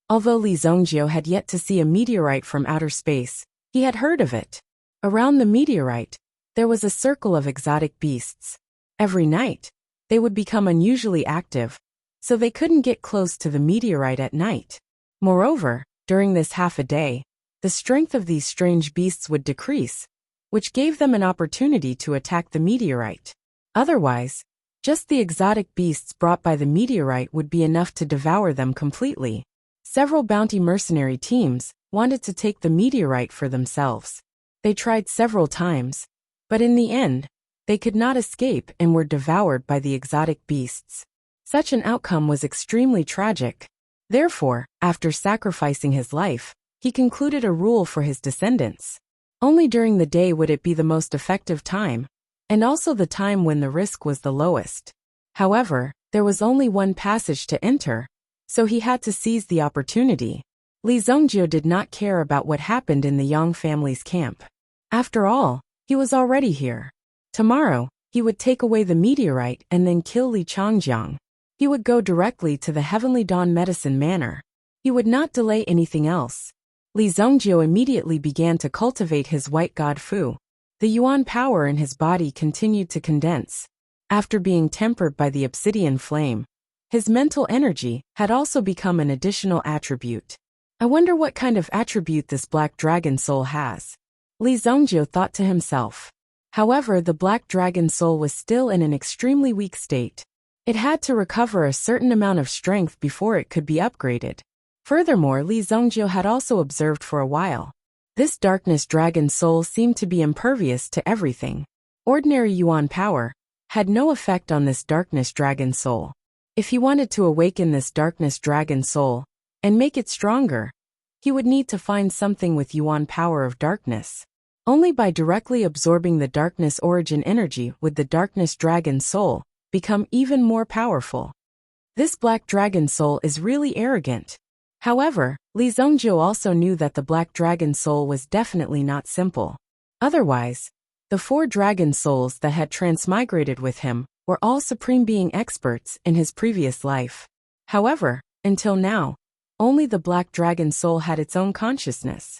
Although Li Zhongjio had yet to see a meteorite from outer space, he had heard of it. Around the meteorite, there was a circle of exotic beasts. Every night, they would become unusually active, so they couldn't get close to the meteorite at night. Moreover, during this half a day, the strength of these strange beasts would decrease, which gave them an opportunity to attack the meteorite. Otherwise, just the exotic beasts brought by the meteorite would be enough to devour them completely. Several bounty mercenary teams wanted to take the meteorite for themselves. They tried several times, but in the end, they could not escape and were devoured by the exotic beasts. Such an outcome was extremely tragic. Therefore, after sacrificing his life, he concluded a rule for his descendants. Only during the day would it be the most effective time, and also the time when the risk was the lowest. However, there was only one passage to enter, so he had to seize the opportunity. Li Zhongjio did not care about what happened in the Yang family's camp. After all, he was already here. Tomorrow, he would take away the meteorite and then kill Li Changjiang. He would go directly to the Heavenly Dawn Medicine Manor. He would not delay anything else. Li Zhongjio immediately began to cultivate his white god Fu. The yuan power in his body continued to condense. After being tempered by the obsidian flame, his mental energy had also become an additional attribute. I wonder what kind of attribute this black dragon soul has. Li Zhongjio thought to himself. However, the black dragon soul was still in an extremely weak state. It had to recover a certain amount of strength before it could be upgraded. Furthermore, Li Zhongjio had also observed for a while. This darkness dragon soul seemed to be impervious to everything. Ordinary yuan power had no effect on this darkness dragon soul. If he wanted to awaken this darkness dragon soul and make it stronger, he would need to find something with yuan power of darkness. Only by directly absorbing the darkness origin energy would the darkness dragon soul become even more powerful. This black dragon soul is really arrogant. However, Li Zhongjio also knew that the black dragon soul was definitely not simple. Otherwise, the 4 dragon souls that had transmigrated with him were all supreme being experts in his previous life. However, until now, only the black dragon soul had its own consciousness.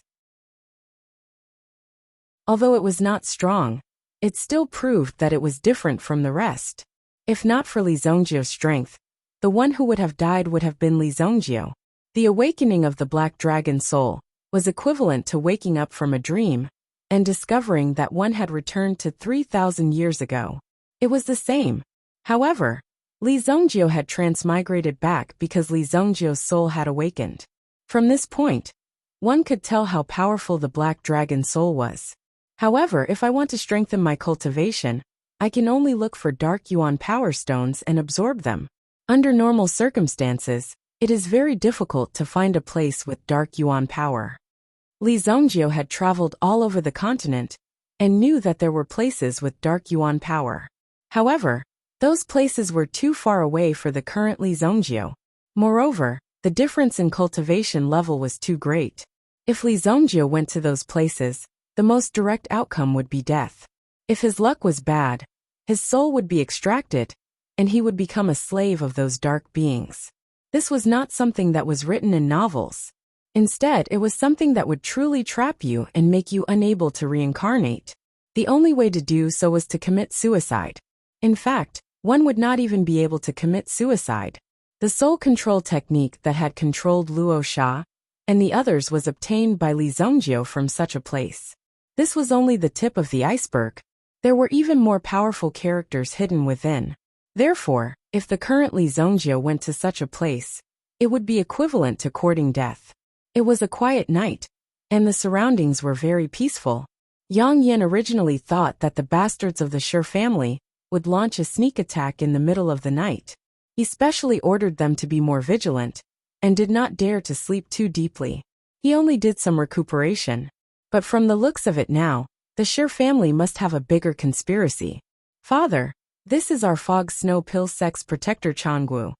Although it was not strong, it still proved that it was different from the rest. If not for Li Zongjio's strength, the one who would have died would have been Li Zongjio. The awakening of the Black Dragon soul was equivalent to waking up from a dream and discovering that one had returned to 3,000 years ago. It was the same. However, Li Zongjio had transmigrated back because Li Zongjio's soul had awakened. From this point, one could tell how powerful the Black Dragon soul was. However, if I want to strengthen my cultivation, I can only look for Dark Yuan Power Stones and absorb them. Under normal circumstances, it is very difficult to find a place with Dark Yuan power. Li Zongjio had traveled all over the continent and knew that there were places with Dark Yuan power. However, those places were too far away for the current Li Zongjio. Moreover, the difference in cultivation level was too great. If Li Zongjio went to those places, the most direct outcome would be death. If his luck was bad, his soul would be extracted, and he would become a slave of those dark beings. This was not something that was written in novels. Instead, it was something that would truly trap you and make you unable to reincarnate. The only way to do so was to commit suicide. In fact, one would not even be able to commit suicide. The soul control technique that had controlled Luo Sha and the others was obtained by Li Zongjio from such a place. This was only the tip of the iceberg. There were even more powerful characters hidden within. Therefore, if the current Li Zongjio went to such a place, it would be equivalent to courting death. It was a quiet night, and the surroundings were very peaceful. Yang Yan originally thought that the bastards of the Shi family would launch a sneak attack in the middle of the night. He specially ordered them to be more vigilant, and did not dare to sleep too deeply. He only did some recuperation. But from the looks of it now, the Shi family must have a bigger conspiracy. Father, this is our fog snow pill sex protector Changgu.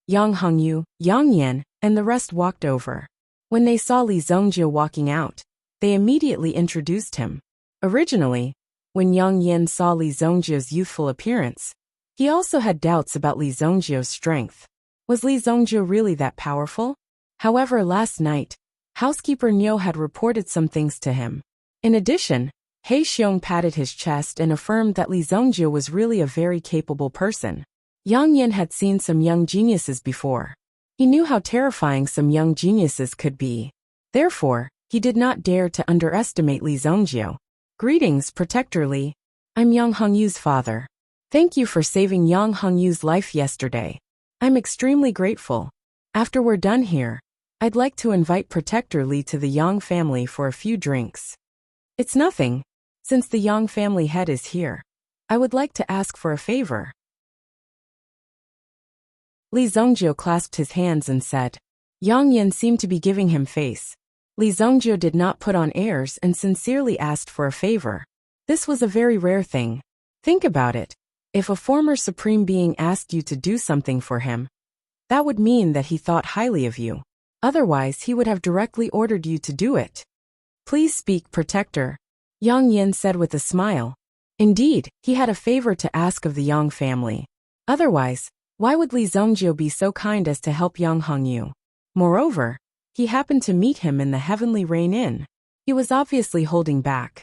Yang Hongyu, Yang Yan, and the rest walked over. When they saw Li Zongjio walking out, they immediately introduced him. Originally, when Yang Yan saw Li Zongjio's youthful appearance, he also had doubts about Li Zongjio's strength. Was Li Zongjio really that powerful? However, last night, housekeeper Niu had reported some things to him. In addition, He Xiong patted his chest and affirmed that Li Zongjio was really a very capable person. Yang Yan had seen some young geniuses before. He knew how terrifying some young geniuses could be. Therefore, he did not dare to underestimate Li Zongjio. Greetings, Protector Li. I'm Yang Hongyu's father. Thank you for saving Yang Hongyu's life yesterday. I'm extremely grateful. After we're done here, I'd like to invite Protector Li to the Yang family for a few drinks. It's nothing. Since the Yang family head is here, I would like to ask for a favor. Li Zongjio clasped his hands and said. Yang Yan seemed to be giving him face. Li Zongjio did not put on airs and sincerely asked for a favor. This was a very rare thing. Think about it. If a former supreme being asked you to do something for him, that would mean that he thought highly of you. Otherwise, he would have directly ordered you to do it. Please speak, Protector, Yang Yan said with a smile. Indeed, he had a favor to ask of the Yang family. Otherwise, why would Li Zongjio be so kind as to help Yang Hongyu? Moreover, he happened to meet him in the Heavenly Rain Inn. He was obviously holding back.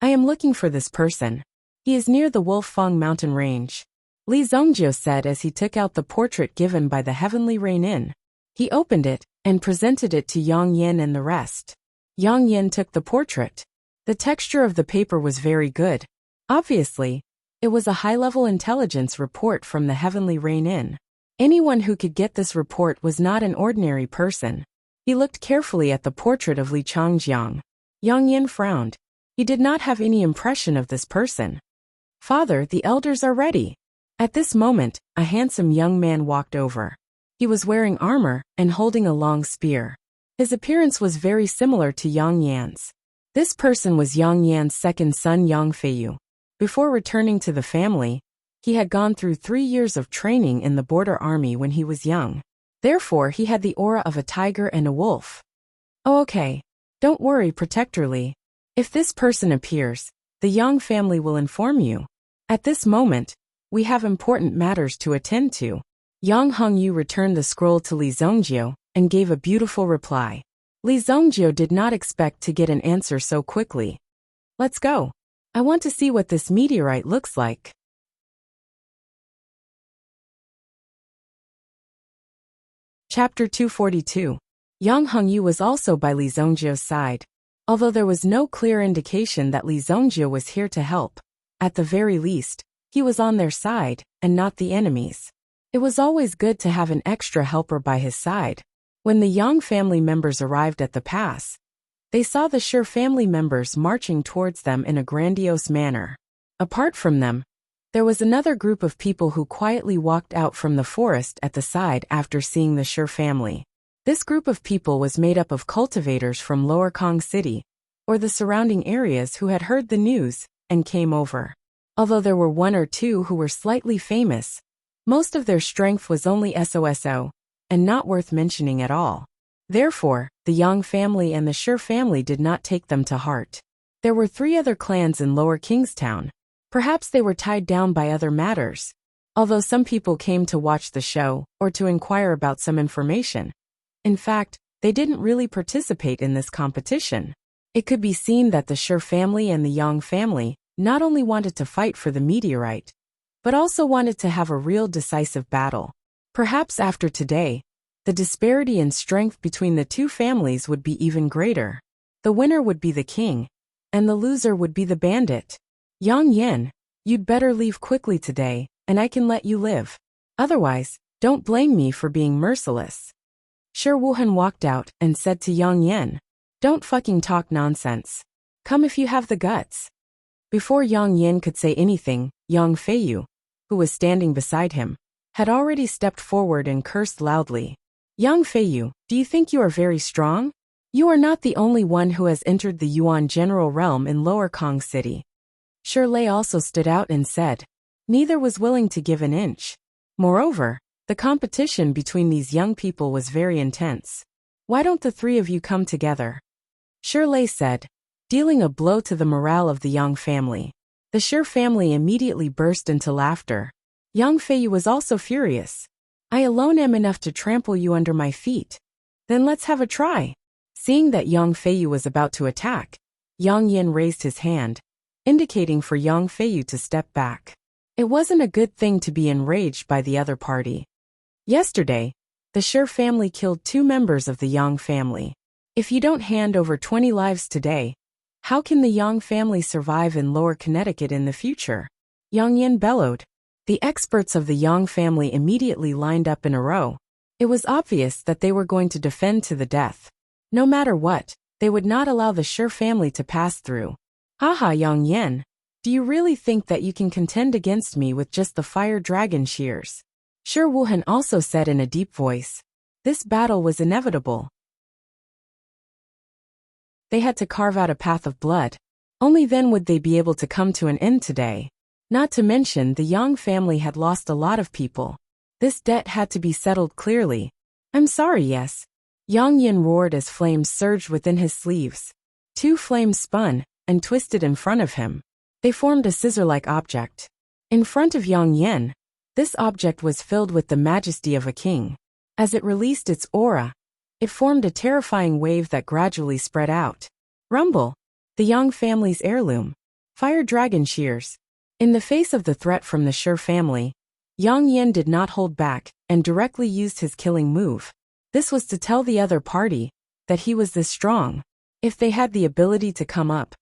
I am looking for this person. He is near the Wolfang mountain range, Li Zongjio said as he took out the portrait given by the Heavenly Rain Inn. He opened it and presented it to Yang Yan and the rest. Yang Yan took the portrait. The texture of the paper was very good. Obviously, it was a high-level intelligence report from the Heavenly Rain Inn. Anyone who could get this report was not an ordinary person. He looked carefully at the portrait of Li Changjiang. Yang Yan frowned. He did not have any impression of this person. Father, the elders are ready. At this moment, a handsome young man walked over. He was wearing armor and holding a long spear. His appearance was very similar to Yang Yan's. This person was Yang Yan's second son Yang Feiyu. Before returning to the family, he had gone through 3 years of training in the border army when he was young. Therefore, he had the aura of a tiger and a wolf. Oh, okay. Don't worry, Protector Li. If this person appears, the Yang family will inform you. At this moment, we have important matters to attend to. Yang Hongyu returned the scroll to Li Zongjio and gave a beautiful reply. Li Zongjio did not expect to get an answer so quickly. Let's go. I want to see what this meteorite looks like. Chapter 242. Yang Hongyu was also by Li Zhongjia's side. Although there was no clear indication that Li Zhongjia was here to help, at the very least, he was on their side, and not the enemy's. It was always good to have an extra helper by his side. When the Yang family members arrived at the pass, they saw the Shi family members marching towards them in a grandiose manner. Apart from them, there was another group of people who quietly walked out from the forest at the side after seeing the Shi family. This group of people was made up of cultivators from Lower Kong City, or the surrounding areas who had heard the news, and came over. Although there were one or two who were slightly famous, most of their strength was only SOSO, and not worth mentioning at all. Therefore, the Yang family and the Shi family did not take them to heart. There were 3 other clans in Lower Kingstown. Perhaps they were tied down by other matters. Although some people came to watch the show, or to inquire about some information. In fact, they didn't really participate in this competition. It could be seen that the Shi family and the Yang family not only wanted to fight for the meteorite, but also wanted to have a real decisive battle. Perhaps after today, the disparity in strength between the 2 families would be even greater. The winner would be the king, and the loser would be the bandit. Yang Yan, you'd better leave quickly today, and I can let you live. Otherwise, don't blame me for being merciless. Shi Wuhan walked out and said to Yang Yan, "Don't fucking talk nonsense. Come if you have the guts." Before Yang Yan could say anything, Yang Feiyu, who was standing beside him, had already stepped forward and cursed loudly. "Yang Feiyu, do you think you are very strong? You are not the only one who has entered the Yuan general realm in Lower Kong City." Shi Lei also stood out and said, neither was willing to give an inch. Moreover, the competition between these young people was very intense. "Why don't the 3 of you come together?" Shi Lei said, dealing a blow to the morale of the Yang family. The Shi family immediately burst into laughter. Yang Feiyu was also furious. "I alone am enough to trample you under my feet. Then let's have a try." Seeing that Yang Feiyu was about to attack, Yang Yan raised his hand, indicating for Yang Feiyu to step back. It wasn't a good thing to be enraged by the other party. Yesterday, the Shi family killed 2 members of the Yang family. If you don't hand over 20 lives today, how can the Yang family survive in Lower Connecticut in the future? Yang Yan bellowed. The experts of the Yang family immediately lined up in a row. It was obvious that they were going to defend to the death. No matter what, they would not allow the Shi family to pass through. "Haha, Yang Yan, do you really think that you can contend against me with just the fire dragon shears?" Shi Wuhan also said in a deep voice. This battle was inevitable. They had to carve out a path of blood. Only then would they be able to come to an end today. Not to mention the Yang family had lost a lot of people. This debt had to be settled clearly. "I'm sorry, yes." Yang Yan roared as flames surged within his sleeves. 2 flames spun and twisted in front of him. They formed a scissor-like object. In front of Yang Yan, this object was filled with the majesty of a king. As it released its aura, it formed a terrifying wave that gradually spread out. Rumble, the Yang family's heirloom. Fire dragon shears. In the face of the threat from the Shi family, Yang Yan did not hold back and directly used his killing move. This was to tell the other party that he was this strong. If they had the ability to come up,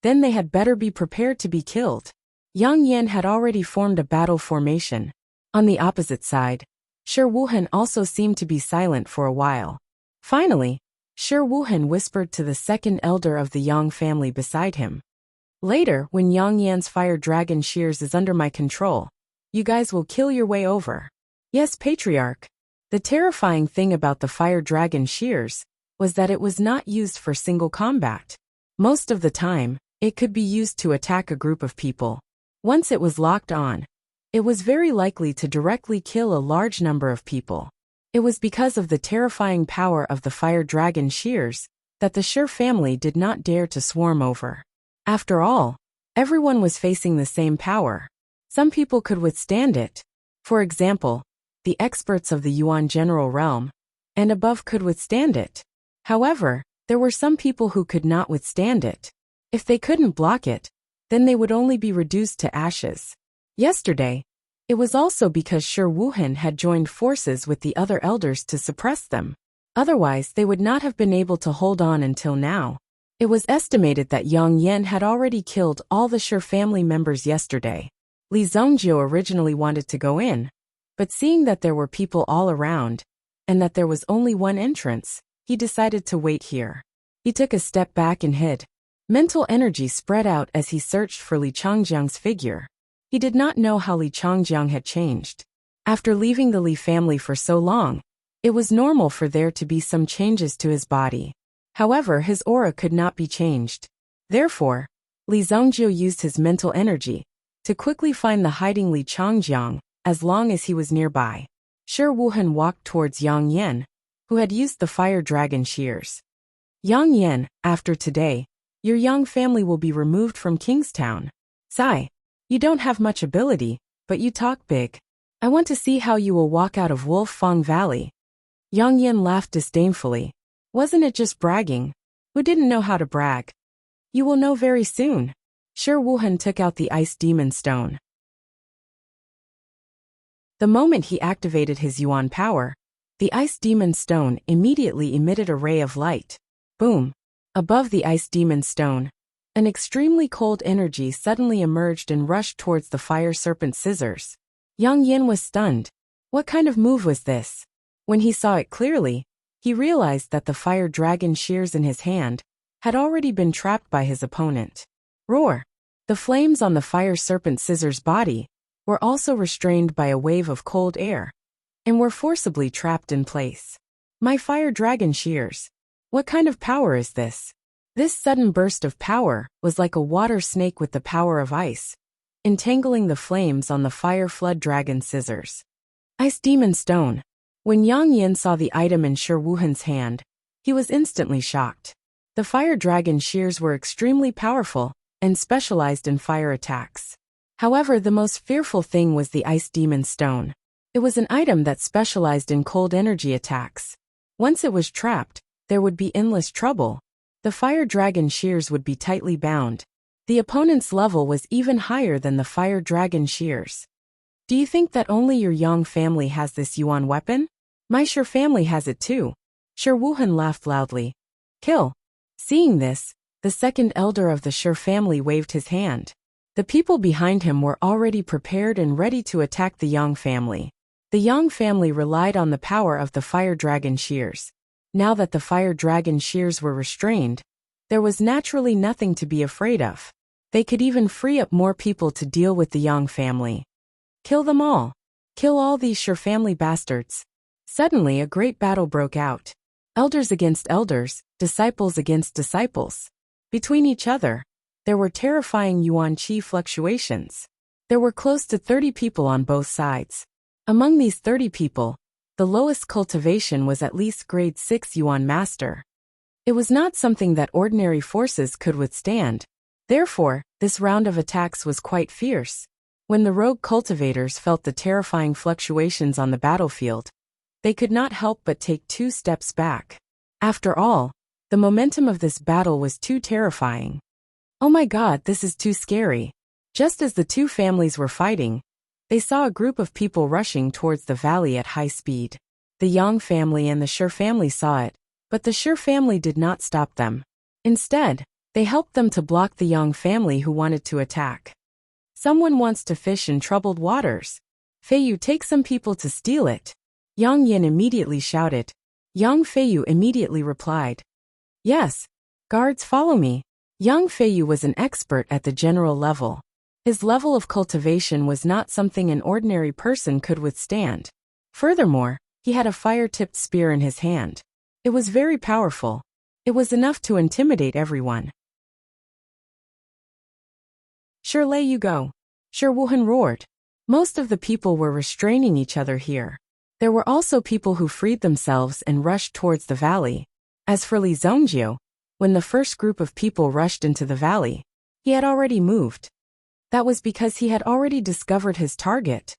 then they had better be prepared to be killed. Yang Yan had already formed a battle formation. On the opposite side, Shi Wuhan also seemed to be silent for a while. Finally, Shi Wuhan whispered to the second elder of the Yang family beside him. "Later, when Yang Yan's fire dragon shears is under my control, you guys will kill your way over." "Yes, Patriarch." The terrifying thing about the fire dragon shears was that it was not used for single combat. Most of the time, it could be used to attack a group of people. Once it was locked on, it was very likely to directly kill a large number of people. It was because of the terrifying power of the fire dragon shears that the Shi family did not dare to swarm over. After all, everyone was facing the same power. Some people could withstand it. For example, the experts of the Yuan general realm and above could withstand it. However, there were some people who could not withstand it. If they couldn't block it, then they would only be reduced to ashes. Yesterday, it was also because Shi Wuhan had joined forces with the other elders to suppress them. Otherwise, they would not have been able to hold on until now. It was estimated that Yang Yan had already killed all the Shi family members yesterday. Li Zhongjiu originally wanted to go in, but seeing that there were people all around, and that there was only one entrance, he decided to wait here. He took a step back and hid. Mental energy spread out as he searched for Li Changjiang's figure. He did not know how Li Changjiang had changed. After leaving the Li family for so long, it was normal for there to be some changes to his body. However, his aura could not be changed. Therefore, Li Zhongjiu used his mental energy to quickly find the hiding Li Changjiang as long as he was nearby. Shi Wuhan walked towards Yang Yan, who had used the fire dragon shears. Yang Yan, after today, your Yang family will be removed from Kingstown. Sigh. You don't have much ability, but you talk big. I want to see how you will walk out of Wolf Fang Valley. Yang Yan laughed disdainfully. Wasn't it just bragging? Who didn't know how to brag? You will know very soon. Shi Wuhan took out the ice demon stone. The moment he activated his Yuan power, the ice demon stone immediately emitted a ray of light. Boom! Above the ice demon stone, an extremely cold energy suddenly emerged and rushed towards the fire serpent scissors. Yang Yan was stunned. What kind of move was this? When he saw it clearly, he realized that the fire dragon shears in his hand had already been trapped by his opponent. Roar! The flames on the fire serpent scissors' body were also restrained by a wave of cold air, and were forcibly trapped in place. My fire dragon shears. What kind of power is this? This sudden burst of power was like a water snake with the power of ice, entangling the flames on the fire flood dragon scissors. Ice demon stone. When Yang Yan saw the item in Shi Wuhan's hand, he was instantly shocked. The fire dragon shears were extremely powerful and specialized in fire attacks. However, the most fearful thing was the ice demon stone. It was an item that specialized in cold energy attacks. Once it was trapped, there would be endless trouble. The fire dragon shears would be tightly bound. The opponent's level was even higher than the fire dragon shears. Do you think that only your Yang family has this Yuan weapon? My Shi family has it too. Shi Wuhan laughed loudly. Kill. Seeing this, the second elder of the Shi family waved his hand. The people behind him were already prepared and ready to attack the Yang family. The Yang family relied on the power of the fire dragon shears. Now that the fire dragon shears were restrained, there was naturally nothing to be afraid of. They could even free up more people to deal with the Yang family. Kill them all. Kill all these Shi family bastards. Suddenly a great battle broke out. Elders against elders, disciples against disciples. Between each other, there were terrifying Yuan Qi fluctuations. There were close to 30 people on both sides. Among these 30 people, the lowest cultivation was at least grade 6 Yuan Master. It was not something that ordinary forces could withstand. Therefore, this round of attacks was quite fierce. When the rogue cultivators felt the terrifying fluctuations on the battlefield, they could not help but take 2 steps back. After all, the momentum of this battle was too terrifying. Oh my God, this is too scary. Just as the two families were fighting, they saw a group of people rushing towards the valley at high speed. The Yang family and the Shi family saw it, but the Shi family did not stop them. Instead, they helped them to block the Yang family who wanted to attack. Someone wants to fish in troubled waters. Feiyu, take some people to steal it. Yang Yan immediately shouted. Yang Feiyu immediately replied. Yes. Guards, follow me. Yang Feiyu was an expert at the general level. His level of cultivation was not something an ordinary person could withstand. Furthermore, he had a fire-tipped spear in his hand. It was very powerful. It was enough to intimidate everyone. Sure, lay you go. Sure, Wuhan roared. Most of the people were restraining each other here. There were also people who freed themselves and rushed towards the valley. As for Li Zhongjiu, when the first group of people rushed into the valley, he had already moved. That was because he had already discovered his target.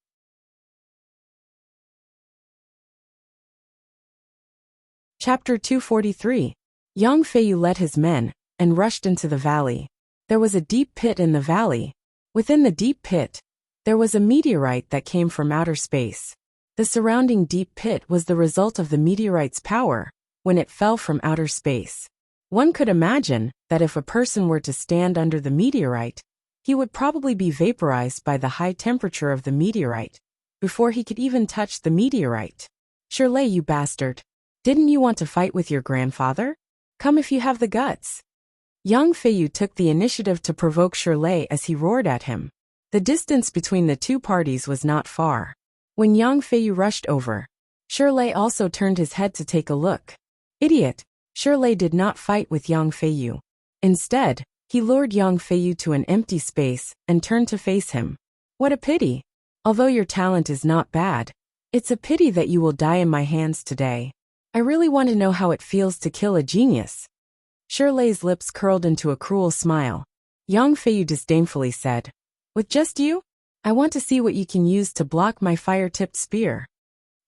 Chapter 243. Yang Feiyu led his men and rushed into the valley. There was a deep pit in the valley. Within the deep pit, there was a meteorite that came from outer space. The surrounding deep pit was the result of the meteorite's power when it fell from outer space. One could imagine that if a person were to stand under the meteorite, he would probably be vaporized by the high temperature of the meteorite before he could even touch the meteorite. Shirley, you bastard. Didn't you want to fight with your grandfather? Come if you have the guts. Yang Feiyu took the initiative to provoke Shirley as he roared at him. The distance between the two parties was not far. When Yang Feiyu rushed over, Shirley also turned his head to take a look. Idiot! Shirley did not fight with Yang Feiyu. Instead, he lured Yang Feiyu to an empty space and turned to face him. What a pity! Although your talent is not bad, it's a pity that you will die in my hands today. I really want to know how it feels to kill a genius. Shirley's lips curled into a cruel smile. Yang Feiyu disdainfully said, With just you? I want to see what you can use to block my fire-tipped spear.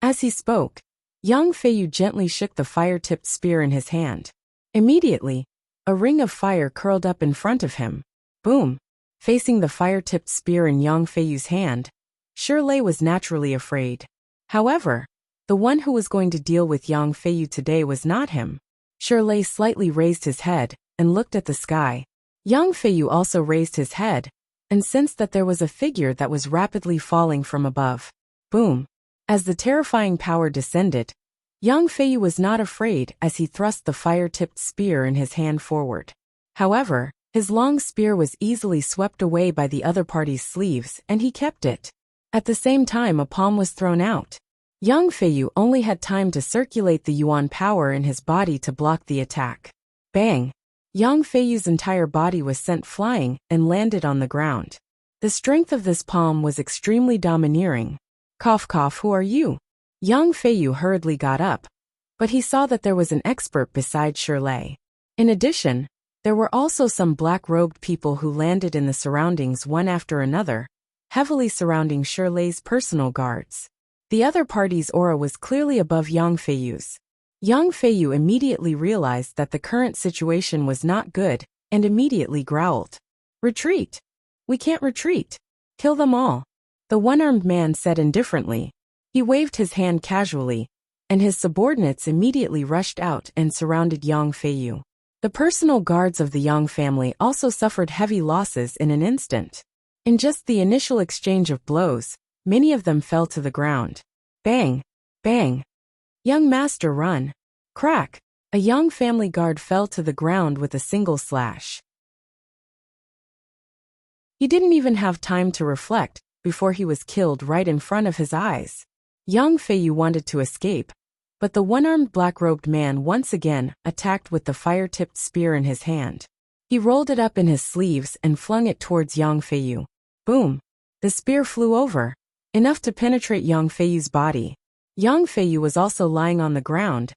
As he spoke, Yang Feiyu gently shook the fire-tipped spear in his hand. Immediately, a ring of fire curled up in front of him. Boom! Facing the fire-tipped spear in Yang Feiyu's hand, Shirley was naturally afraid. However, the one who was going to deal with Yang Feiyu today was not him. Shirley slightly raised his head and looked at the sky. Yang Feiyu also raised his head and sensed that there was a figure that was rapidly falling from above. Boom! As the terrifying power descended, Yang Feiyu was not afraid as he thrust the fire-tipped spear in his hand forward. However, his long spear was easily swept away by the other party's sleeves and he kept it. At the same time, a palm was thrown out. Yang Feiyu only had time to circulate the yuan power in his body to block the attack. Bang! Yang Feiyu's entire body was sent flying and landed on the ground. The strength of this palm was extremely domineering. Cough cough, who are you? Yang Feiyu hurriedly got up, but he saw that there was an expert beside Shirley. In addition, there were also some black-robed people who landed in the surroundings one after another, heavily surrounding Shirley's personal guards. The other party's aura was clearly above Yang Feiyu's. Yang Feiyu immediately realized that the current situation was not good and immediately growled. Retreat! We can't retreat. Kill them all. The one-armed man said indifferently. He waved his hand casually, and his subordinates immediately rushed out and surrounded Yang Feiyu. The personal guards of the Yang family also suffered heavy losses in an instant. In just the initial exchange of blows, many of them fell to the ground. Bang! Bang! Young master, run! Crack! A Yang family guard fell to the ground with a single slash. He didn't even have time to reflect before he was killed right in front of his eyes. Yang Feiyu wanted to escape, but the one-armed black-robed man once again attacked with the fire-tipped spear in his hand. He rolled it up in his sleeves and flung it towards Yang Feiyu. Boom! The spear flew over, enough to penetrate Yang Feiyu's body. Yang Feiyu was also lying on the ground,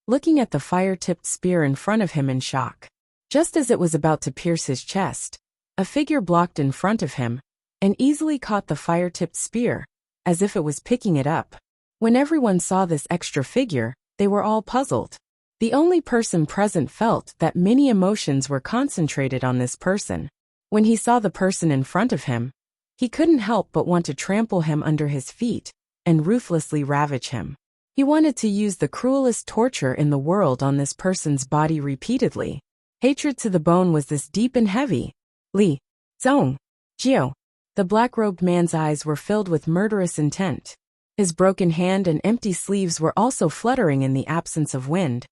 looking at the fire-tipped spear in front of him in shock. Just as it was about to pierce his chest, a figure blocked in front of him and easily caught the fire-tipped spear, as if it was picking it up. When everyone saw this extra figure, they were all puzzled. The only person present felt that many emotions were concentrated on this person. When he saw the person in front of him, he couldn't help but want to trample him under his feet and ruthlessly ravage him. He wanted to use the cruelest torture in the world on this person's body repeatedly. Hatred to the bone was this deep and heavy. Li, Zong, Jiao. The black-robed man's eyes were filled with murderous intent. His broken hand and empty sleeves were also fluttering in the absence of wind,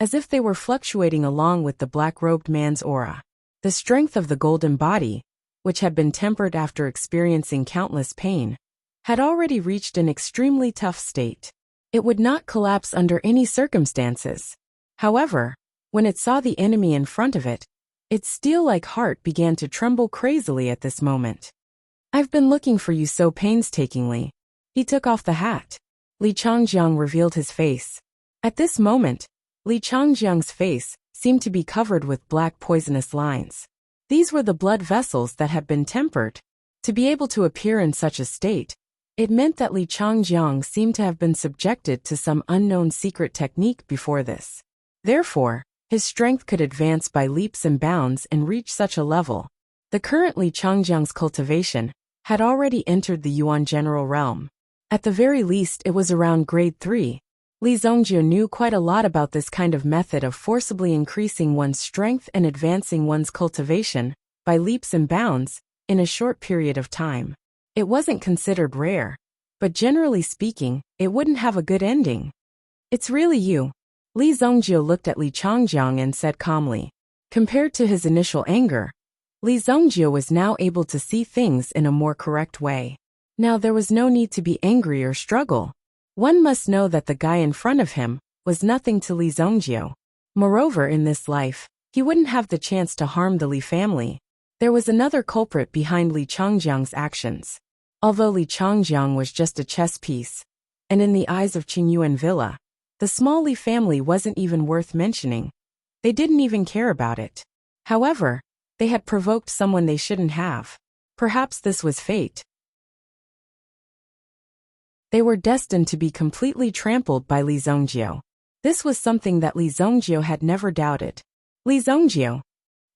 as if they were fluctuating along with the black-robed man's aura. The strength of the golden body, which had been tempered after experiencing countless pain, had already reached an extremely tough state. It would not collapse under any circumstances. However, when it saw the enemy in front of it, its steel-like heart began to tremble crazily at this moment. I've been looking for you so painstakingly. He took off the hat. Li Changjiang revealed his face. At this moment, Li Changjiang's face seemed to be covered with black poisonous lines. These were the blood vessels that had been tempered. To be able to appear in such a state, it meant that Li Changjiang seemed to have been subjected to some unknown secret technique before this. Therefore, His strength could advance by leaps and bounds and reach such a level. The current Li Changjiang's cultivation had already entered the Yuan general realm. At the very least, it was around grade 3. Li Zongjie knew quite a lot about this kind of method of forcibly increasing one's strength and advancing one's cultivation by leaps and bounds in a short period of time. It wasn't considered rare, but generally speaking, it wouldn't have a good ending. It's really you. Li Zongjie looked at Li Changjiang and said calmly. Compared to his initial anger, Li Zongjie was now able to see things in a more correct way. Now there was no need to be angry or struggle. One must know that the guy in front of him was nothing to Li Zongjie. Moreover, in this life, he wouldn't have the chance to harm the Li family. There was another culprit behind Li Changjiang's actions. Although Li Changjiang was just a chess piece, and in the eyes of Qingyuan Villa, the small Li family wasn't even worth mentioning. They didn't even care about it. However, they had provoked someone they shouldn't have. Perhaps this was fate. They were destined to be completely trampled by Li Zongjie. This was something that Li Zongjie had never doubted. Li Zongjie,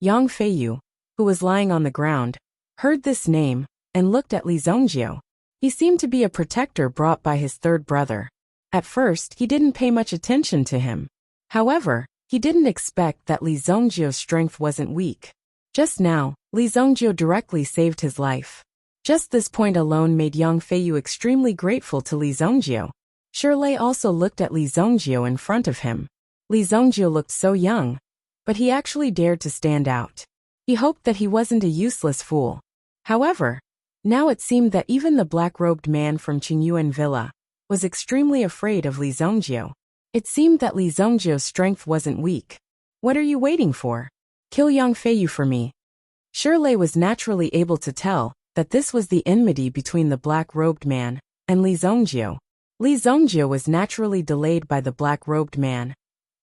Yang Feiyu, who was lying on the ground, heard this name and looked at Li Zongjie. He seemed to be a protector brought by his third brother. At first, he didn't pay much attention to him. However, he didn't expect that Li Zongjie's strength wasn't weak. Just now, Li Zongjie directly saved his life. Just this point alone made Yang Feiyu extremely grateful to Li Zongjie. Shirlei also looked at Li Zongjie in front of him. Li Zongjie looked so young, but he actually dared to stand out. He hoped that he wasn't a useless fool. However, now it seemed that even the black-robed man from Qingyuan Villa was extremely afraid of Li Zongjie. It seemed that Li Zongjie's strength wasn't weak. What are you waiting for? Kill Yang Feiyu for me. Shirlei was naturally able to tell that this was the enmity between the black-robed man and Li Zongjie. Li Zongjie was naturally delayed by the black-robed man,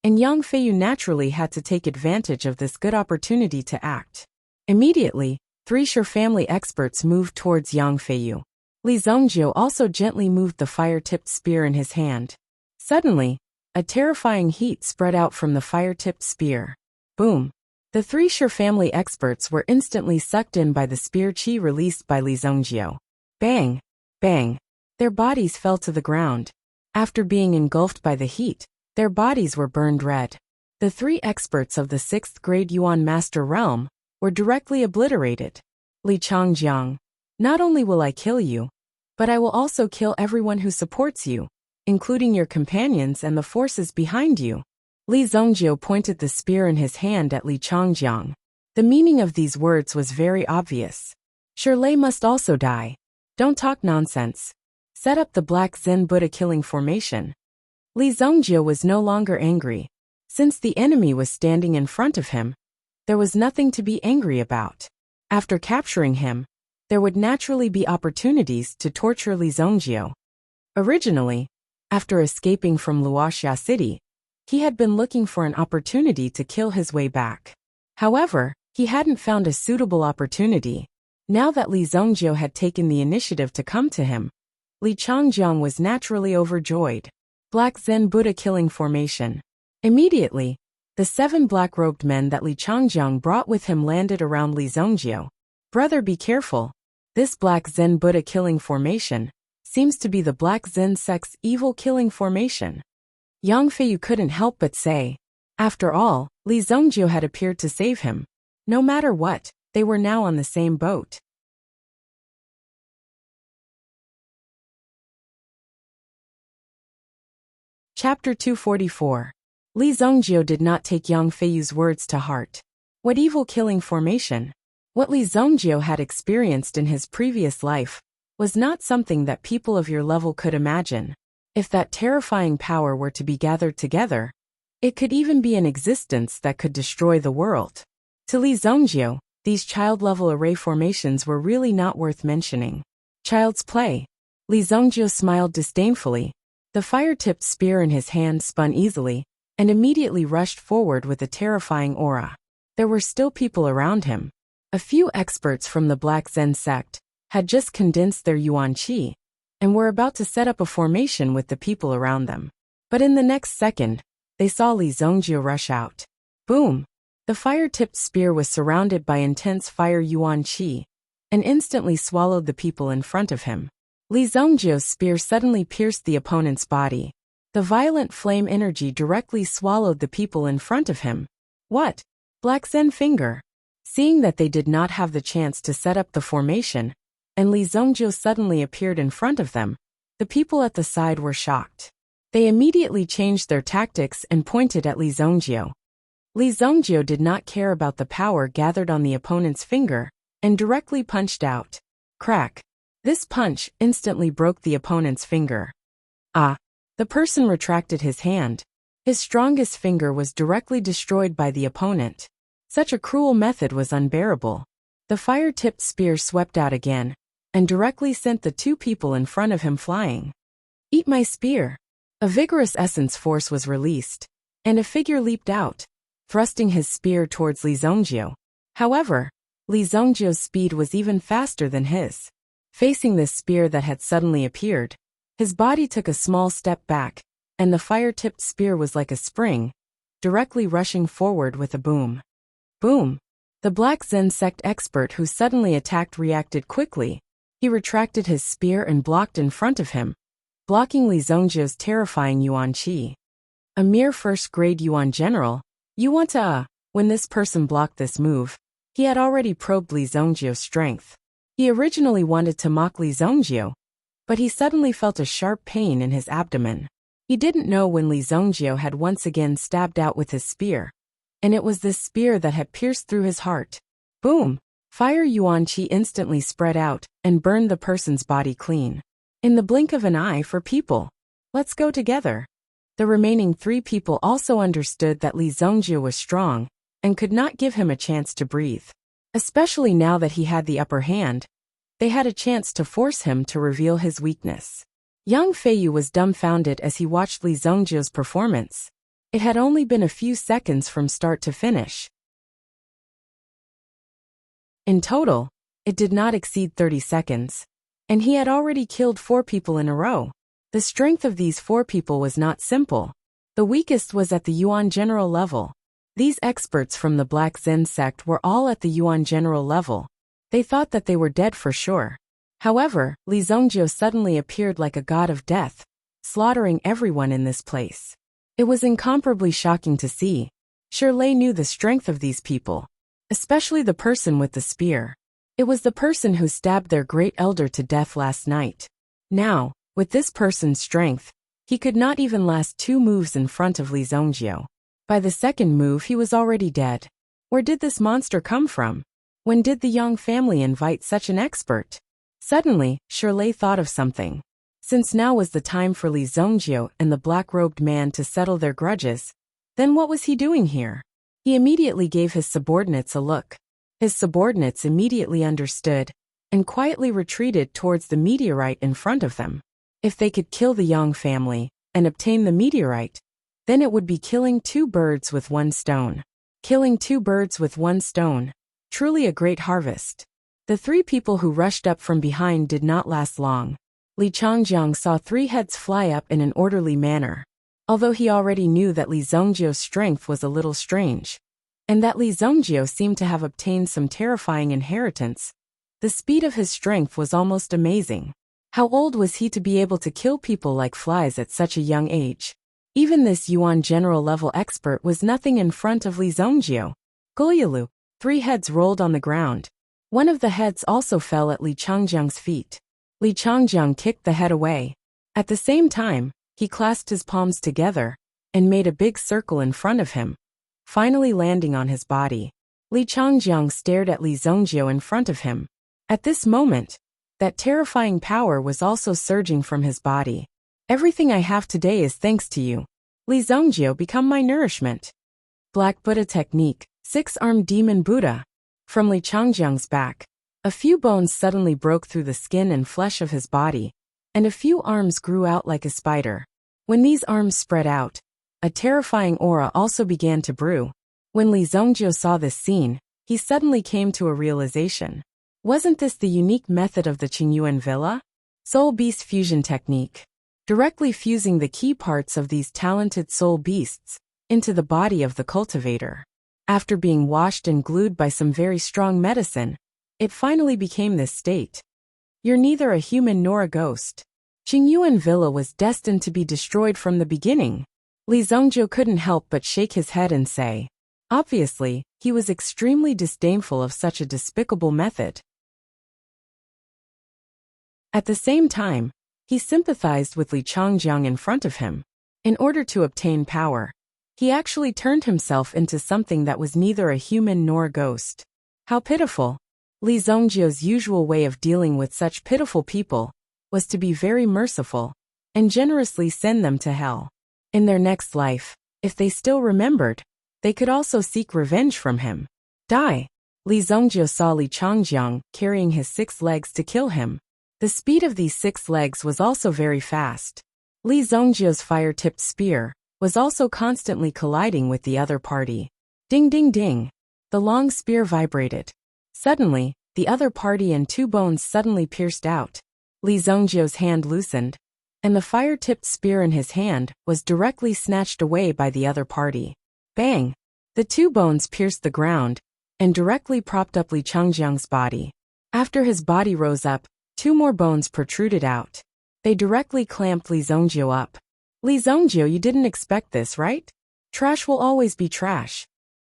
and Yang Feiyu naturally had to take advantage of this good opportunity to act. Immediately, 3 Shi family experts moved towards Yang Feiyu. Li Zongjie also gently moved the fire-tipped spear in his hand. Suddenly, a terrifying heat spread out from the fire-tipped spear. Boom! The 3 Shi family experts were instantly sucked in by the spear chi released by Li Zongjie. Bang! Bang! Their bodies fell to the ground. After being engulfed by the heat, their bodies were burned red. The 3 experts of the 6th grade Yuan Master Realm were directly obliterated. Li Changjiang, not only will I kill you, but I will also kill everyone who supports you, including your companions and the forces behind you. Li Zongjie pointed the spear in his hand at Li Changjiang. The meaning of these words was very obvious. Shirlei must also die. Don't talk nonsense. Set up the Black Zen Buddha killing formation. Li Zongjie was no longer angry. Since the enemy was standing in front of him, there was nothing to be angry about. After capturing him, there would naturally be opportunities to torture Li Zongjie. Originally, after escaping from Wuxia city, he had been looking for an opportunity to kill his way back. However, he hadn't found a suitable opportunity. Now that Li Zongjie had taken the initiative to come to him, Li Changjiang was naturally overjoyed. Black Zen Buddha killing formation. Immediately, the 7 black-robed men that Li Changjiang brought with him landed around Li Zongjie. Brother, be careful. This Black Zen Buddha killing formation seems to be the Black Zen sect's evil killing formation. Yang Feiyu couldn't help but say. After all, Li Zongjie had appeared to save him. No matter what, they were now on the same boat. Chapter 244. Li Zongjie did not take Yang Feiyu's words to heart. What evil killing formation? What Li Zongjie had experienced in his previous life was not something that people of your level could imagine. If that terrifying power were to be gathered together, it could even be an existence that could destroy the world. To Li Zongjie, these child-level array formations were really not worth mentioning. Child's play. Li Zongjie smiled disdainfully. The fire-tipped spear in his hand spun easily, and immediately rushed forward with a terrifying aura. There were still people around him. A few experts from the Black Zen sect had just condensed their Yuan Qi, and were about to set up a formation with the people around them. But in the next second, they saw Li Zongjie rush out. Boom! The fire-tipped spear was surrounded by intense fire yuan qi, and instantly swallowed the people in front of him. Li Zhongjiu's spear suddenly pierced the opponent's body. The violent flame energy directly swallowed the people in front of him. What? Black Zen finger. Seeing that they did not have the chance to set up the formation, and Li Zhongjiu suddenly appeared in front of them, the people at the side were shocked. They immediately changed their tactics and pointed at Li Zhongjiu. Li Zhongjiu did not care about the power gathered on the opponent's finger, and directly punched out. Crack. This punch instantly broke the opponent's finger. Ah! The person retracted his hand. His strongest finger was directly destroyed by the opponent. Such a cruel method was unbearable. The fire-tipped spear swept out again, and directly sent the two people in front of him flying. Eat my spear! A vigorous essence force was released, and a figure leaped out, thrusting his spear towards Li Zhongjiu. However, Li Zhongjiu's speed was even faster than his. Facing this spear that had suddenly appeared, his body took a small step back, and the fire-tipped spear was like a spring, directly rushing forward with a boom. Boom! The Black Zen sect expert who suddenly attacked reacted quickly. He retracted his spear and blocked in front of him, blocking Li Zhongjiu's terrifying yuan qi. A mere first-grade yuan general, you want to When this person blocked this move, he had already probed Li Zhongjiu's strength. He originally wanted to mock Li Zhongjiu, but he suddenly felt a sharp pain in his abdomen. He didn't know when Li Zhongjiu had once again stabbed out with his spear, and it was this spear that had pierced through his heart. Boom! Fire yuan qi instantly spread out and burned the person's body clean. In the blink of an eye for people. Let's go together. The remaining three people also understood that Li Zhongjiu was strong and could not give him a chance to breathe. Especially now that he had the upper hand, they had a chance to force him to reveal his weakness. Yang Feiyu was dumbfounded as he watched Li Zhongjiu's performance. It had only been a few seconds from start to finish. In total, it did not exceed 30 seconds, and he had already killed 4 people in a row. The strength of these 4 people was not simple. The weakest was at the Yuan General level. These experts from the Black Zen sect were all at the Yuan General level. They thought that they were dead for sure. However, Li Zhongjiu suddenly appeared like a god of death, slaughtering everyone in this place. It was incomparably shocking to see. Shirley knew the strength of these people, especially the person with the spear. It was the person who stabbed their great elder to death last night. Now, with this person's strength, he could not even last 2 moves in front of Li Zhongjiu. By the second move he was already dead. Where did this monster come from? When did the Yang family invite such an expert? Suddenly, Shirley thought of something. Since now was the time for Li Zhongjiu and the black-robed man to settle their grudges, then what was he doing here? He immediately gave his subordinates a look. His subordinates immediately understood, and quietly retreated towards the meteorite in front of them. If they could kill the Yang family, and obtain the meteorite, then it would be killing 2 birds with 1 stone. Killing 2 birds with 1 stone. Truly a great harvest. The 3 people who rushed up from behind did not last long. Li Changjiang saw 3 heads fly up in an orderly manner. Although he already knew that Li Zhongjiu's strength was a little strange, and that Li Zhongjiu seemed to have obtained some terrifying inheritance, the speed of his strength was almost amazing. How old was he to be able to kill people like flies at such a young age? Even this Yuan General level expert was nothing in front of Li Zhongjiu. Goyalu. 3 heads rolled on the ground. One of the heads also fell at Li Changjiang's feet. Li Changjiang kicked the head away. At the same time, he clasped his palms together and made a big circle in front of him, finally landing on his body. Li Changjiang stared at Li Zhongjiu in front of him. At this moment, that terrifying power was also surging from his body. Everything I have today is thanks to you. Li Zhongjiu, become my nourishment. Black Buddha technique, 6-armed demon Buddha. From Li Changjiang's back, a few bones suddenly broke through the skin and flesh of his body, and a few arms grew out like a spider. When these arms spread out, a terrifying aura also began to brew. When Li Zhongjiu saw this scene, he suddenly came to a realization. Wasn't this the unique method of the Qingyuan Villa? Soul Beast Fusion Technique. Directly fusing the key parts of these talented soul beasts into the body of the cultivator. After being washed and glued by some very strong medicine, it finally became this state. You're neither a human nor a ghost. Qingyuan Villa was destined to be destroyed from the beginning. Li Zhongjiu couldn't help but shake his head and say. Obviously, he was extremely disdainful of such a despicable method. At the same time, he sympathized with Li Changjiang in front of him. In order to obtain power, he actually turned himself into something that was neither a human nor a ghost. How pitiful! Li Zhongjiu's usual way of dealing with such pitiful people was to be very merciful and generously send them to hell. In their next life, if they still remembered, they could also seek revenge from him. Die! Li Zhongjiu saw Li Changjiang carrying his 6 legs to kill him. The speed of these 6 legs was also very fast. Li Zhongjiu's fire-tipped spear was also constantly colliding with the other party. Ding ding ding! The long spear vibrated. Suddenly, the other party and 2 bones suddenly pierced out. Li Zhongjiu's hand loosened, and the fire-tipped spear in his hand was directly snatched away by the other party. Bang! The 2 bones pierced the ground and directly propped up Li Changjiang's body. After his body rose up, 2 more bones protruded out. They directly clamped Li Zhongjiu up. Li Zhongjiu, you didn't expect this, right? Trash will always be trash.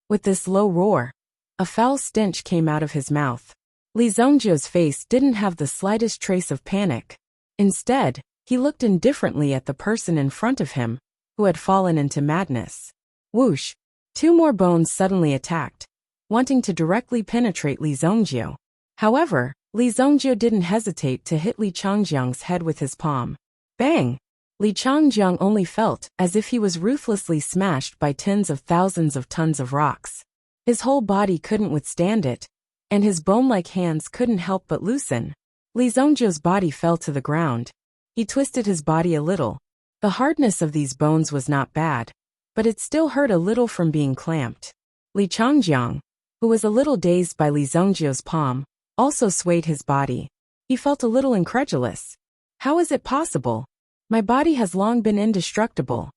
With this low roar, a foul stench came out of his mouth. Li Zhongjiu's face didn't have the slightest trace of panic. Instead, he looked indifferently at the person in front of him, who had fallen into madness. Whoosh! 2 more bones suddenly attacked, wanting to directly penetrate Li Zhongjiu. However, Li Zhongjiu didn't hesitate to hit Li Changjiang's head with his palm. Bang! Li Changjiang only felt as if he was ruthlessly smashed by tens of thousands of tons of rocks. His whole body couldn't withstand it, and his bone-like hands couldn't help but loosen. Li Zhongjiu's body fell to the ground. He twisted his body a little. The hardness of these bones was not bad, but it still hurt a little from being clamped. Li Changjiang, who was a little dazed by Li Zhongjiu's palm, also swayed his body. He felt a little incredulous. How is it possible? My body has long been indestructible.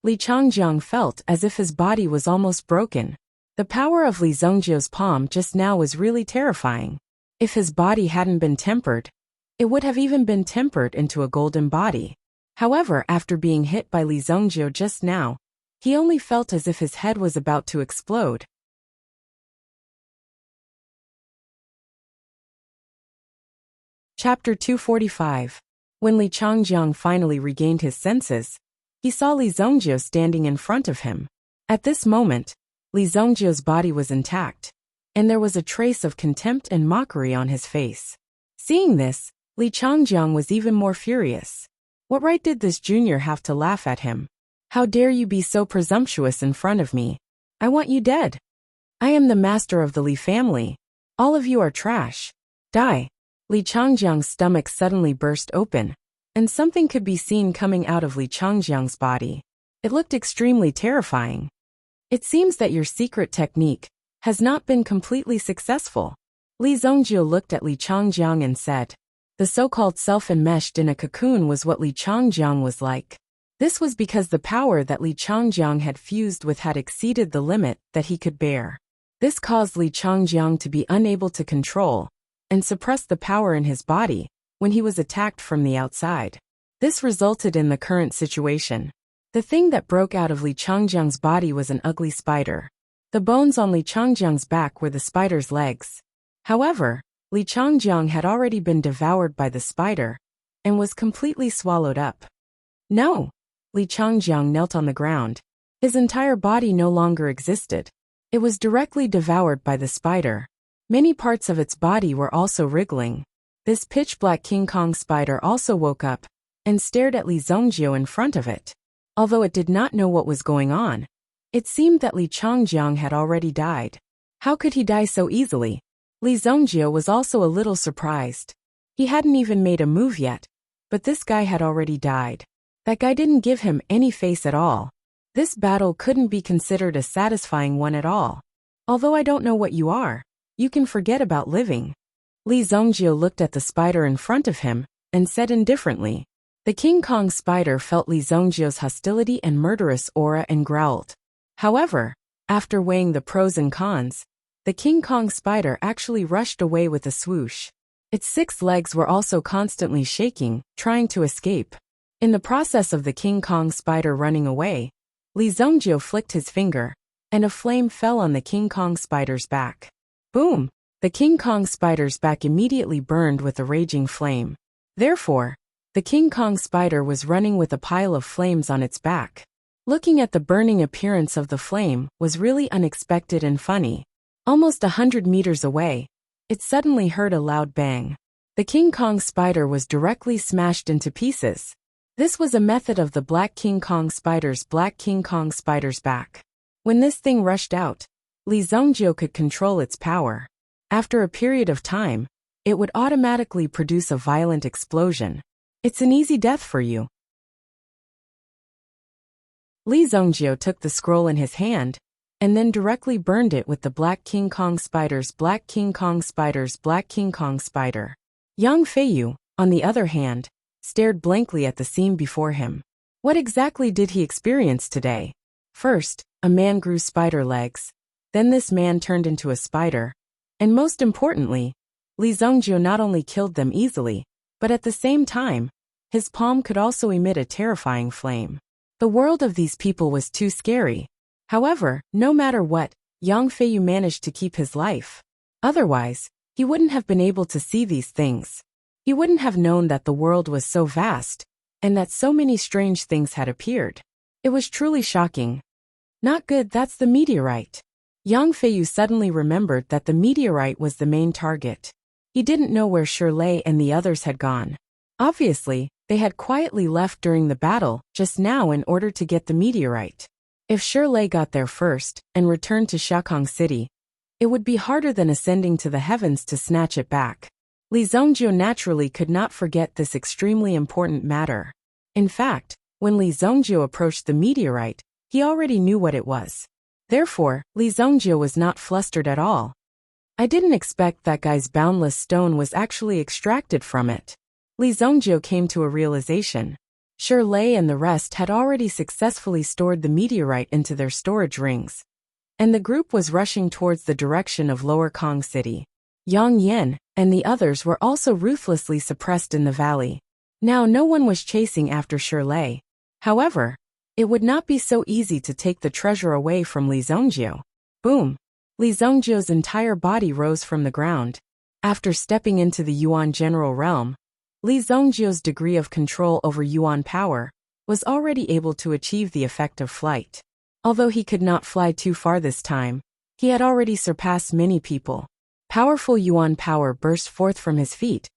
Li Changjiang felt as if his body was almost broken. The power of Li Zhongjiu's palm just now was really terrifying. If his body hadn't been tempered, it would have even been tempered into a golden body. However, after being hit by Li Zhongjiu just now, he only felt as if his head was about to explode. Chapter 245. When Li Changjiang finally regained his senses, he saw Li Zhongjiu standing in front of him. At this moment, Li Zhongjiu's body was intact, and there was a trace of contempt and mockery on his face. Seeing this, Li Changjiang was even more furious. What right did this junior have to laugh at him? How dare you be so presumptuous in front of me? I want you dead. I am the master of the Li family. All of you are trash. Die. Li Changjiang's stomach suddenly burst open, and something could be seen coming out of Li Changjiang's body. It looked extremely terrifying. It seems that your secret technique has not been completely successful. Li Zhongjiu looked at Li Changjiang and said. The so-called self-enmeshed in a cocoon was what Li Changjiang was like. This was because the power that Li Changjiang had fused with had exceeded the limit that he could bear. This caused Li Changjiang to be unable to control and suppress the power in his body when he was attacked from the outside. This resulted in the current situation. The thing that broke out of Li Changjiang's body was an ugly spider. The bones on Li Changjiang's back were the spider's legs. However, Li Changjiang had already been devoured by the spider and was completely swallowed up. No! Li Changjiang knelt on the ground. His entire body no longer existed. It was directly devoured by the spider. Many parts of its body were also wriggling. This pitch-black King Kong spider also woke up and stared at Li Zhongjiu in front of it. Although it did not know what was going on, it seemed that Li Changjiang had already died. How could he die so easily? Li Zhongjiu was also a little surprised. He hadn't even made a move yet, but this guy had already died. That guy didn't give him any face at all. This battle couldn't be considered a satisfying one at all. Although I don't know what you are, you can forget about living. Li Zhongjiu looked at the spider in front of him and said indifferently. The King Kong spider felt Li Zhongjiu's hostility and murderous aura and growled. However, After weighing the pros and cons, the King Kong spider actually rushed away with a swoosh. Its 6 legs were also constantly shaking, trying to escape. In the process of the King Kong spider running away, Li Zhongjiu flicked his finger, and a flame fell on the King Kong spider's back. Boom! The King Kong spider's back immediately burned with a raging flame. Therefore, the King Kong spider was running with a pile of flames on its back. Looking at the burning appearance of the flame was really unexpected and funny. Almost 100 meters away, it suddenly heard a loud bang. The King Kong spider was directly smashed into pieces. This was a method of the Black King Kong spider's back. When this thing rushed out, Li Zhongjiu could control its power. After a period of time, it would automatically produce a violent explosion. It's an easy death for you. Li Zhongjiu took the scroll in his hand, and then directly burned it with the Black King Kong spider. Yang Feiyu, on the other hand, stared blankly at the scene before him. What exactly did he experience today? First, a man grew spider legs. Then this man turned into a spider. And most importantly, Li Zhongjiu not only killed them easily, but at the same time, his palm could also emit a terrifying flame. The world of these people was too scary. However, no matter what, Yang Feiyu managed to keep his life. Otherwise, he wouldn't have been able to see these things. He wouldn't have known that the world was so vast, and that so many strange things had appeared. It was truly shocking. Not good, that's the meteorite. Yang Feiyu suddenly remembered that the meteorite was the main target. He didn't know where Shirley and the others had gone. Obviously, they had quietly left during the battle just now in order to get the meteorite. If Shirley got there first and returned to Shakong City, it would be harder than ascending to the heavens to snatch it back. Li Zhongjiu naturally could not forget this extremely important matter. In fact, when Li Zhongjiu approached the meteorite, he already knew what it was. Therefore, Li Zhongjiu was not flustered at all. I didn't expect that guy's boundless stone was actually extracted from it. Li Zhongjiu came to a realization. Shirley and the rest had already successfully stored the meteorite into their storage rings, and the group was rushing towards the direction of Lower Kong City. Yang Yan and the others were also ruthlessly suppressed in the valley. Now no one was chasing after Shirley. However, it would not be so easy to take the treasure away from Li Zhongjiu. Boom! Li Zhongjiu's entire body rose from the ground. After stepping into the Yuan general realm, Li Zhongjiu's degree of control over Yuan power was already able to achieve the effect of flight. Although he could not fly too far this time, he had already surpassed many people. Powerful Yuan power burst forth from his feet,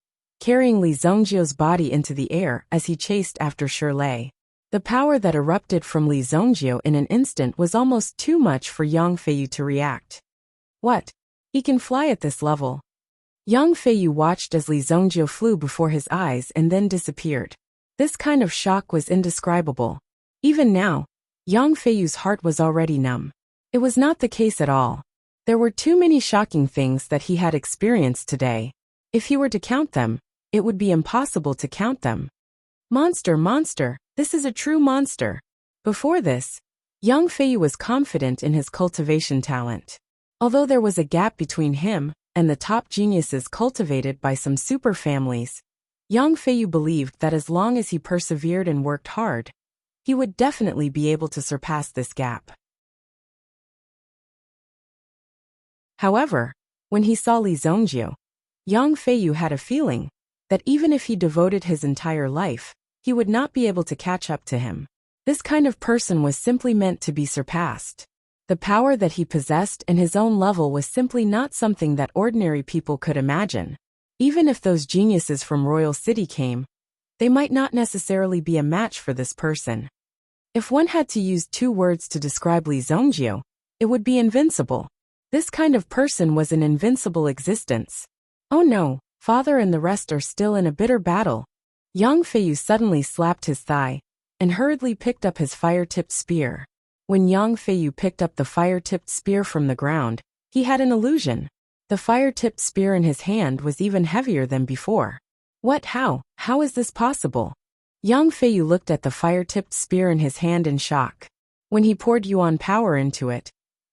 carrying Li Zhongjiu's body into the air as he chased after Shirley. The power that erupted from Li Zhongjiu in an instant was almost too much for Yang Feiyu to react. What? He can fly at this level? Yang Feiyu watched as Li Zhongjiu flew before his eyes and then disappeared. This kind of shock was indescribable. Even now, Yang Feiyu's heart was already numb. It was not the case at all. There were too many shocking things that he had experienced today. If he were to count them, it would be impossible to count them. Monster, this is a true monster. Before this, Yang Feiyu was confident in his cultivation talent. Although there was a gap between him and the top geniuses cultivated by some super families, Yang Feiyu believed that as long as he persevered and worked hard, he would definitely be able to surpass this gap. However, when he saw Li Zhongjiu, Yang Feiyu had a feeling that even if he devoted his entire life, he would not be able to catch up to him. This kind of person was simply meant to be surpassed. The power that he possessed and his own level was simply not something that ordinary people could imagine. Even if those geniuses from Royal City came, they might not necessarily be a match for this person. If one had to use 2 words to describe Li Zhongjiu, it would be invincible. This kind of person was an invincible existence. Oh no, father and the rest are still in a bitter battle. Yang Feiyu suddenly slapped his thigh and hurriedly picked up his fire-tipped spear. When Yang Feiyu picked up the fire-tipped spear from the ground, he had an illusion. The fire-tipped spear in his hand was even heavier than before. What? How is this possible? Yang Feiyu looked at the fire-tipped spear in his hand in shock. When he poured Yuan power into it,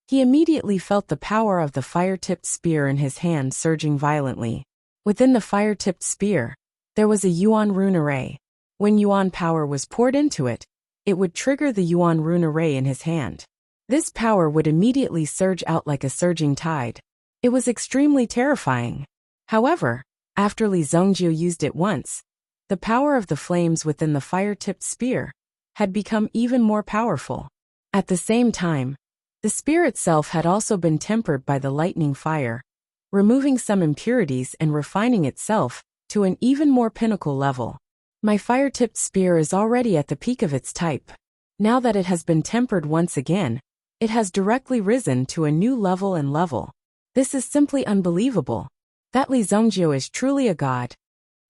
He immediately felt the power of the fire-tipped spear in his hand surging violently. Within the fire-tipped spear, there was a Yuan rune array. When Yuan power was poured into it, it would trigger the Yuan rune array in his hand. This power would immediately surge out like a surging tide. It was extremely terrifying. However, after Li Zhongjiu used it once, the power of the flames within the fire-tipped spear had become even more powerful. At the same time, the spear itself had also been tempered by the lightning fire, removing some impurities and refining itself to an even more pinnacle level. My fire-tipped spear is already at the peak of its type. Now that it has been tempered once again, it has directly risen to a new level. This is simply unbelievable. That Li Zhongjiu is truly a god.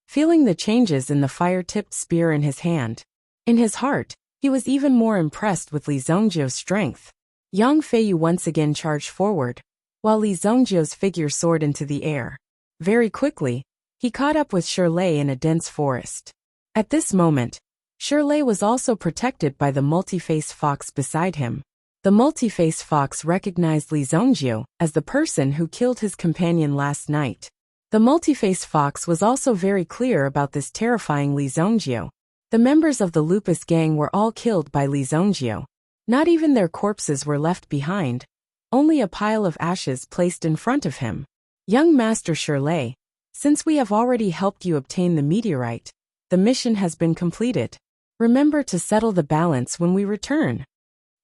Feeling the changes in the fire-tipped spear in his hand, in his heart, he was even more impressed with Li Zhongjiu's strength. Yang Feiyu once again charged forward, while Li Zhongjiu's figure soared into the air. Very quickly, he caught up with Shirlei in a dense forest. At this moment, Shirlei was also protected by the multi-faced fox beside him. The multi-faced fox recognized Li Zhongjiu as the person who killed his companion last night. The multi-faced fox was also very clear about this terrifying Li Zhongjiu. The members of the Lupus gang were all killed by Li Zhongjiu. Not even their corpses were left behind, only a pile of ashes placed in front of him. Young Master Shirlei, since we have already helped you obtain the meteorite, the mission has been completed. Remember to settle the balance when we return.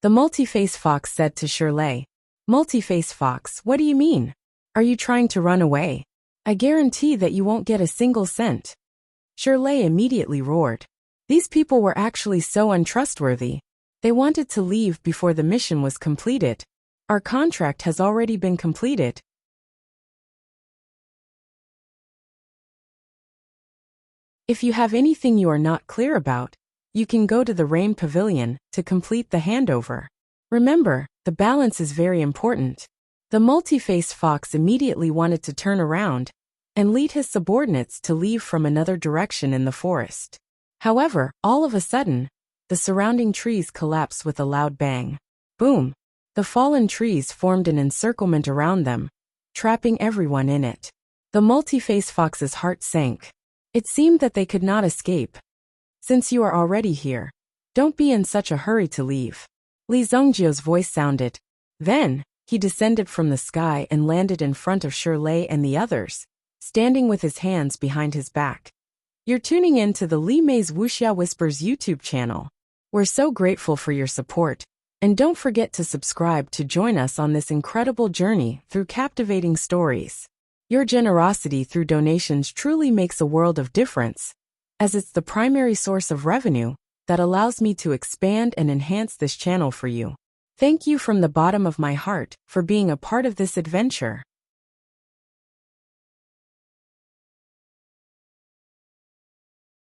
The multi-faced fox said to Shirlei. Multi-faced fox, what do you mean? Are you trying to run away? I guarantee that you won't get a single cent. Shirlei immediately roared. These people were actually so untrustworthy. They wanted to leave before the mission was completed. Our contract has already been completed. If you have anything you are not clear about, you can go to the Rain Pavilion to complete the handover. Remember, the balance is very important. The multi-faced fox immediately wanted to turn around and lead his subordinates to leave from another direction in the forest. However, all of a sudden, the surrounding trees collapsed with a loud bang. Boom! The fallen trees formed an encirclement around them, trapping everyone in it. The multi-faced fox's heart sank. It seemed that they could not escape. Since you are already here, don't be in such a hurry to leave. Li Zhongjiu's voice sounded. Then, he descended from the sky and landed in front of Shirlei and the others, standing with his hands behind his back. You're tuning in to the Li Mei's Wuxia Whispers YouTube channel. We're so grateful for your support, and don't forget to subscribe to join us on this incredible journey through captivating stories. Your generosity through donations truly makes a world of difference, as it's the primary source of revenue that allows me to expand and enhance this channel for you. Thank you from the bottom of my heart for being a part of this adventure.